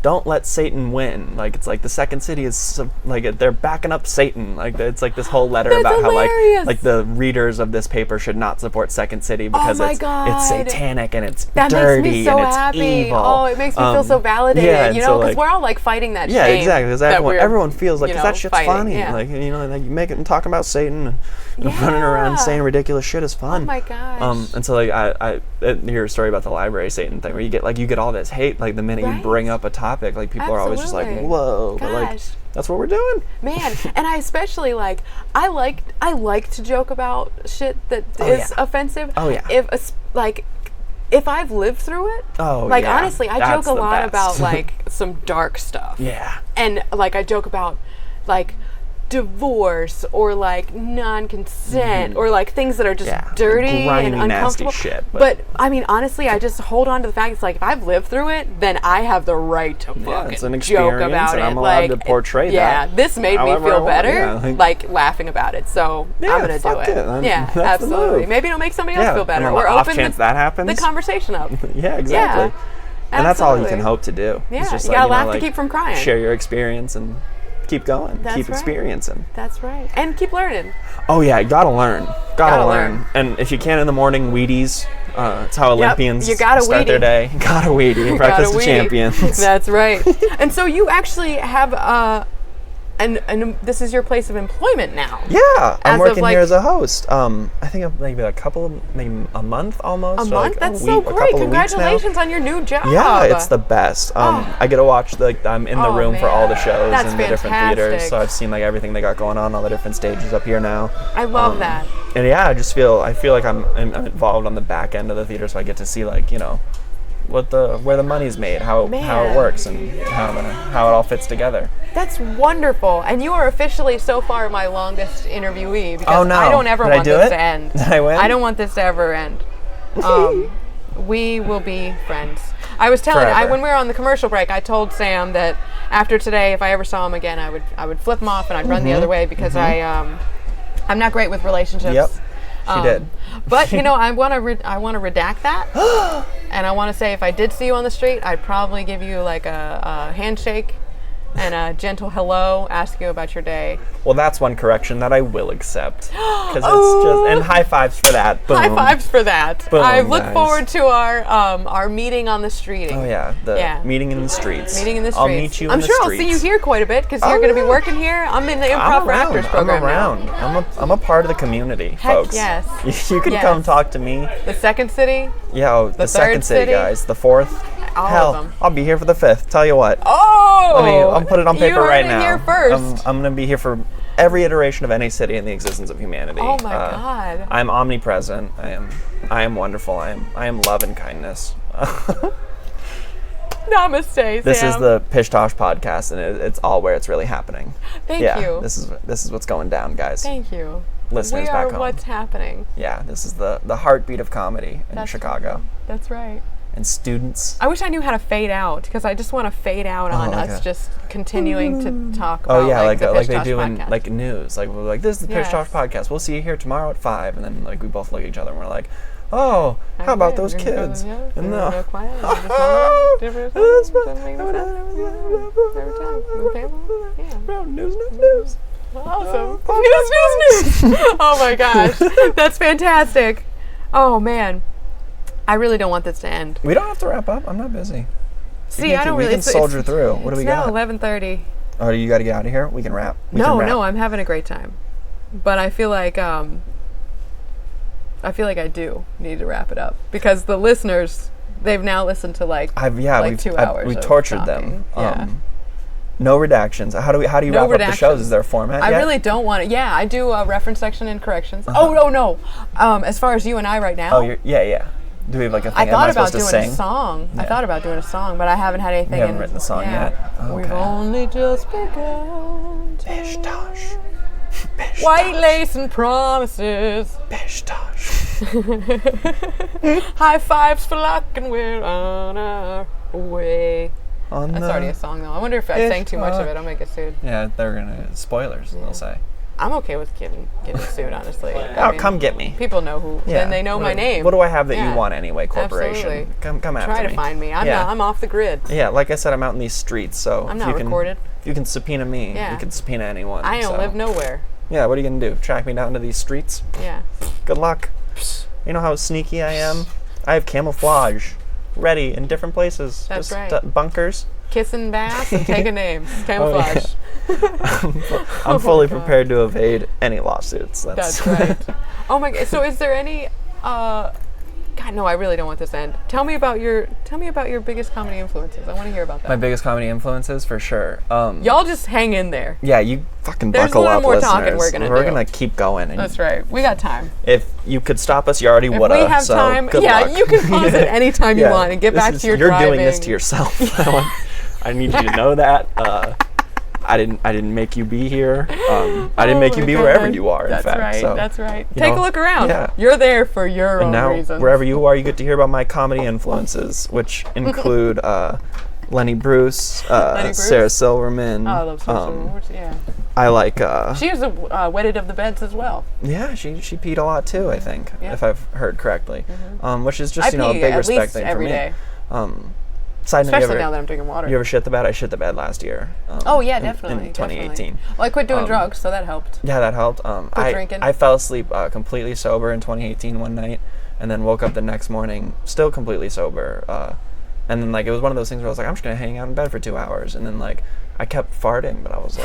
don't let Satan win. Like, it's like the second city is like they're backing up Satan. Like, it's like this whole letter That's about hilarious. how like the readers of this paper should not support second city because my God. it's satanic and it's That dirty makes me so and it's happy. evil. Oh, it makes me feel so validated. yeah, and you so, know, because like, we're all like fighting that yeah, shame. exactly. Because that we're, everyone feels like, you 'cause know, that shit's fighting. funny. Yeah. Like, you know, like you make it and talking about Satan and running around saying ridiculous shit is fun. Oh my gosh. And so like I hear a story about the library Satan thing where you get all this hate like the minute you Right. bring up a topic. Like people are always just like, Absolutely. whoa, but like Gosh. that's what we're doing. Man, and I especially like I like to joke about shit that is yeah. offensive. Oh, yeah. If I've lived through it. Oh, like yeah. honestly, I That's joke a the lot best. about like some dark stuff. Yeah. And like I joke about like divorce or like non-consent or like things that are just Yeah. dirty Grimy, and nasty uncomfortable. shit, But I mean, honestly, I just hold on to the fact it's like if I've lived through it, then I have the right to fucking it's an joke experience, about and it. I'm allowed like, to portray yeah, that this made however me I feel want, better, yeah, like laughing about it. So Yeah, I'm gonna do fuck it. it. Yeah, That's the absolutely. move. Maybe it'll make somebody else Yeah, feel better. and on Or the off open chance the, that happens. the conversation up. Yeah, exactly. And that's all you can hope to do. Yeah, It's just you like, gotta know, laugh to like, keep from crying. Share your experience and keep going. That's keep right. experiencing. That's right. And keep learning. Oh yeah, you gotta learn. Gotta learn. learn. And if you can in the morning, Wheaties. It's how Olympians you gotta start their Wheatie. day. Gotta Wheatie. Breakfast of Gotta Wheatie. Champions. That's right. And so you actually have and this is your place of employment now. Yeah, As I'm of, working like- here as a host. I think maybe maybe a month almost. A or month? like That's a so week, a great. couple of weeks now. Congratulations on your new job. Yeah, it's the best. I get to watch I'm in the Oh, room for all the man. shows That's and the different theaters. fantastic. So I've seen like everything they got going on, all the different stages up here now. I love that. And yeah, I feel like I'm involved on the back end of the theater, so I get to see like, you know, where the money's made, how it Man. works, and how it all fits together. That's wonderful. And you are officially so far my longest interviewee because Oh, no. I don't ever Did I want do this it? to end. Did I win? I don't want this to ever end. We will be friends. I was telling Forever. when we were on the commercial break, I told Sam that after today, if I ever saw him again, I would flip him off and I'd run the other way because I'm not great with relationships. Yep, she did. But you know, I want to redact that, and I want to say if I did see you on the street, I'd probably give you like a handshake and a gentle hello, ask you about your day. Well, that's one correction that I will accept, because it's just and high fives for that. Boom. High fives for that. Boom, I look guys. forward to our meeting on the street. Oh yeah, the meeting in the streets. Meeting in the streets. I'll meet you I'm in the sure streets. I'll see you here quite a bit because you're going to be working here. I'm in the Improv for Actors program I'm around. now. I'm a part of the community, Heck folks. yes. You can Yes. come talk to me. The second city. Yeah, the second third city, city? guys. The fourth. All Hell, of them. I'll be here for the fifth. Tell you what. Oh! I'll put it on You paper heard right it now. here first. I'm gonna be here for every iteration of any city in the existence of humanity. Oh my God. I'm omnipresent. I am wonderful. I am love and kindness. Namaste, This Sam. is the Pish Tosh podcast, and it's all where it's really happening. Thank yeah, you. This is what's going down, guys. Thank you. Listeners we back are home. what's happening. Yeah, this is the heartbeat of comedy in Chicago. That's right. And students. I wish I knew how to fade out because I just want to fade out on like us a- just continuing to talk about Oh yeah, like the Pish they Tosh do in podcast. like news. Like we're like, this is the Pish Tosh Yes. podcast. We'll see you here tomorrow at 5, and then like we both look at each other and we're like, oh, how about those kids? And the news. Awesome. News. Oh my gosh. That's fantastic. Oh man. I really don't want this to end. We don't have to wrap up. I'm not busy. See, I don't we really. can soldier through. What do we got? It's now 11:30. Oh, you got to get out of here. We can wrap. No, I'm having a great time, but I feel like I do need to wrap it up because the listeners, they've now listened to like 2 hours. We of tortured talking. them. Yeah. No redactions. How do you No wrap up the shows? redactions. Is there a format? I yet? really don't want to. Yeah, I do a reference section and corrections. Oh no. As far as you and I right now. Oh, yeah. Do we have like a thing? I thought Am about supposed doing to sing? a song. I thought about doing a song, but I haven't had anything. You haven't written the song yet? Oh, We've okay. only just begun. Pish Tosh. Pish White Tosh. lace and promises. Pish Tosh. High fives for luck, and we're on our way. On That's the- already a song, though. I wonder if I sang too much of it. I'll make it soon. Yeah, they're gonna spoilers. They'll say. I'm okay with getting sued, honestly. Come get me. People know who. Yeah. Then they know my name. What do I have that Yeah. you want anyway, corporation? Absolutely. Come after me. Try to find me. I'm off the grid. Yeah, like I said, I'm out in these streets, so I'm if not you recorded. If you can subpoena me, Yeah. you can subpoena anyone. I don't so. live nowhere. Yeah, what are you gonna do? Track me down to these streets? Yeah. Good luck. You know how sneaky I am? I have camouflage ready in different places. That's Just, right. Bunkers. Kissing bass and taking names. Camouflage. I'm fully prepared to evade any lawsuits. That's right. Oh my god. So is there any God, no, I really don't want this to end. Tell me about your biggest comedy influences. I want to hear about that. My biggest comedy influences, for sure. Y'all just hang in there. Yeah, you fucking There's buckle a little up, more listeners. talking we're gonna do. Keep going. And That's right. We got time. if you could stop us, you already would If have. we have so time, good yeah, luck. you can pause it anytime you Yeah, want and get back to your You're driving. doing this to yourself. I need you to know that. I didn't make you be here. I didn't make you be wherever you are. That's in fact, right. so, That's right. you Take know, a look around. yeah. You're there for your And own now, reasons. wherever you are, you get to hear about my comedy influences, which include Lenny Bruce, Bruce? Sarah Silverman. Oh, I love Silverman. Yeah. I like. She was a wetted of the beds as well. Yeah, she peed a lot too. I think, Yeah. if I've heard correctly, which is just I a pee big at respect least thing for every me. day. Side note, Especially now that I'm drinking water. you ever shit the bed? I shit the bed last year. Oh yeah, in definitely. 2018. Definitely. Well, I quit doing drugs, so that helped. Yeah, that helped. drinking. I fell asleep completely sober in 2018 one night, and then woke up the next morning still completely sober. And then it was one of those things where I was like, I'm just gonna hang out in bed for 2 hours, and then I kept farting, but I was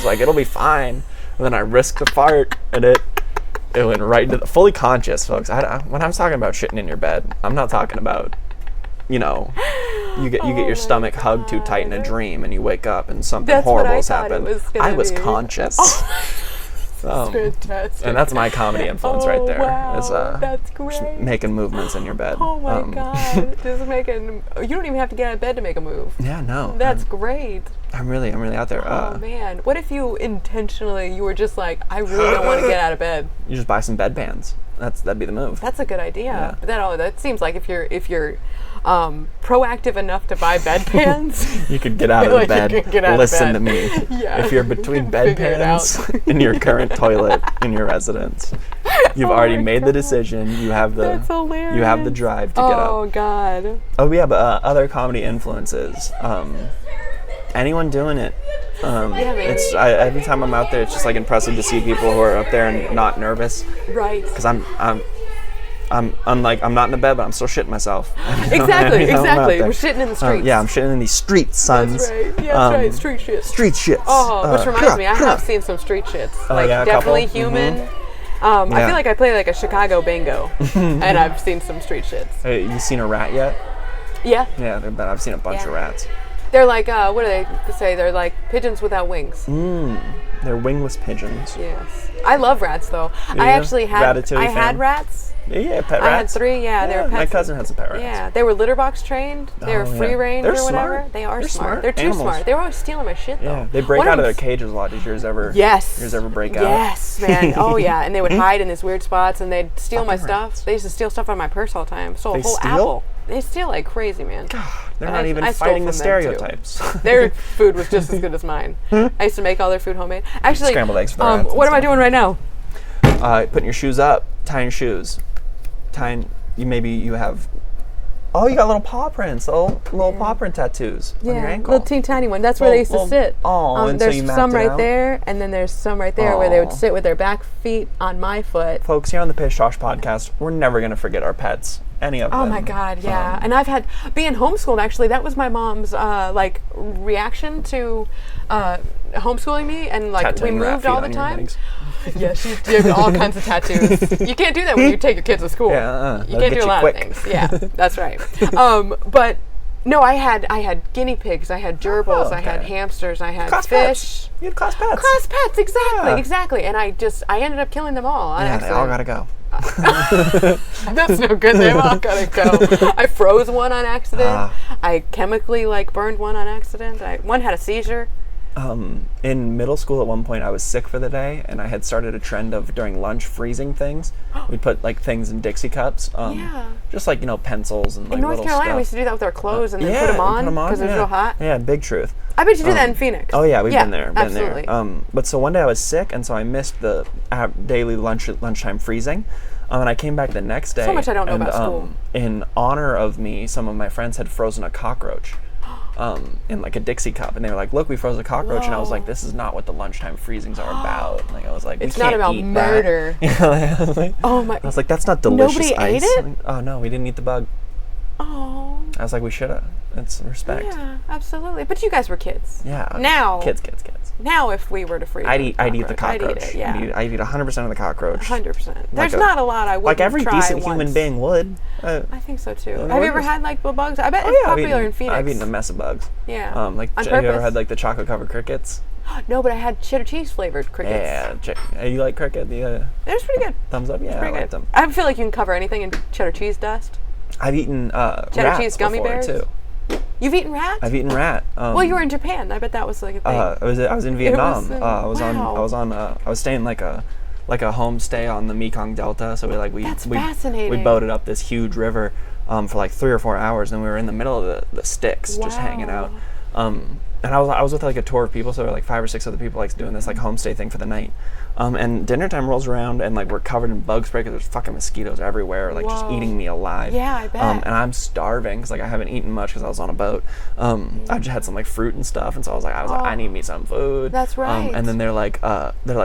like, it'll be fine. And then I risked the fart, and it went right into the fully conscious, folks. When I'm talking about shitting in your bed, I'm not talking about, you get your stomach hugged too tight in a dream, and you wake up and something That's what I horrible's thought it happened. was gonna I was be. conscious. Fantastic. And that's my comedy influence right there. Wow, Is that's just great. making movements in your bed. Oh my god. Just making. You don't even have to get out of bed to make a move. Yeah, no. That's great. I'm really out there. Oh man. What if you were just like, I really don't want to get out of bed? You just buy some bedpans. That'd be the move. That's a good idea. Yeah. But that seems like if you're proactive enough to buy bedpans, You could get out of the Like, you bed. could get out of Listen bed. to me. Yeah. If you're between Figure it out. bedpans in your current toilet in your residence, you've already my made the God. decision. You have the That's hilarious. you have the drive to get up. Oh god. Oh, we have other comedy influences. Anyone doing it. man. Every time I'm out there, it's just impressive to see people who are up there and not nervous. Right. Because I'm not in the bed, but I'm still shitting myself. Exactly. Anytime I'm out Exactly. there. We're shitting in the streets. Yeah, I'm shitting in these streets, sons. That's right. Yeah, that's right. Street shit. Street shits. Oh, which reminds me, I have seen some street shits. yeah, a definitely couple? human. Yeah. I feel like I play a Chicago bingo, and I've seen some street shits. Hey, you seen a rat yet? Yeah, Yeah, I've seen a bunch of rats. they're like what do they say? They're like pigeons without wings. They're wingless pigeons. Yes, I love rats though. Yeah, I actually had Ratatouille I had fan? rats. Yeah, pet rats. I had 3. Yeah, they were pets. My cousin has some pet rats. Yeah, they were litter box trained. They were Oh, yeah. free range They're or whatever. smart. They are They're smart. smart They're too animals. smart. They were always stealing my shit though. Yeah, they break One out of their them's- cages a lot. Did yours ever? Yes. Yours ever break out? Yes, man. Oh yeah, and they would hide in these weird spots, and they'd steal my Fucking stuff. rats. They used to steal stuff out of my purse all the time. Stole They a whole steal? apple. They steal like crazy, man. They're And not even I stole fighting the from them, too. stereotypes. Their food was just as good as mine. I used to make all their food homemade. Actually, Scrambled eggs for the rats and what am I stuff. doing right now? Putting your shoes up, tying your shoes, maybe you have. Oh, you got little paw prints, little paw print tattoos on your ankle. little teeny tiny one. That's where they used to sit. Oh, and so there's you mapped some it right out? there, and then there's some right there where they would Aw. sit with their back feet on my foot. Folks, here on the Pish Tosh podcast, we're never gonna forget our pets. Any of them. Oh my God, yeah. And I've had, being homeschooled, actually, that was my mom's, reaction to homeschooling me. And, we Tattooing rat moved feet all on the your time. legs. Yeah, she did all kinds of tattoos. You can't do that when you take your kids to school. Yeah, you that'll can't get do a you lot quick. of things. Yeah, that's right. But no, I had guinea pigs, I had gerbils, I had okay. hamsters, I had Class fish. pets. You had class pets. Class pets, exactly, Yeah. exactly. And I ended up killing them all. on Yeah, they all gotta accident. go. That's no good. They all gotta go. I froze one on accident. Ah. I chemically burned one on accident. One had a seizure. In middle school at one point I was sick for the day, and I had started a trend of during lunch freezing things. We'd put like things in Dixie cups, just like pencils and like In North little Carolina, stuff. we used to do that with our clothes and then put them on because it was real hot. Yeah, big truth. I bet you do that in Phoenix. Oh yeah, we've been there. Absolutely. But so one day I was sick, and so I missed the daily lunchtime freezing. And I came back the next day. So much I don't know about school. In honor of me, some of my friends had frozen a cockroach in like a Dixie cup, and they were like, "Look, we froze a cockroach." And I was like, "This is not what the lunchtime freezings are about." Like I was like, "It's we not can't about eat murder." That. I was like, oh my! I was like, "That's not delicious." Nobody ice. ate it? Like, oh no, we didn't eat the bug. Oh. I was like, we should have. It's respect. Yeah, absolutely. But you guys were kids. Yeah. Now. Kids. Now, if we were to freeze, I'd eat the cockroach. I'd eat it. Yeah. I'd eat 100% of the cockroach. 100%. There's not a lot I wouldn't like every try decent once. human being would. I think so too. Have you ever had like the bugs? I bet Oh, it's yeah, popular in Phoenix. I've eaten a mess of bugs. Yeah. Like On have you ever purpose? had like the chocolate covered crickets? No, but I had cheddar cheese flavored crickets. Yeah. You like cricket? Yeah. It was pretty good. Thumbs up. Yeah, I liked them. I feel like you can cover anything in cheddar cheese dust. I've eaten Cheddar rats cheese gummy before, bears? too. You've eaten rat? I've eaten rat. Well, you were in Japan. I bet that was like a thing. I was in Vietnam. wow. I was staying like a homestay on the Mekong Delta. So That's fascinating. We boated up this huge river for like 3 or 4 hours, and we were in the middle of the sticks, just hanging out. And I was with like a tour of people, so there were like 5 or 6 other people like doing this like homestay thing for the night. And dinner time rolls around, and like we're covered in bug spray because there's fucking mosquitoes everywhere, like just eating me alive. Yeah, I bet. And I'm starving because like I haven't eaten much because I was on a boat. I just had some like fruit and stuff, and so I was like, I need me some food. That's right. And then they're like,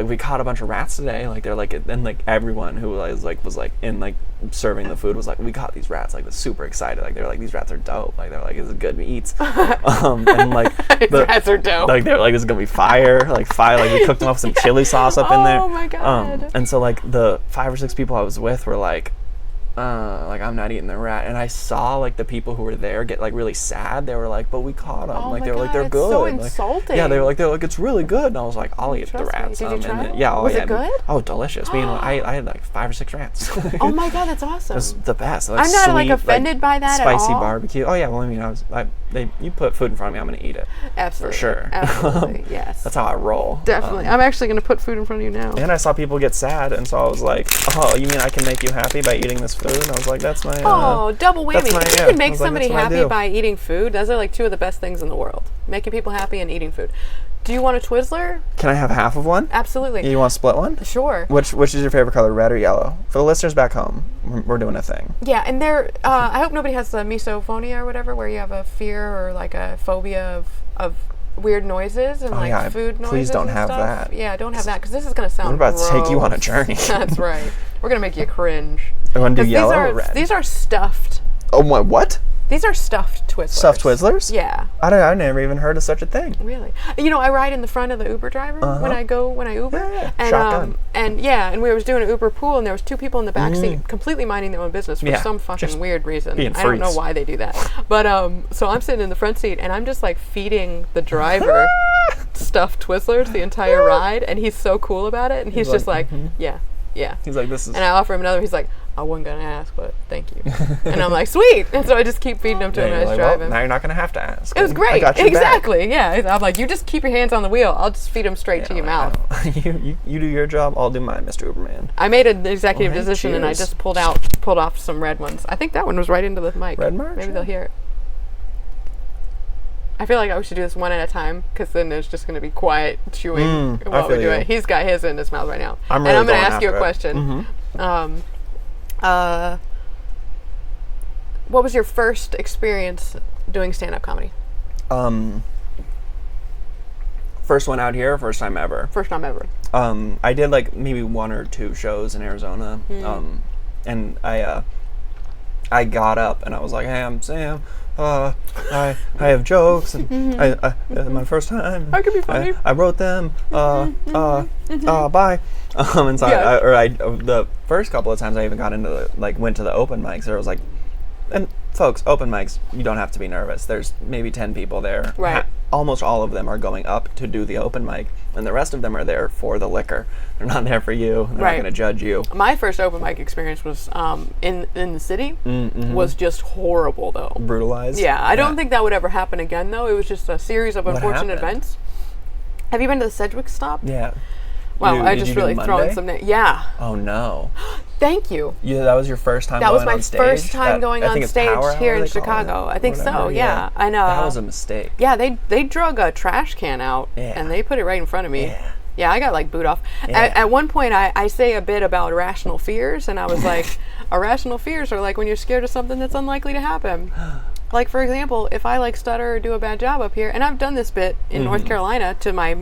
we caught a bunch of rats today. Like they're like, and like everyone who was like in like serving the food was like, we caught these rats. Like was super excited. Like they were like, these rats are dope. Like they're like, this is good meats. And like these rats are dope. Like they were like, this is gonna be fire. Like we cooked them up with some chili sauce up in there. Oh my god. And so like the 5 or 6 people I was with were like I'm not eating the rat, and I saw like the people who were there get like really sad. They were like, but we caught them. Oh like my they were like, God, they're it's good. so Like, insulting. yeah, they're like it's really good, and I was like, I'll eat the Trust me. rats. Did you try it? Yeah, Was it good? Oh, delicious. I had like 5 or 6 rats. Oh my god, that's awesome. It was the best. Like, I'm not like sweet, offended by that at spicy all. barbecue. Oh yeah, well I mean you put food in front of me, I'm gonna eat it. Absolutely. For sure. Absolutely. Yes. That's how I roll. Definitely. I'm actually gonna put food in front of you now. And I saw people get sad, and so I was like, oh, you mean I can make you happy by eating this food? And I was like, that's my double whammy. that's my- If you yeah. can make I was like, somebody that's what I happy do. by eating food, those are like 2 of the best things in the world. Making people happy and eating food. Do you want a Twizzler? Can I have half of one? Absolutely. You want to split one? Sure. Which is your favorite color, red or yellow? For the listeners back home, we're doing a thing. Yeah, and I hope nobody has the misophonia or whatever, where you have a fear or like a phobia of weird noises and food noises. Please don't and have stuff. that. Yeah, don't have that, because this is going to sound We're about to take you on a gross. journey. That's right. We're going to make you cringe. I want to do 'Cause yellow or red? These are stuffed. Oh, what? These are stuffed Twizzlers. Stuffed Twizzlers? Yeah. I never even heard of such a thing. Really? I ride in the front of the Uber driver when I Uber. Yeah. And Shotgun. and we was doing an Uber pool, and there was 2 people in the back seat completely minding their own business for Yeah, some fucking just weird reason. being I don't know freaks. why they do that. But so I'm sitting in the front seat, and I'm just like feeding the driver stuffed Twizzlers the entire ride, and he's so cool about it, and he's just like, yeah. He's like, this is... And I offer him another. He's like, I wasn't gonna ask, but thank you. And I'm like, sweet. And so I just keep feeding him to him Yeah, as you're he's like, well, driving. now you're not going to have to ask. It was I great. got your back. Exactly. Yeah. I'm like, you just keep your hands on the wheel. I'll just feed them straight to your mouth. you do your job, I'll do mine, Mr. Uberman. I made an executive Well, hey, decision, and I cheers. just pulled off some red ones. I think that one was right into the mic. Red March? Maybe they'll hear it. I feel like I should do this one at a time, because then there's just going to be quiet chewing while we feel do you. it. He's got his in his mouth right now. I'm and really I'm going to going ask you a after it. question. What was your first experience doing stand-up comedy? First one out here, first time ever. First time ever. I did like maybe 1 or 2 shows in Arizona, and I got up and I was like, "Hey, I'm Sam. I have jokes, and my first time. I could be funny. I wrote them. Bye." And so the first couple of times I even got into went to the open mics. There was like, and folks, open mics, you don't have to be nervous. There's maybe 10 people there. Right. Almost all of them are going up to do the open mic, and the rest of them are there for the liquor. They're not there for you. They're not going to judge you. My first open mic experience was in the city. Was just horrible, though. Brutalized. Yeah, I don't think that would ever happen again, though. It was just a series of unfortunate happened? events. Have you been to the Sedgwick stop? Yeah. Wow, I Did just you do really thrown Monday? some. Yeah. Oh no. Thank you. That was your first time That going was my on stage? first time going I on think it's stage Power here Hour, in they call Chicago. it, I think whatever, so. Yeah. I know. That was a mistake. Yeah, they drug a trash can out and they put it right in front of me. Yeah. Yeah, I got like booed off. Yeah. At one point, I say a bit about irrational fears, and I was like, irrational fears are like when you're scared of something that's unlikely to happen. Like, for example, if I like stutter or do a bad job up here, and I've done this bit in North Carolina to my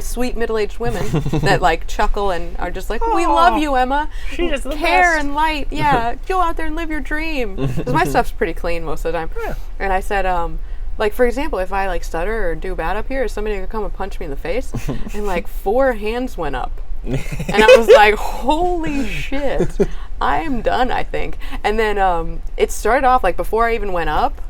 sweet middle-aged women that like chuckle and are just like, we love you, Emma. She's the Care best. and light. Yeah, go out there and live your dream. Because my stuff's pretty clean most of the time. Yeah. And I said, like, for example, if I like stutter or do bad up here, somebody could come and punch me in the face, and like 4 hands went up. And I was like, holy shit, I am done, I think. And then it started off like before I even went up.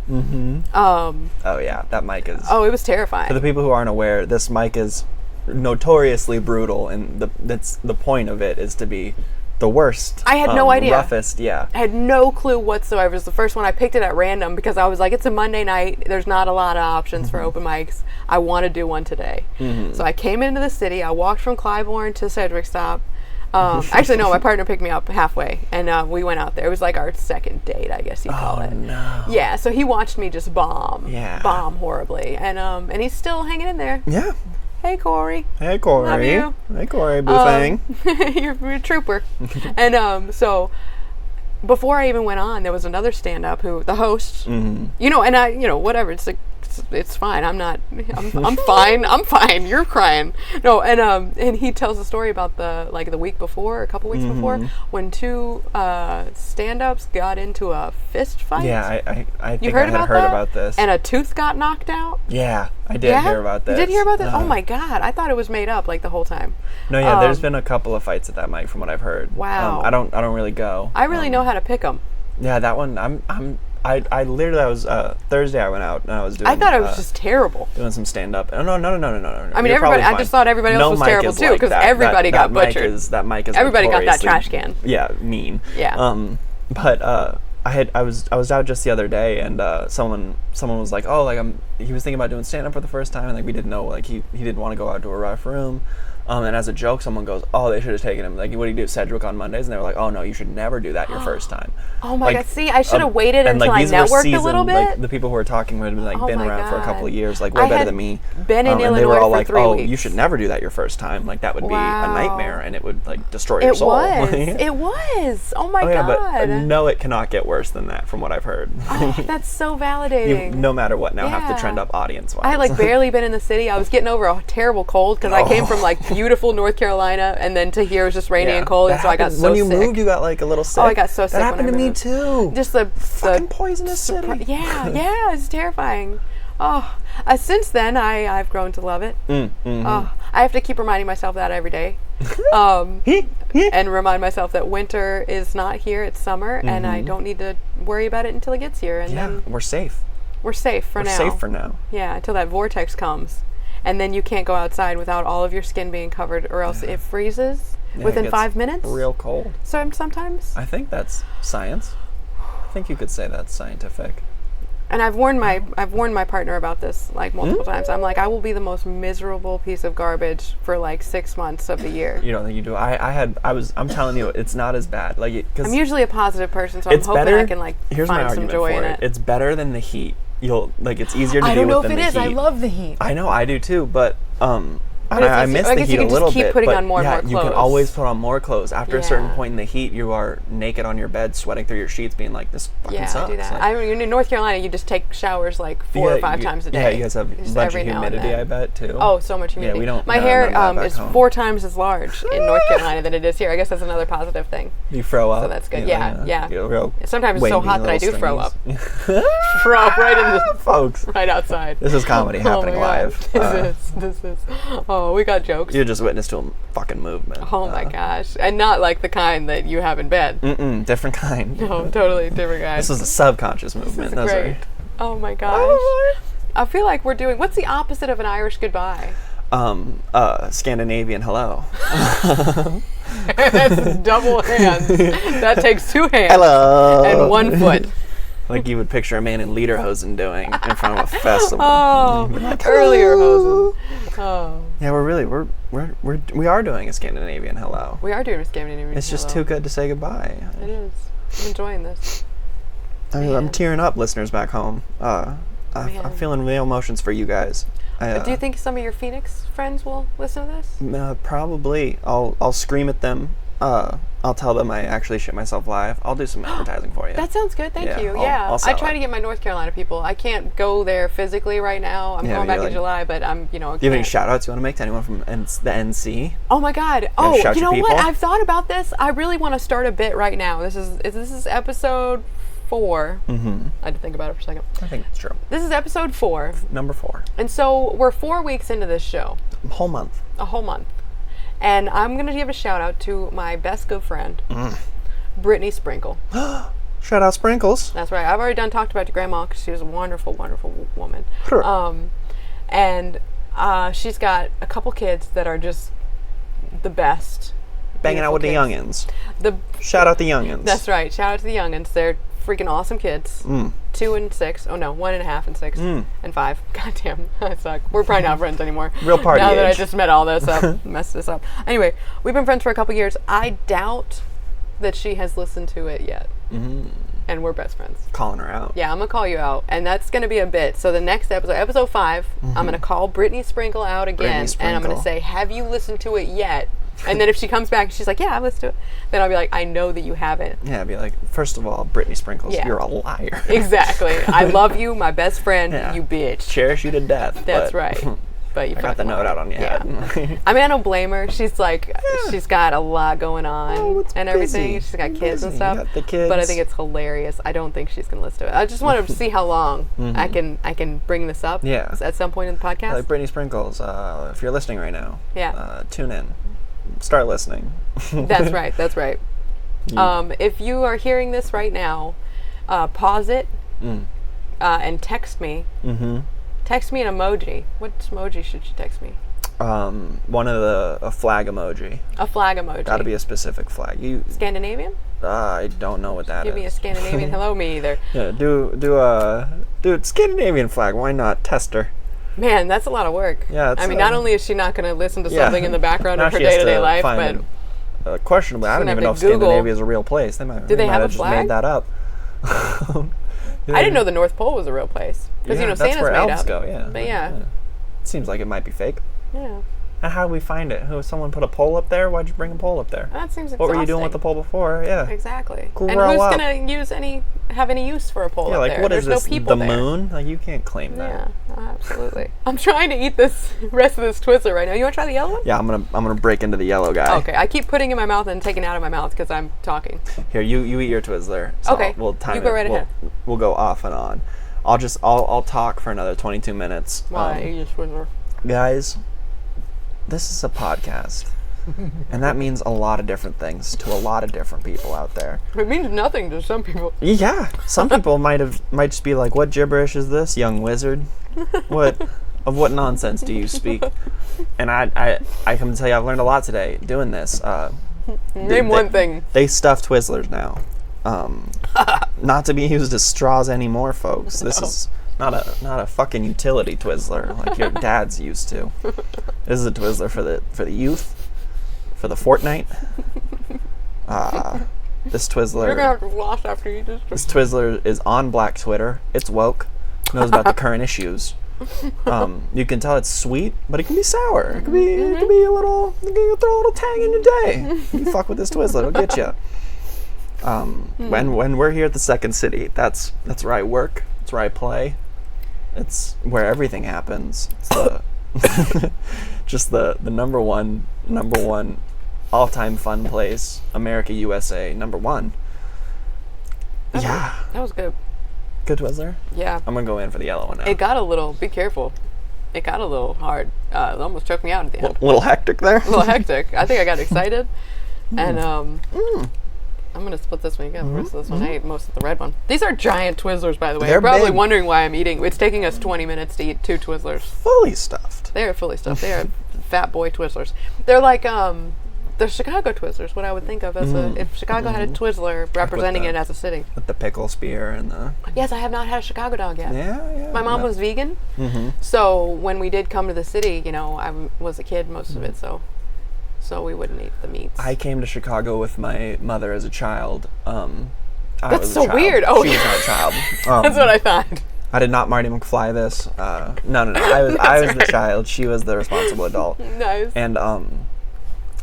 Oh yeah, that mic is. Oh, it was terrifying. For the people who aren't aware, this mic is notoriously brutal, and that's the point of it is to be the worst. I had no idea. Roughest, yeah. I had no clue whatsoever. It was the first one. I picked it at random because I was like, it's a Monday night. There's not a lot of options for open mics. I want to do one today. So I came into the city. I walked from Clybourne to Sedgwick Stop. Actually, no, my partner picked me up halfway, and we went out there. It was like our second date, I guess you'd call it. No. Yeah, so he watched me just bomb. Yeah. Bomb horribly. And he's still hanging in there. Yeah. Hey, Corey. Hey Corey. Love you. Hey Corey, boo thing. You're a trooper. And so before I even went on, there was another stand-up who the host, you know, and I, you know, whatever. It's like it's fine. I'm fine. I'm fine. You're crying. No, and he tells a story about the week before, a couple weeks before, when 2 stand-ups got into a fist fight. Yeah, I think You I heard had about heard that? about this. And a tooth got knocked out. Yeah, I did hear about this. You did hear about this? Oh my god! I thought it was made up like the whole time. No, yeah, there's been a couple of fights at that mic from what I've heard. Wow. I don't really go. I really know how to pick them. Yeah, that one. I literally, I was Thursday. I went out and I was doing. I thought it was just terrible. doing some stand up. No. I mean, everybody. I just thought everybody else was terrible too because everybody got butchered. That mic is. Everybody got that notoriously, trash can. Yeah, mean. Yeah. But I was out just the other day and someone was like, oh, like he was thinking about doing stand up for the first time and like we didn't know, like he didn't want to go out to a rough room. And as a joke, someone goes, "Oh, they should have taken him. Like, what do you do, Sedgwick on Mondays?" And they were like, "Oh no, you should never do that your first time." Oh my god! See, I should have waited and, until like, I these were networked a seasoned, little bit. Like, the people who were talking would have Oh been my around for a couple God. of years, like I way better had than me. been in and they were Illinois all for like, 3 "Oh, weeks. you should never do that your first time. Like that would be a Wow. nightmare, and it would like destroy your It soul." was. It was. Oh my Oh yeah, god! but no, it cannot get worse than that, from what I've heard. Oh, that's so You, validating. no matter what, now have Yeah. to trend up audience-wise. I had like barely been in the city. I was getting over a terrible cold because I came from like beautiful North Carolina, and then to here it was just rainy and cold, and so I got so when you sick. moved, you got like a little sick. Oh, I got so sick. That happened to when I me moved. too. Just the Fucking poisonous city. Yeah, it's terrifying. Oh, since then I've grown to love it. Oh, I have to keep reminding myself that every day, and remind myself that winter is not here; it's summer, and I don't need to worry about it until it gets here. And Yeah, then we're safe. we're safe for We're now. safe for now. Yeah, until that vortex comes, and then you can't go outside without all of your skin being covered, or else it freezes Yeah, within it gets 5 minutes. Real cold. So sometimes. I think that's science. I think you could say that's scientific. And I've warned my partner about this like multiple times. I'm like, I will be the most miserable piece of garbage for like 6 months of the year. You don't think you do? I'm telling you, it's not as bad. Like, I'm usually a positive person, so I'm it's hoping better. I can like Here's my find some argument joy for in it. it. It's better than the heat. It's easier to I deal don't know with if than it is. the heat. I love the heat. I know, I do too, but But it's I easy- miss I the guess heat you a can just little keep bit. putting but on more and yeah, more you can clothes. always put on more clothes. After a certain Yeah. point in the heat, you are naked on your bed, sweating through your sheets, being like, "This fucking Yeah, sucks." I do that. Like, I mean, in North Carolina, you just take showers like 4 or 5 times a day. Yeah, you guys have a Just bunch of every now and humidity, then. I bet, too. Oh, so much humidity. we don't- My no, hair none of that is back home. 4 times as large in North Carolina than it is here. I guess that's another positive thing. You throw up. So that's good. you know, Yeah. you know, real Sometimes it's so wavy hot that I little do throw up. stringies. Throw up right in the Folks, right outside. this is comedy happening Oh my God. live. This is. Oh, we got jokes. You're just witness to a fucking movement. Oh my gosh, and not like the kind that you have in bed. Different kind. No, totally different guys. This is a subconscious movement. That's Great. right. Oh my gosh. I feel like we're doing. What's the opposite of an Irish goodbye? Scandinavian hello. That's double hands. That takes 2 hands Hello. and 1 foot. Like you would picture a man in lederhosen doing in front of a festival. Oh, Like, earlier "Hello." hosen. Oh. Yeah, we are doing a Scandinavian hello. We are doing a Scandinavian It's just hello. too good to say goodbye. It is. I'm enjoying this. I'm tearing up, listeners back home. I'm Man. feeling real emotions for you guys. Do you think some of your Phoenix friends will listen to this? Probably. I'll scream at them. I'll tell them I actually shit myself live. I'll do some advertising for you. That sounds good. Thank you. I'll I sell try it. to get my North Carolina people. I can't go there physically right now. I'm going but back you're in July, but I'm, Do you have any shout outs you want to make to anyone from the NC? Oh my God. shout You your know what? people? I've thought about this. I really want to start a bit right now. This is episode 4. Mm-hmm. I had to think about it for a second. I think it's true. This is episode 4. Number 4. And so we're 4 weeks into this show. Whole month. A whole month. And I'm going to give a shout out to my best good friend, Brittany Sprinkle. Shout out Sprinkles. That's right. I've already talked about your grandma because she was a wonderful, wonderful woman. Sure. And she's got a couple kids that are just the best. Banging out with Beautiful the kids. youngins. Shout out the youngins. That's right. Shout out to the youngins. They're freaking awesome kids. 2 and 6. Oh no, 1.5 and 6 and 5. God damn, I suck. We're probably not friends anymore. Real party Now that I age. just met all this up, messed this up. Anyway, we've been friends for a couple years. I doubt that she has listened to it yet. And we're best friends. Calling her out. Yeah, I'm gonna call you out, and that's gonna be a bit. So the next episode 5, I'm gonna call Brittany Sprinkle out again, and I'm gonna Sprinkle. say, "Have you listened to it yet?" And then if she comes back and she's like, "Yeah, I've listened to it," then I'll be like, "I know that you haven't." Yeah, be like, first of all, Brittany Sprinkles, Yeah. you're a liar. Exactly. I love you, my best friend. Yeah. You bitch. Cherish you to death. That's but right. But you I got the fucking note out on your Yeah. head. I mean, I don't blame her. She's like, she's got a lot going on Oh, it's and everything. busy. She's got kids and Busy. stuff. You got the kids. But I think it's hilarious. I don't think she's gonna listen to it. I just want to see how long I can bring this up. Yeah. At some point in the podcast. Like Brittany Sprinkles, if you're listening right now, Yeah. tune in. Start listening. That's right. That's right. If you are hearing this right now, pause it and text me. Text me an emoji. What emoji should you text me? One of a flag emoji. A flag emoji. Got to be a specific flag. Scandinavian? I don't know what that Give is. me a Scandinavian. Hello, me either. Yeah, do a Scandinavian flag. Why not? Tester. Man, that's a lot of work. Yeah, it's, I mean, not only is she not going to listen to Yeah. something in the background Now of her she has day-to-day to life, find but it. Questionably, I don't gonna even have know to if Google- Scandinavia is a real place. They might. Do they have a just flag? made that up. I didn't know the North Pole was a real place because Yeah, Santa's that's where made elves up. go. Yeah. But yeah. Seems like it might be fake. Yeah, And how do we find it? Someone put a pole up there? Why'd you bring a pole up there? that seems exhausting. What were you doing with the pole before? Yeah. Exactly. Grow And who's up. gonna have any use for a pole Yeah, up like there? what There's is this? no people The there. moon? Like you can't claim that. Yeah, absolutely. I'm trying to eat this rest of this Twizzler right now. You want to try the yellow one? Yeah, I'm gonna break into the yellow guy. Okay, I keep putting it in my mouth and taking it out of my mouth because I'm talking. Here, you eat your Twizzler. So Okay, We'll time you go it. right ahead. We'll go off and on. I'll talk for another 22 minutes. Why? You just Twizzler. Guys, this is a podcast. And that means a lot of different things to a lot of different people out there. It means nothing to some people. Yeah, some people might just be like, "What gibberish is this, young wizard? What nonsense do you speak?" And I come to tell you, I've learned a lot today doing this. Name one thing. They stuff Twizzlers now, not to be used as straws anymore, folks. This is not a fucking utility Twizzler like your dad's used to. This is a Twizzler for the youth, for the fortnight. This Twizzler. You're gonna have to floss after you just. This Twizzler is on Black Twitter. It's woke. Knows about the current issues. You can tell it's sweet, but it can be sour. It can be a little. You can throw a little tang in your day. You fuck with this Twizzler, it'll get you. When we're here at the Second City, that's where I work. It's where I play. It's where everything happens. It's the just the number one all-time fun place, America, USA, number 1. Yeah. That was good. Good Twizzler? Yeah. I'm gonna go in for the yellow one now. It got a little. Be careful. It got a little hard. It almost choked me out at the end. A little hectic there? A little hectic. I think I got excited, and I'm gonna split this one. You got the rest of this one. I ate most of the red one. These are giant Twizzlers, by the way. They're You're probably big. wondering why I'm eating. It's taking us 20 minutes to eat 2 Twizzlers. Fully stuffed. They are fully stuffed. They are fat boy Twizzlers. They're like the Chicago Twizzlers, what I would think of as if Chicago had a Twizzler representing it as a city. With the pickle spear and the... Yes, I have not had a Chicago dog yet. Yeah. My mom was vegan, so when we did come to the city, you know, I was a kid most of it, so we wouldn't eat the meats. I came to Chicago with my mother as a child. That's so weird. Oh, she was not a child. That's what I thought. I did not Marty McFly this. No. I was the child. She was the responsible adult. Nice. And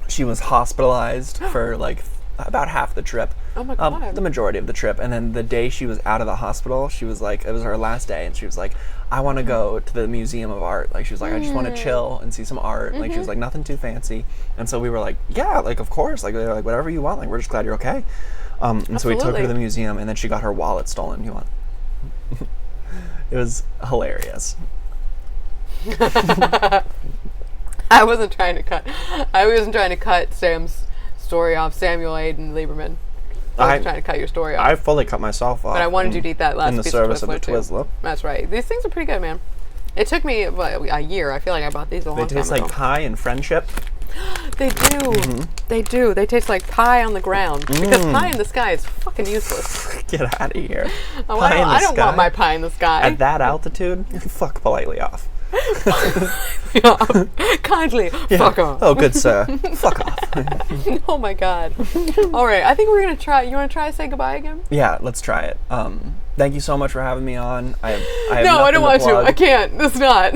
she was hospitalized for like about half the trip. Oh my God. The majority of the trip. And then the day she was out of the hospital, she was like, it was her last day, and she was like, I want to go to the Museum of Art. Like, she was like, I just want to chill and see some art. Like, she was like, nothing too fancy. And so we were like, yeah, like, of course. Like, they're like, whatever you want. Like, we're just glad you're okay. And so we took her to the museum, and then she got her wallet stolen. You want? It was hilarious. I wasn't trying to cut Sam's story off. Samuel Aiden Lieberman. I was trying to cut your story off. I fully cut myself off. But I wanted you to eat that last in the piece service of the Twizzler. Twizzler. That's right. These things are pretty good, man. It took me a year. I feel like I bought these a long time ago. They taste like pie and friendship. They do. They do. They taste like pie on the ground. Because pie in the sky is fucking useless. Get out of here. Oh, I don't want my pie in the sky. At that altitude, fuck politely off. Kindly, fuck off. Oh, good sir. Fuck off. Oh my God. All right, I think we're gonna try. You want to try to say goodbye again? Yeah, let's try it. Thank you so much for having me on. I have no, I don't want plug. to. I can't. It's not.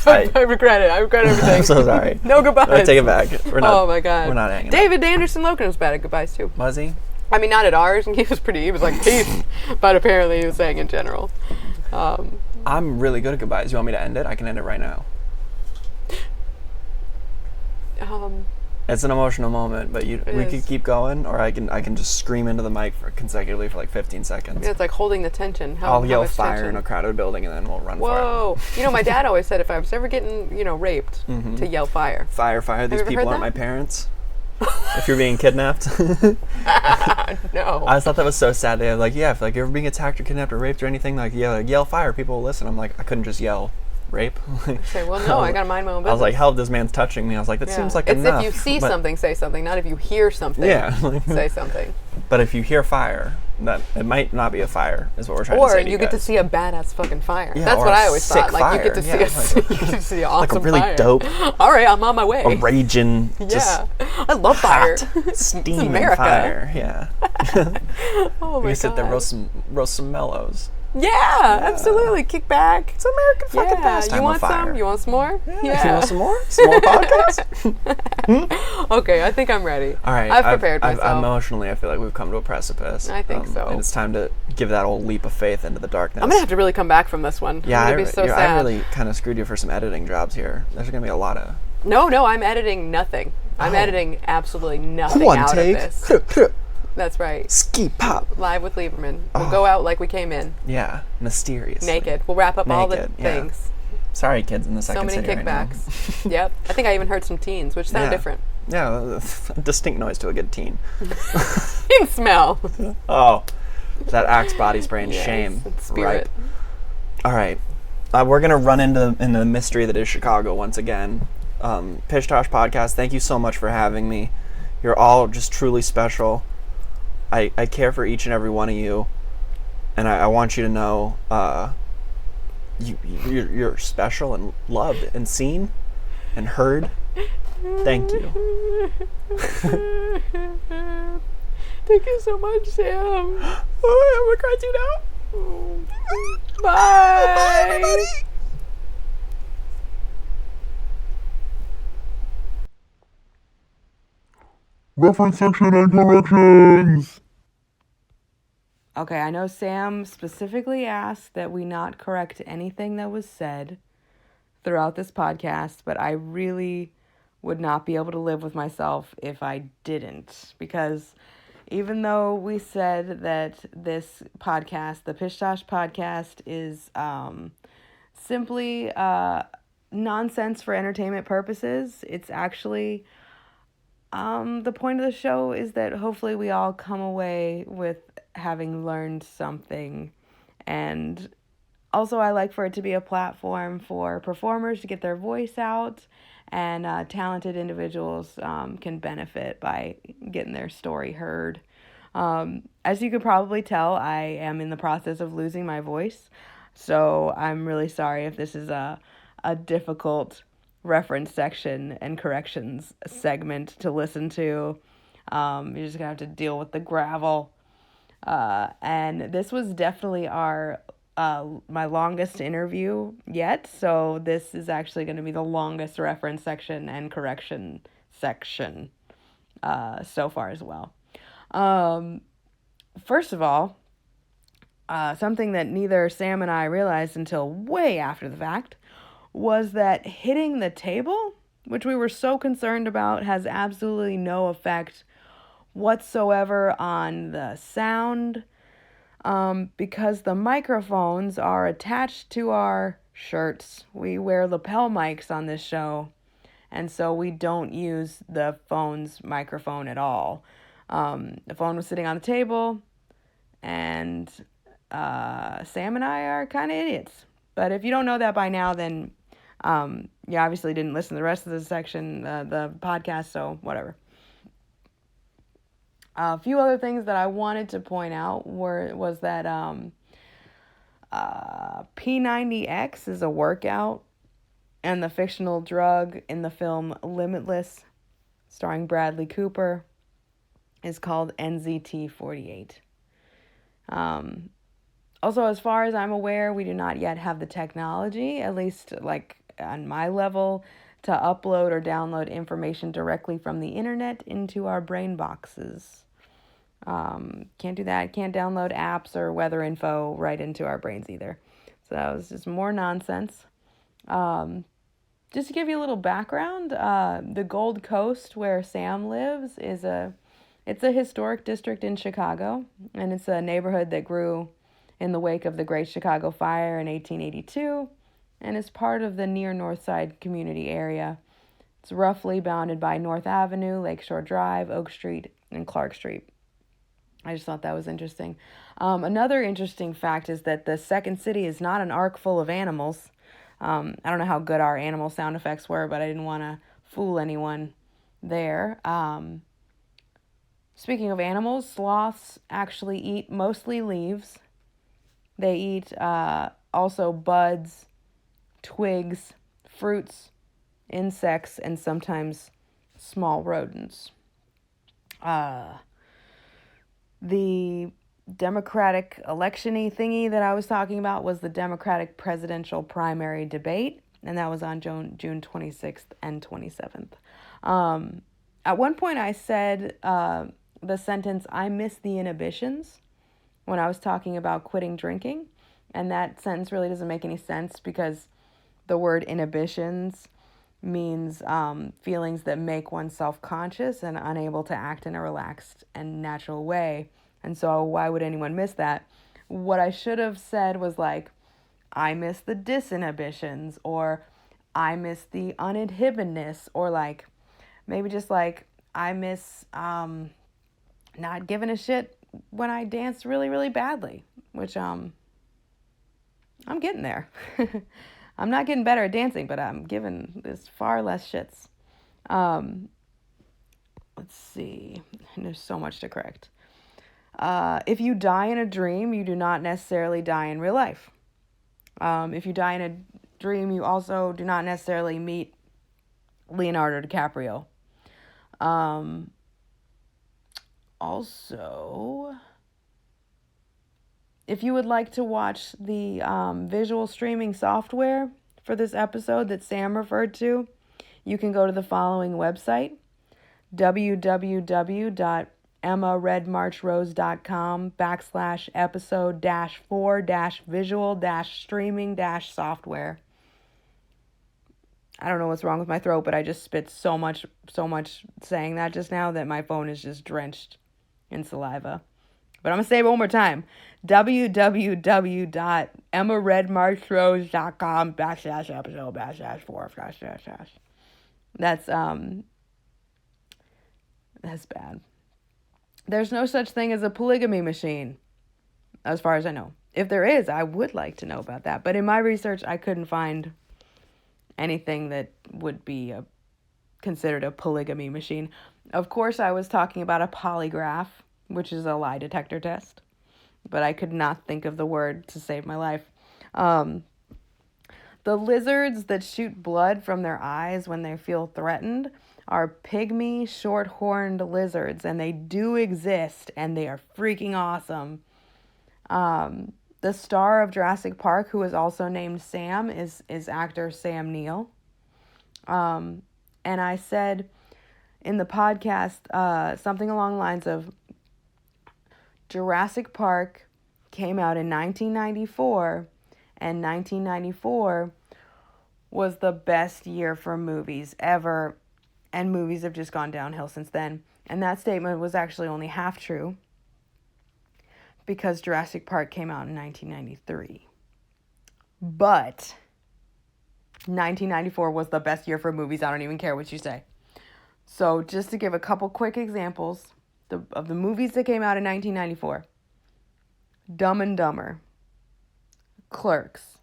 I regret it. I regret everything. I'm so sorry. No goodbyes. I take it back. We're not, oh my God. We're not hanging David Anderson Logan was bad at goodbyes too. Was he? I mean, not at ours. He was like peace, but apparently he was saying in general. I'm really good at goodbyes. You want me to end it? I can end it right now. It's an emotional moment, but we could keep going, or I can just scream into the mic consecutively for like 15 seconds. Yeah, it's like holding the tension. I'll yell fire in a crowded building, and then we'll run for it. Whoa! You know, my dad always said if I was ever getting, raped, to yell fire. Fire, fire. These people aren't my parents. If you're being kidnapped. No. I thought that was so sad. They were like, yeah, if like you're ever being attacked or kidnapped or raped or anything, like yell fire, people will listen. I'm like, I couldn't just yell rape. Okay, well, no, I gotta mind my own business. I was like, help, this man's touching me. I was like, that seems like it's enough. if you see something, say something. Not if you hear something, say something. But if you hear fire, that it might not be a fire, is what we're trying to say. Or you get to see a badass fucking fire. Yeah, That's what I always thought. Like fire. you get to see an awesome like a really fire. dope. All right, I'm on my way. A raging, I love fire. Steaming America. fire. Yeah. Oh my God. You sit there, roast some mellows. Yeah, absolutely. Kick back. It's American fucking pastime. You want of fire. some? You want some more? Yeah. You want some more? Some more podcasts? Okay, I think I'm ready. All right. I've prepared myself. Emotionally, I feel like we've come to a precipice. I think so. And it's time to give that old leap of faith into the darkness. I'm going to have to really come back from this one. Yeah, I'm gonna be so sad. I really kind of screwed you for some editing jobs here. There's going to be a lot of... No, I'm editing nothing. I'm editing absolutely nothing One out take. of this. That's right. Ski pop. Live with Lieberman. We'll go out like we came in. Yeah, mysterious. Naked. We'll wrap up all the things. Sorry, kids in the second city. So many kickbacks. Right now. Yep. I think I even heard some teens, which sound different. Yeah, distinct noise to a good teen. Teen smell. Oh, that Axe body spray and shame. Spirit. Right. All right. We're going to run into the mystery that is Chicago once again. Pish Tosh Podcast, thank you so much for having me. You're all just truly special. I care for each and every one of you, and I want you to know you're special and loved and seen and heard. Thank you. Thank you so much, Sam. Oh, I'm gonna cry too now. Bye. Bye, everybody. Reference section and corrections. Okay, I know Sam specifically asked that we not correct anything that was said throughout this podcast, but I really would not be able to live with myself if I didn't. Because even though we said that this podcast, the Pish Tosh Podcast, is simply nonsense for entertainment purposes, it's actually... the point of the show is that hopefully we all come away with having learned something. And also I like for it to be a platform for performers to get their voice out and talented individuals can benefit by getting their story heard. As you could probably tell, I am in the process of losing my voice, so I'm really sorry if this is a difficult reference section and corrections segment to listen to. You're just gonna have to deal with the gravel. And this was definitely my longest interview yet, so this is actually going to be the longest reference section and correction section so far as well. First of all, something that neither Sam and I realized until way after the fact was that hitting the table, which we were so concerned about, has absolutely no effect whatsoever on the sound, because the microphones are attached to our shirts. We wear lapel mics on this show, and so we don't use the phone's microphone at all. The phone was sitting on the table, and Sam and I are kind of idiots. But if you don't know that by now, then you obviously didn't listen to the rest of the section, the podcast, so whatever. A few other things that I wanted to point out was that P90X is a workout, and the fictional drug in the film Limitless, starring Bradley Cooper, is called NZT48. Also, as far as I'm aware, we do not yet have the technology, at least like on my level, to upload or download information directly from the internet into our brain boxes. Can't do that. Can't download apps or weather info right into our brains either. So that was just more nonsense. Just to give you a little background, the Gold Coast, where Sam lives, it's a historic district in Chicago, and it's a neighborhood that grew in the wake of the Great Chicago Fire in 1882, and is part of the near North Side community area. It's roughly bounded by North Avenue, Lakeshore Drive, Oak Street, and Clark Street. I just thought that was interesting. Another interesting fact is that the second city is not an ark full of animals. I don't know how good our animal sound effects were, but I didn't want to fool anyone there. Speaking of animals, sloths actually eat mostly leaves. They eat also buds, twigs, fruits, insects, and sometimes small rodents. The Democratic election-y thingy that I was talking about was the Democratic presidential primary debate, and that was on June 26th and 27th. At one point I said the sentence, "I miss the inhibitions," when I was talking about quitting drinking, and that sentence really doesn't make any sense because the word inhibitions means feelings that make one self-conscious and unable to act in a relaxed and natural way. And so why would anyone miss that? What I should have said was like, I miss the disinhibitions, or I miss the uninhibitedness, or like maybe just like I miss not giving a shit when I dance really, really badly, which I'm getting there. I'm not getting better at dancing, but I'm giving this far less shits. Let's see. There's so much to correct. If you die in a dream, you do not necessarily die in real life. If you die in a dream, you also do not necessarily meet Leonardo DiCaprio. Also, if you would like to watch the visual streaming software for this episode that Sam referred to, you can go to the following website, www.emmaredmarchrose.com/episode-4-visual-streaming-software. I don't know what's wrong with my throat, but I just spit so much saying that just now that my phone is just drenched in saliva. But I'm going to say it one more time. www.emmaredmarchrose.com/episode-4-. That's bad. There's no such thing as a polygamy machine, as far as I know. If there is, I would like to know about that. But in my research, I couldn't find anything that would be a considered a polygamy machine. Of course, I was talking about a polygraph, which is a lie detector test, but I could not think of the word to save my life. The lizards that shoot blood from their eyes when they feel threatened are pygmy short-horned lizards, and they do exist, and they are freaking awesome. The star of Jurassic Park, who is also named Sam, is actor Sam Neill. And I said in the podcast something along the lines of Jurassic Park came out in 1994, and 1994 was the best year for movies ever, and movies have just gone downhill since then. And that statement was actually only half true, because Jurassic Park came out in 1993. But 1994 was the best year for movies. I don't even care what you say. So just to give a couple quick examples of the movies that came out in 1994. Dumb and Dumber, Clerks,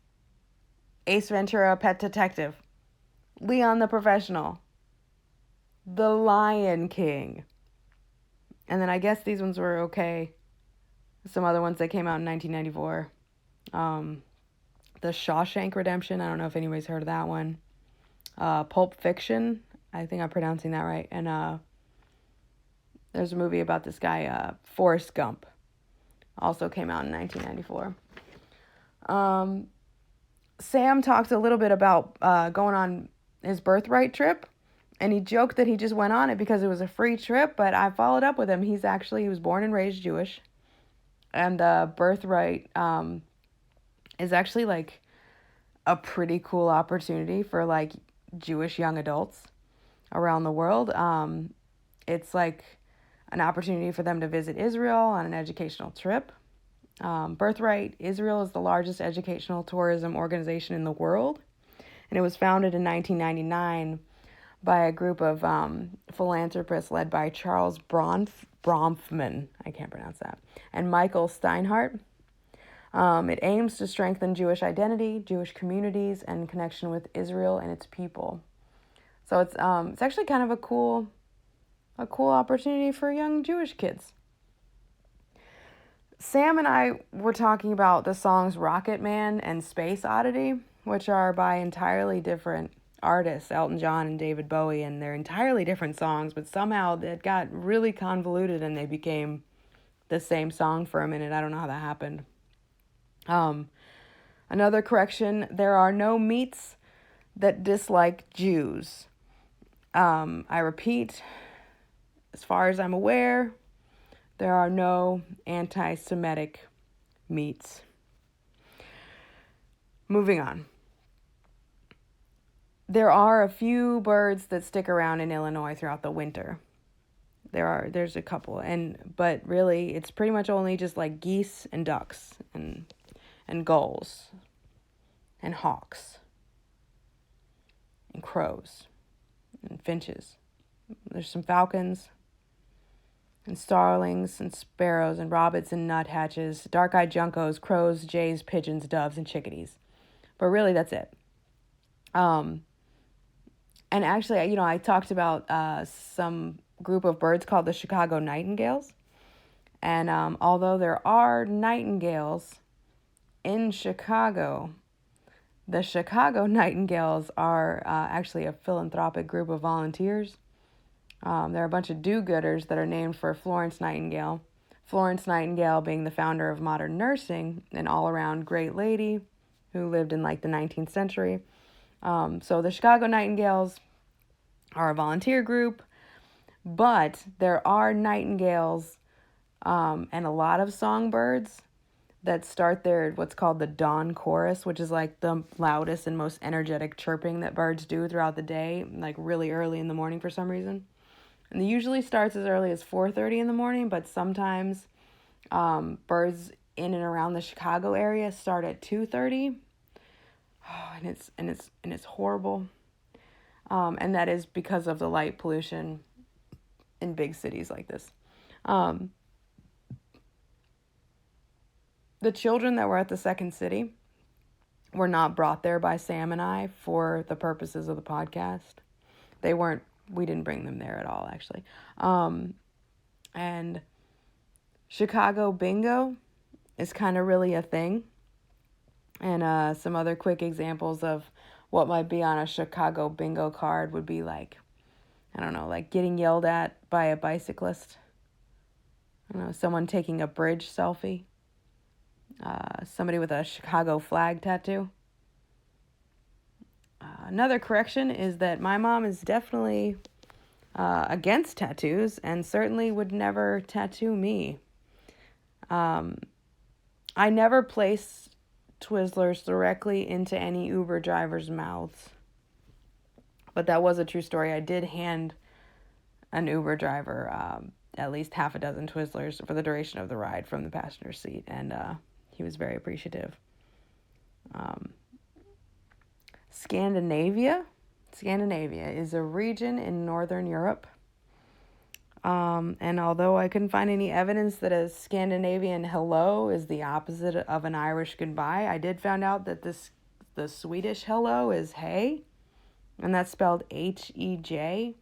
Ace Ventura, Pet Detective, Leon the Professional, The Lion King. And then I guess these ones were okay. Some other ones that came out in 1994. The Shawshank Redemption. I don't know if anybody's heard of that one. Pulp Fiction. I think I'm pronouncing that right. And there's a movie about this guy, Forrest Gump. Also came out in 1994. Sam talked a little bit about going on his birthright trip. And he joked that he just went on it because it was a free trip. But I followed up with him. He was born and raised Jewish. And birthright is actually like a pretty cool opportunity for like Jewish young adults around the world. It's like an opportunity for them to visit Israel on an educational trip. Birthright Israel is the largest educational tourism organization in the world, and it was founded in 1999 by a group of philanthropists led by Charles Bronfman, I can't pronounce that, and Michael Steinhardt. It aims to strengthen Jewish identity, Jewish communities, and connection with Israel and its people. So it's actually kind of a cool opportunity for young Jewish kids. Sam and I were talking about the songs Rocket Man and Space Oddity, which are by entirely different artists, Elton John and David Bowie, and they're entirely different songs, but somehow it got really convoluted and they became the same song for a minute. I don't know how that happened. Another correction, there are no meats that dislike Jews. I repeat, as far as I'm aware, there are no anti-Semitic meats. Moving on. There are a few birds that stick around in Illinois throughout the winter. There's a couple, but really it's pretty much only just like geese and ducks and gulls and hawks and crows and finches. There's some falcons and starlings and sparrows and robins and nuthatches, dark-eyed juncos, crows, jays, pigeons, doves, and chickadees. But really, that's it. And actually, I talked about some group of birds called the Chicago nightingales. And although there are nightingales in Chicago, the Chicago nightingales are actually a philanthropic group of volunteers. There are a bunch of do-gooders that are named for Florence Nightingale. Florence Nightingale being the founder of modern nursing, an all-around great lady who lived in like the 19th century. So the Chicago Nightingales are a volunteer group, but there are nightingales and a lot of songbirds that start their what's called the dawn chorus, which is like the loudest and most energetic chirping that birds do throughout the day, like really early in the morning for some reason. And it usually starts as early as 4:30 in the morning, but sometimes birds in and around the Chicago area start at 2:30. Oh, and it's horrible. And that is because of the light pollution in big cities like this. The children that were at the Second City were not brought there by Sam and I for the purposes of the podcast. They weren't we didn't bring them there at all, actually. And Chicago bingo is kind of really a thing. And some other quick examples of what might be on a Chicago bingo card would be like, I don't know, like getting yelled at by a bicyclist. I don't know, someone taking a bridge selfie. Somebody with a Chicago flag tattoo. Another correction is that my mom is definitely against tattoos and certainly would never tattoo me. I never place Twizzlers directly into any Uber drivers' mouths. But that was a true story. I did hand an Uber driver at least half a dozen Twizzlers for the duration of the ride from the passenger seat, and he was very appreciative. Scandinavia is a region in Northern Europe. And although I couldn't find any evidence that a Scandinavian hello is the opposite of an Irish goodbye, I did find out that the Swedish hello is hey, and that's spelled H-E-J.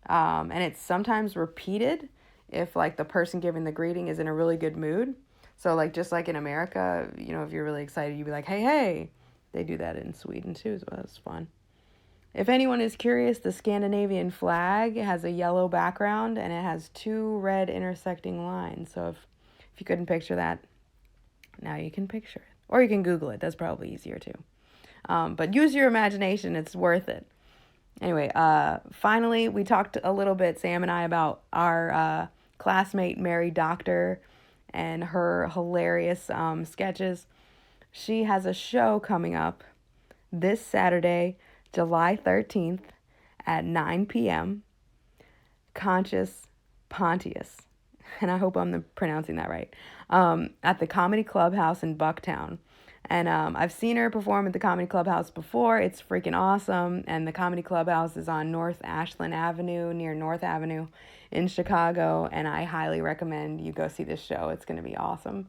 And it's sometimes repeated if like the person giving the greeting is in a really good mood. So like just like in America, you know, if you're really excited, you'd be like, hey, hey. They do that in Sweden too, so that's fun. If anyone is curious, the Scandinavian flag has a yellow background and it has 2 red intersecting lines. So if you couldn't picture that, now you can picture it. Or you can Google it. That's probably easier too. But use your imagination. It's worth it. Anyway, finally, we talked a little bit, Sam and I, about our classmate, Mary Doctor, and her hilarious sketches. She has a show coming up this Saturday, July 13th at 9 p.m. Conscious Pontius. And I hope I'm pronouncing that right. At the Comedy Clubhouse in Bucktown. And I've seen her perform at the Comedy Clubhouse before. It's freaking awesome. And the Comedy Clubhouse is on North Ashland Avenue, near North Avenue in Chicago. And I highly recommend you go see this show. It's going to be awesome.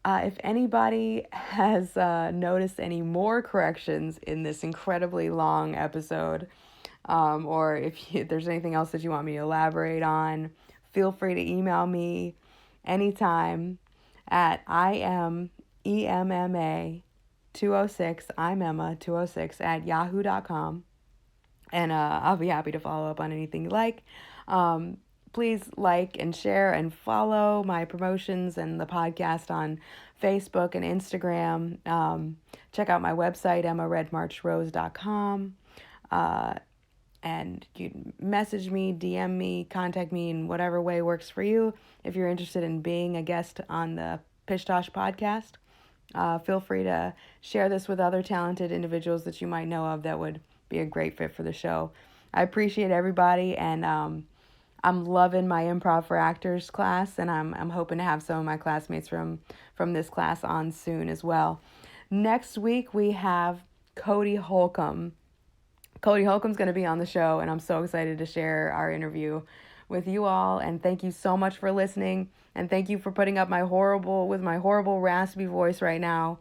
If anybody has noticed any more corrections in this incredibly long episode, or if there's anything else that you want me to elaborate on, feel free to email me anytime at IMEMMA206, IMEMMA206 at yahoo.com. And I'll be happy to follow up on anything you like. Please like and share and follow my promotions and the podcast on Facebook and Instagram. Check out my website, emmaredmarchrose.com. And you can message me, DM me, contact me in whatever way works for you. If you're interested in being a guest on the Pish Tosh podcast, feel free to share this with other talented individuals that you might know of that would be a great fit for the show. I appreciate everybody, and I'm loving my improv for actors class, and I'm hoping to have some of my classmates from this class on soon as well. Next week we have Cody Holcomb. Cody Holcomb's going to be on the show, and I'm so excited to share our interview with you all. And thank you so much for listening, and thank you for putting up my horrible raspy voice right now.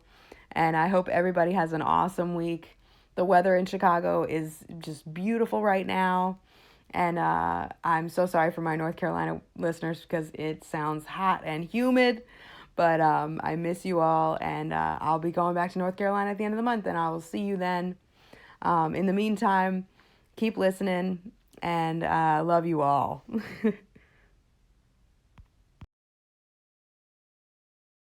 And I hope everybody has an awesome week. The weather in Chicago is just beautiful right now. And I'm so sorry for my North Carolina listeners because it sounds hot and humid. But I miss you all. And I'll be going back to North Carolina at the end of the month. And I will see you then. In the meantime, keep listening. And love you all.